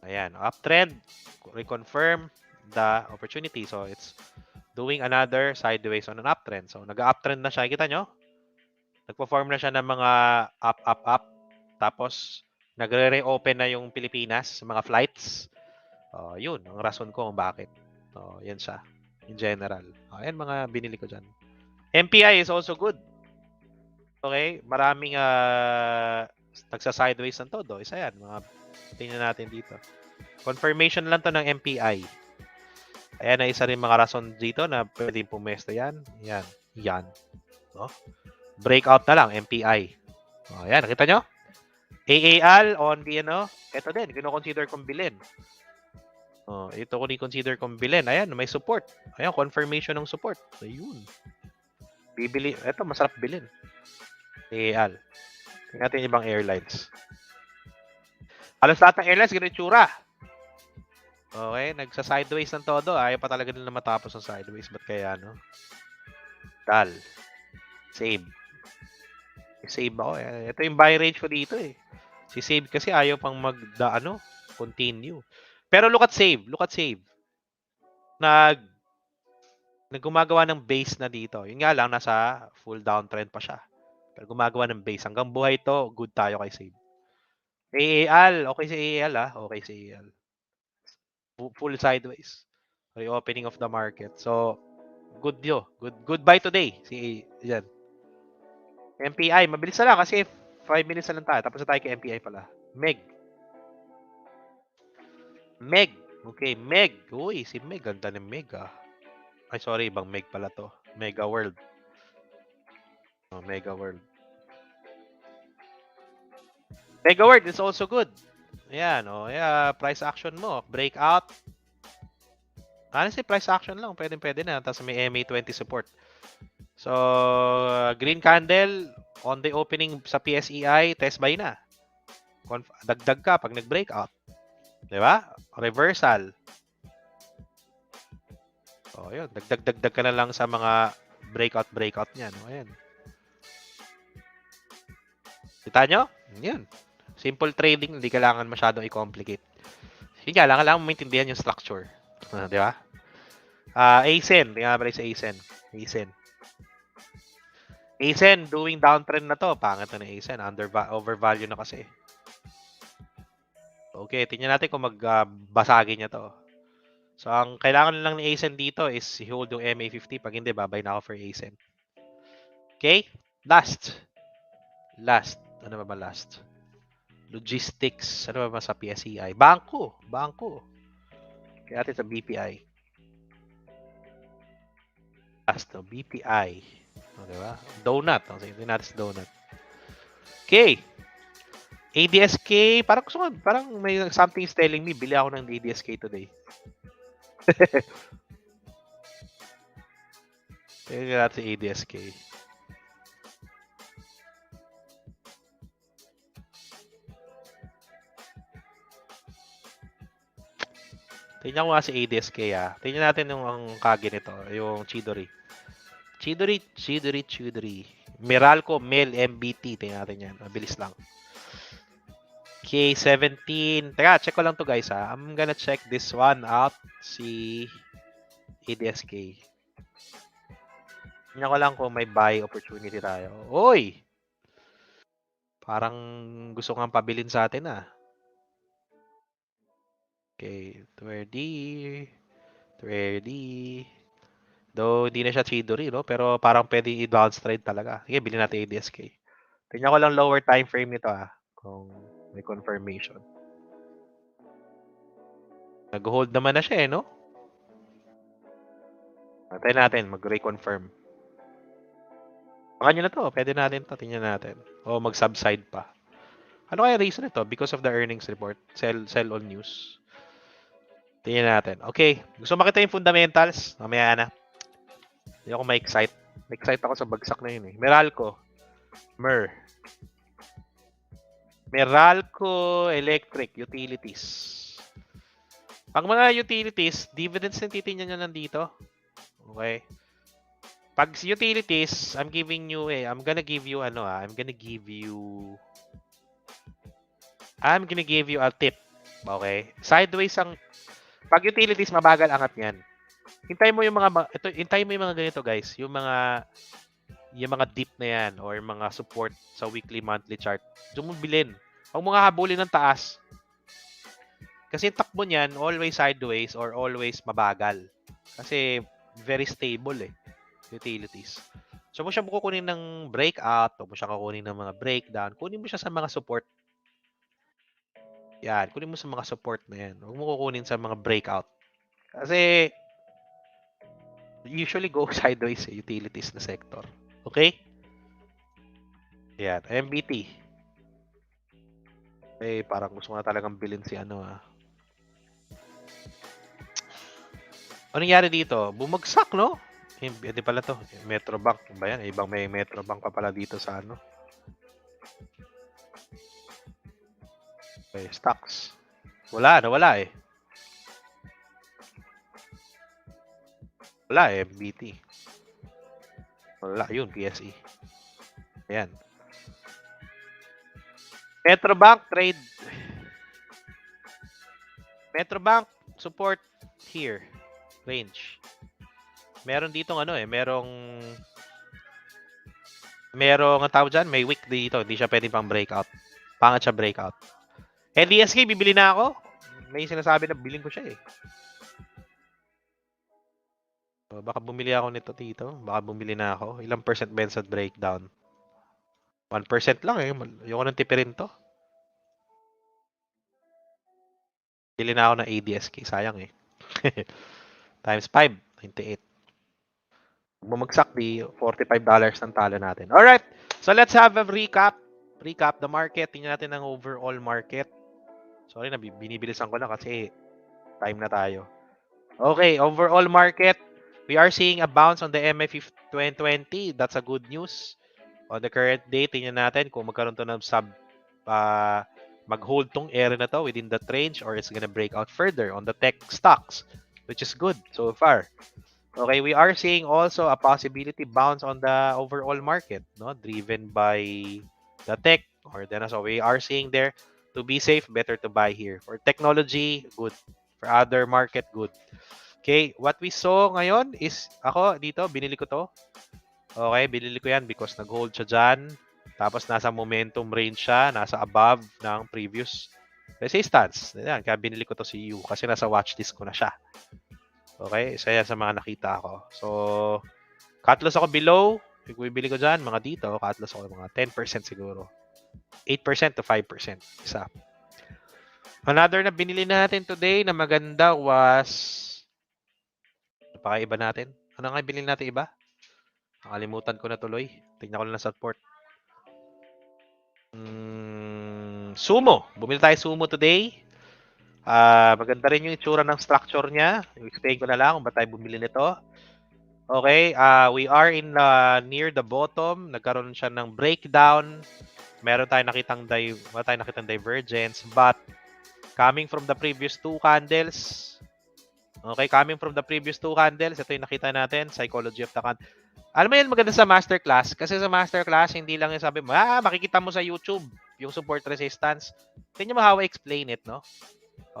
Ayan, uptrend, reconfirm the opportunity. So, it's doing another sideways on an uptrend. So, nag-uptrend na siya. Kita nyo? Nagpo-form na siya ng mga up. Tapos, nagre-reopen na yung Pilipinas sa mga flights. Yun, ang rason ko kung bakit. Yan siya. In general. Ayan mga binili ko dyan. MPI is also good. Okay? Maraming nagsa-sideways ng todo. Isa yan. Tingnan natin dito. Confirmation lang to ng MPI. Ayan na isa rin mga rason dito na pwedeng pumesto yan. Yan. No? Breakout na lang, MPI. Ayan, nakita nyo? AAL on the, ito din, kino-consider kong bilhin. Ito ko ni-consider kong bilhin. Ayan, may support. Ayan, confirmation ng support. Ayun. Bibili. Ito, masarap bilhin. AAL. Tingnan natin ibang airlines. Halos lahat ng airlines, ganun tsura. Okay, nagsa-sideways ng todo. Ayaw pa talaga nila matapos ng sideways. Ba't kaya, no? Tal. Save. Save ako. Ito yung buy range ko dito eh. Si save kasi ayaw pang continue. Pero look at save. Look at save. Gumagawa ng base na dito. Yun nga lang, nasa full downtrend pa siya. Pero gumagawa ng base. Hanggang buhay to, good tayo kay save. AAL. Okay si AAL Okay si AAL. Full sideways. Reopening of the market. So, good yo. Good buy today. Yan. MPI. Mabilis na lang kasi 5 minutes na lang tayo. Tapos na tayo kay MPI pala. Meg. Okay, Meg. Uy, si Meg. Ganda ng Meg Ay, sorry. Ibang Meg pala to. Mega World. Mega World. Mega World is also good. Ayan, price action mo. Breakout. Honestly, price action lang. Pwede na. Tapos may MA20 support. So, green candle on the opening sa PSEI, test buy na. Dagdag ka pag nag-breakout. Diba? Reversal. Yun. Dagdag ka na lang sa mga breakout niyan. Ayan. Kita nyo? Yun. Simple trading, hindi kailangan masyadong i-complicate. Yun nga, kailangan maintindihan yung structure. Di ba? ASEN. Tingnan ba rin sa ASEN? ASEN, doing downtrend na to. Pangit na ASEN. Overvalue na kasi. Okay, tingnan natin kung magbasagin niya to. So, ang kailangan lang ni ASEN dito is hold yung MA50. Pag hindi, babay na ako for ASEN. Okay? Last. Ano ba last? Logistics. Ano ba sa PSEI? Bangko. Kaya natin sa BPI. Last to BPI. Diba? Donut. Tingnan natin sa donut. Okay. ADSK. Parang may something is telling me, bili ako ng ADSK today. Tingnan natin sa ADSK. Tingnan ko nga si ADSK Tingnan natin yung ang kage nito, yung Chidori. Meralco Mel MBT. Tingnan natin yan. Mabilis lang. K17. Teka, check ko lang to guys I'm gonna check this one out. Si ADSK. Tingnan ko lang kung may buy opportunity tayo. Oy! Parang gusto kang pabilin sa atin ah. Okay, 20. Though hindi na siya Chidori, no? Pero parang pwede i-bounce trade talaga. Sige, bilhin natin ADSK. Tingnan ko lang lower time frame nito ah. Kung may confirmation. Nag-hold naman na siya eh, no? Antayin natin, mag-reconfirm. Baka nyo na to, pwede natin to, tingnan natin. O mag-subside pa. Ano kaya reason nito? Because of the earnings report. Sell all news. Tingnan natin. Okay, gusto makita yung fundamentals? Mamaya na. Hindi ako ma-excite. Ma-excite ako sa bagsak na yun eh. Meralco Electric Utilities. Pag mga utilities, dividends na titingnan nyo nandito. Okay. Pag utilities, I'm gonna give you a tip. Okay? Sideways ang pag utilities mabagal angat niyan. Hintayin mo yung mga ganito guys, yung mga dip na yan or mga support sa weekly monthly chart. Diyan mo bilhin. Huwag mo nga habulin ng taas. Kasi yung takbo niyan always sideways or always mabagal. Kasi very stable eh. Utilities. So mo siya kukunin ng breakout, o mo siya kukunin ng mga breakdown, kunin mo siya sa mga support. Yan, kunin mo sa mga support na yan. Huwag mo kukunin sa mga breakout. Kasi usually go sideways sa utilities na sector. Okay? Yan, MBT. Eh, parang gusto ko na talagang bilhin si ano ah. Ano nangyari dito? Bumagsak, no? Hindi pala to. Metrobank ba yan? Ibang may Metrobank pa pala dito sa ano. Okay, stocks. Nawala eh. Wala eh, MBT. Wala, yun, PSE. Ayan. Metrobank trade. Metrobank support here. Range. Meron ditong merong ang tawag dyan, may wick dito. Hindi siya pwede pang breakout. Pangat siya breakout. LDSK, bibili na ako. May sinasabi na bilhin ko siya eh. So, baka bumili ako nito dito. Baka bumili na ako. Ilang percent ba sa breakdown? 1% lang eh. Ayoko nang tipirin to. Bili na ako ng ADSK. Sayang eh. Times 5. 98. Bumagsak di $45 ng talo natin. Alright. So let's have a recap. Recap the market. Tingnan natin ang overall market. Sorry na binibilisan ko na kasi time na tayo. Okay, overall market. We are seeing a bounce on the MA 2020. That's a good news. On the current day, tingnan natin kung magkaroon to ng mag-hold tong area na to within that range or it's gonna break out further on the tech stocks, which is good so far. Okay, we are seeing also a possibility bounce on the overall market, no, driven by the tech or then so we are seeing there to be safe, better to buy here. For technology, good. For other market, good. Okay, what we saw ngayon is ako dito, binili ko to. Okay, binili ko yan because nag-hold siya dyan. Tapos nasa momentum range siya, nasa above ng previous resistance. Yan, kaya binili ko to si U kasi nasa watchlist ko na siya. Okay, isa yan sa mga nakita ko. So, cut loss ako below. Kung bibili ko dyan, mga dito, cut loss ako mga 10% siguro. 8% to 5%. Isa. Another na binili natin today na maganda was napakaiba natin. Ano nga binili natin iba? Nakalimutan ko na tuloy. Tingnan ko lang na support. Sumo. Bumili tayo Sumo today. Maganda rin yung itsura ng structure niya. Explain ko na lang kung ba't tayo bumili nito. Okay, we are in near the bottom. Nagkaroon siya ng breakdown. Meron tayong nakitang divergence, but coming from the previous two candles. Okay, coming from the previous two candles, ito yung nakita natin, psychology of the candle. Alam mo yan, maganda sa masterclass. Kasi sa masterclass, hindi lang yung sabi mo, makikita mo sa YouTube yung support resistance. Tingnan mo how I explain it, no?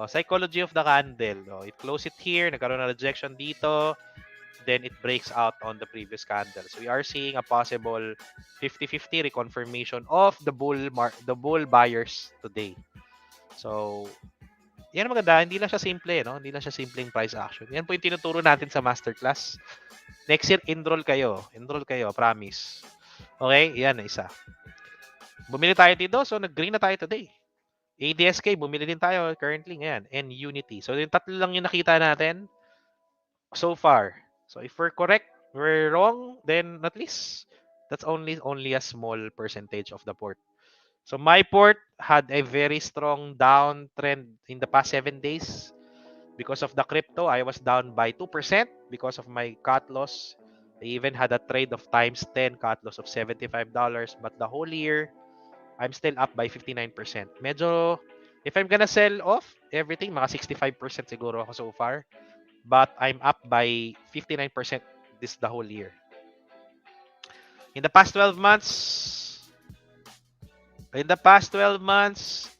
Psychology of the candle. It closed it here. Nagkaroon ng rejection dito. then it breaks out on the previous candle. So we are seeing a possible 50-50 reconfirmation of the bull buyers today. So yan ang maganda, hindi lang siya simple, no? Hindi lang siya simpleng price action. Yan po yung tinuturo natin sa masterclass. Next year, enroll kayo. Enroll kayo, promise. Okay? Yan, isa. Bumili tayo dito, so nag-green na tayo today. ADSK, bumili din tayo currently ngayon. And Unity. So yung tatlo lang yung nakita natin so far. So if we're correct, we're wrong, then at least that's only a small percentage of the port. So my port had a very strong downtrend in the past 7 days. Because of the crypto, I was down by 2% because of my cut loss. I even had a trade of times 10 cut loss of $75. But the whole year, I'm still up by 59%. Medyo, if I'm gonna sell off everything, mga 65% siguro ako so far. But I'm up by 59% the whole year. In the past 12 months,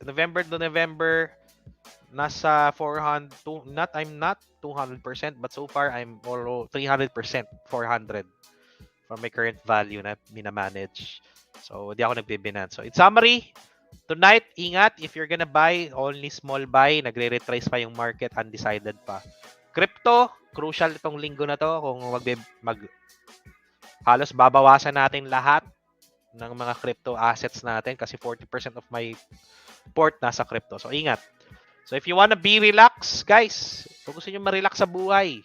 November to November, nasa 400, I'm not 200%, but so far I'm all 300%, 400 from my current value na minamanage. So, di ako nagbibinan. So, in summary, tonight, ingat, if you're gonna buy, only small buy, nagre-retrace pa yung market, undecided pa. Crypto, crucial itong linggo na to kung halos babawasan natin lahat ng mga crypto assets natin kasi 40% of my port nasa crypto. So, ingat. So, if you wanna be relaxed, guys, kung gusto nyo ma-relax sa buhay,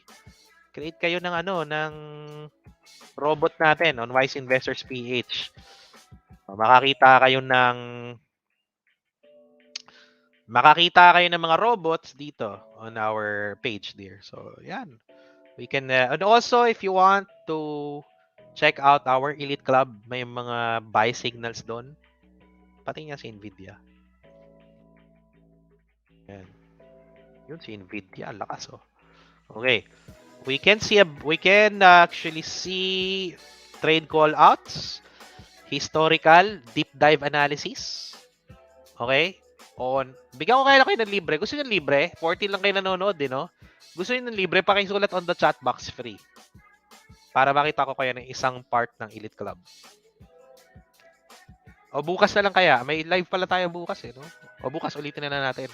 create kayo ng ng robot natin on Wise Investors PH. So, makakita kayo ng mga robots dito on our page there. So, yan. We can, and also, if you want to check out our Elite Club, may mga buy signals doon. Pati nga si Nvidia. Yan. Yun si Nvidia, lakas oh. Okay. We can actually see trade call outs, historical deep dive analysis. Okay? Bigyan ko kayo ng libre. Gusto niyo ng libre? 40 lang kayo nanonood, no? Gusto niyo ng libre, pakisulat on the chat box free. Para makita ko kayo ng isang part ng Elite Club. O bukas na lang kaya. May live pala tayo bukas no? O bukas ulitin na natin.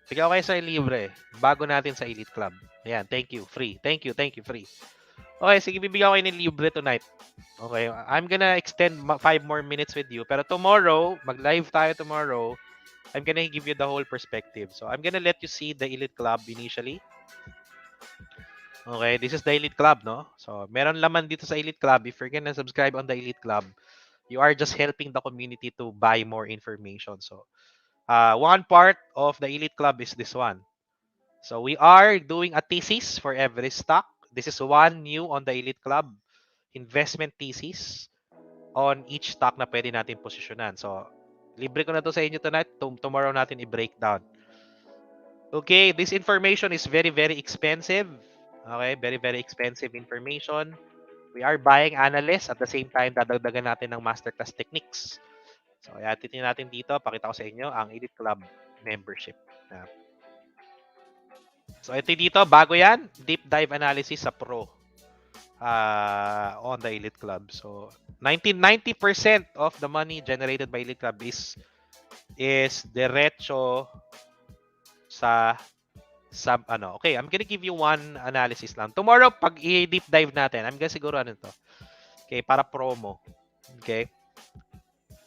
Bigyan ko kayo sa libre. Bago natin sa Elite Club. Ayan, thank you. Free. Thank you, free. Okay, sige, bibigyan ko kayo ng libre tonight. Okay, I'm gonna extend 5 more minutes with you. Pero tomorrow, mag-live tayo tomorrow. I'm gonna give you the whole perspective. So, I'm gonna let you see the Elite Club initially. Okay, this is the Elite Club, no? So, meron laman dito sa Elite Club. If you're gonna subscribe on the Elite Club, you are just helping the community to buy more information. So, one part of the Elite Club is this one. So, we are doing a thesis for every stock. This is one new on the Elite Club. Investment thesis on each stock na pwede natin posisyonan. So, libre ko na to sa inyo tonight. Tomorrow natin i-breakdown. Okay, this information is very, very expensive. Okay, very, very expensive information. We are buying analysts at the same time dadagdagan natin ng masterclass techniques. So, ayan, titingnan natin dito. Pakita ko sa inyo ang Elite Club membership. So, ito dito, bago yan, deep dive analysis sa Pro on the Elite Club. So, 90% of the money generated by Elite Club is diretso sa okay, I'm gonna give you one analysis lang. Tomorrow, pag i-deep dive natin, I'm gonna siguro to. Okay, para promo. Okay.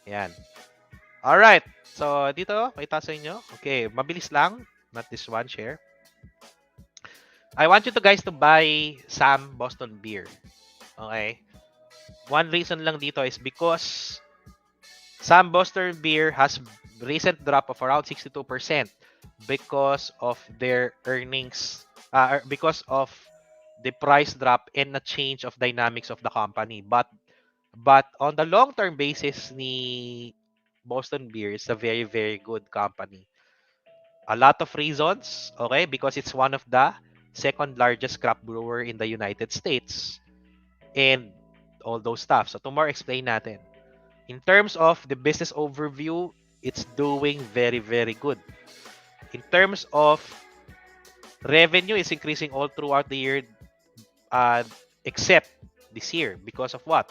Yan. Alright. So, dito, makita sa inyo. Okay, mabilis lang. Not this one, share. I want you guys to buy Sam Boston Beer. Okay? One reason lang dito is because Sam Boston Beer has recent drop of around 62% because of their earnings, because of the price drop and the change of dynamics of the company. But on the long-term basis, ni Boston Beer is a very, very good company. A lot of reasons, okay? Because it's one of the second largest craft brewer in the United States. And all those stuff. So tomorrow, explain natin. In terms of the business overview, it's doing very, very good. In terms of revenue, it's increasing all throughout the year. except this year. Because of what?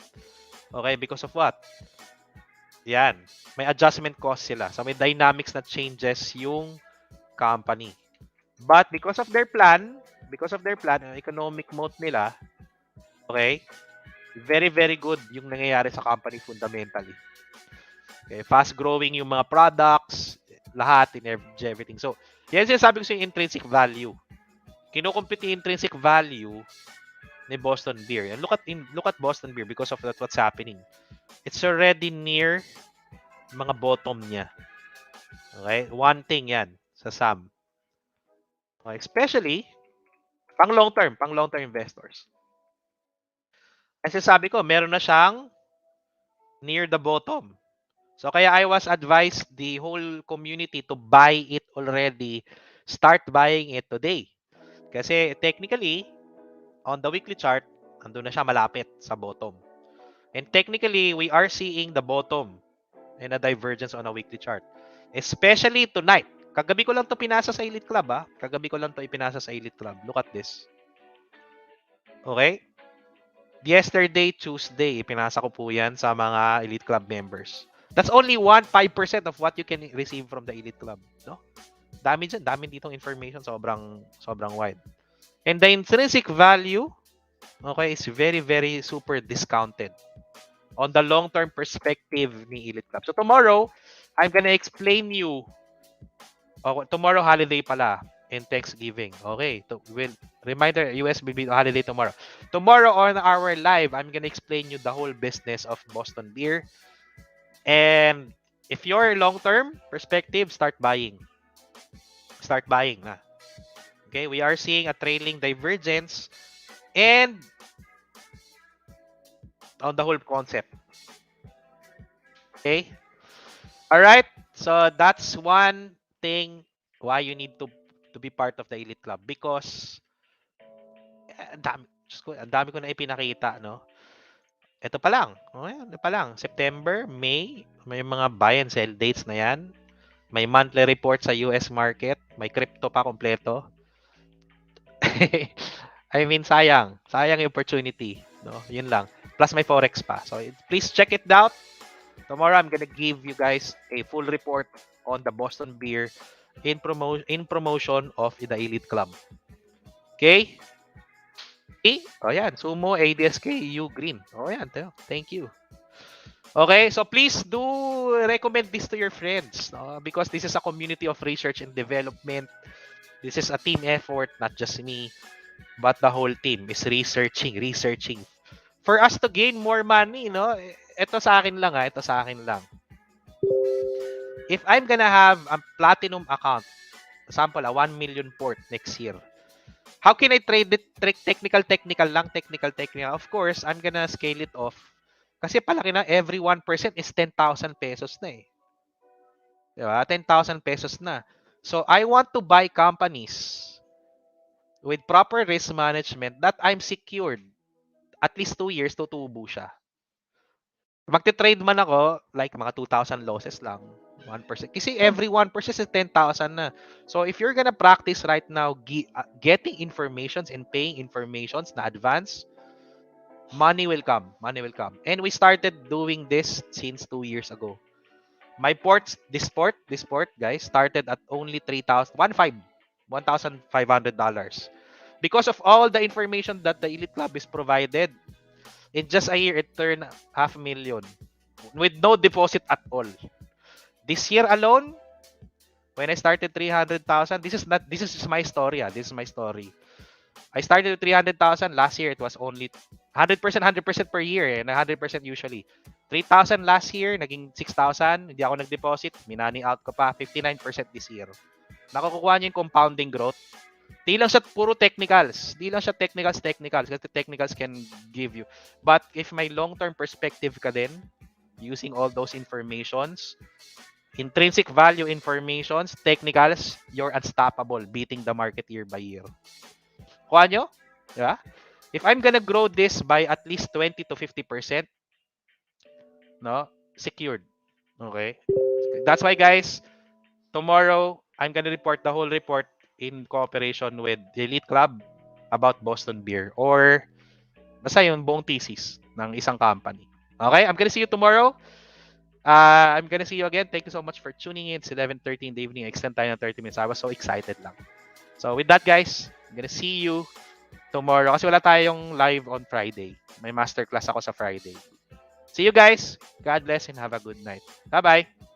Okay, because of what? Yan. May adjustment cost sila. So may dynamics na changes yung company. But because of their plan, economic mode nila, okay, very, very good yung nangyayari sa company fundamentally. Okay, fast-growing yung mga products, lahat, in everything. So, yan sinasabi ko sa intrinsic value. Kinukumpute yung intrinsic value ni Boston Beer. And look at Boston Beer because of that what's happening. It's already near mga bottom niya. Okay? One thing yan sa SAM. Okay? Especially, pang long-term investors. Kasi sabi ko, meron na siyang near the bottom. So, kaya I was advised the whole community to buy it already. Start buying it today. Kasi technically, on the weekly chart, andun na siya malapit sa bottom. And technically, we are seeing the bottom and a divergence on a weekly chart. Especially tonight. Kagabi ko lang to pinasa sa Elite Club, ha? Kagabi ko lang to ipinasa sa Elite Club. Look at this. Okay? Yesterday, Tuesday, ipinasa ko po yan sa mga Elite Club members. That's only 5% of what you can receive from the Elite Club. No? Dami dyan. Dami ditong information. Sobrang wide. And the intrinsic value, okay, is very, very super discounted on the long-term perspective ni Elite Club. So tomorrow, I'm gonna explain you. Tomorrow holiday pala and Thanksgiving. Okay, reminder, US will be holiday tomorrow. Tomorrow on our live, I'm gonna explain you the whole business of Boston Beer. And if you're long-term perspective, start buying. Start buying na. Okay, we are seeing a trailing divergence and on the whole concept. Okay? All right? So that's one thing why you need to be part of the Elite Club because ang dami ko na ipinakita, no? Ito pa lang. Ito pa lang. September, May, may mga buy and sell dates na yan. May monthly report sa US market. May crypto pa kompleto. I mean, sayang. Sayang yung opportunity. No? Yun lang. Plus may Forex pa. So, please check it out. Tomorrow, I'm gonna give you guys a full report on the Boston Beer in promotion of the Elite Club. Okay? O yan, Sumo, ADSK, U Green. O yan, thank you. Okay, so please do recommend this to your friends, no? Because this is a community of research and development. This is a team effort, not just me, but the whole team is researching. For us to gain more money, no? Ito sa akin lang, ito sa akin lang. If I'm gonna have a platinum account, example, 1 million port next year, how can I trade it technical lang? Of course, I'm gonna scale it off. Kasi palaki na, every 1% is 10,000 pesos na eh. Diba? 10,000 pesos na. So, I want to buy companies with proper risk management that I'm secured. At least 2 years, tutubo siya. Magte-trade man ako, like mga 2,000 losses lang. 1%. Kasi every 1% is 10,000 na. So, if you're gonna practice right now, getting informations and paying informations na advance, money will come. And we started doing this since 2 years ago. My this port, guys, started at only $1,500. Because of all the information that the Elite Club is provided, in just a year, it turned $500,000 with no deposit at all. This year alone, when I started 300,000, this is my story. This is my story. I started with 300,000. Last year, it was only 100% per year, and 100% usually. 3,000 last year, naging 6,000. Hindi ako nag-deposit. Minani out ko pa. 59% this year. Nakukuha niyo yung compounding growth. Di lang siya puro technicals. Di lang siya technicals. Kasi technicals can give you. But if may long-term perspective ka din, using all those informations, intrinsic value informations, technicals, you're unstoppable, beating the market year by year. Kuha nyo? Diba? If I'm gonna grow this by at least 20 to 50%, no, secured. Okay? That's why, guys, tomorrow, I'm gonna report the whole report in cooperation with the Elite Club about Boston Beer. Or Basta yung buong thesis ng isang company. Okay? I'm gonna see you tomorrow. I'm gonna see you again. Thank you so much for tuning in. It's 11:30 in the evening. Extend tayo ng 30 minutes. I was so excited lang. So with that, guys, I'm gonna see you tomorrow. Kasi wala tayong live on Friday. May masterclass ako sa Friday. See you guys. God bless and have a good night. Bye-bye.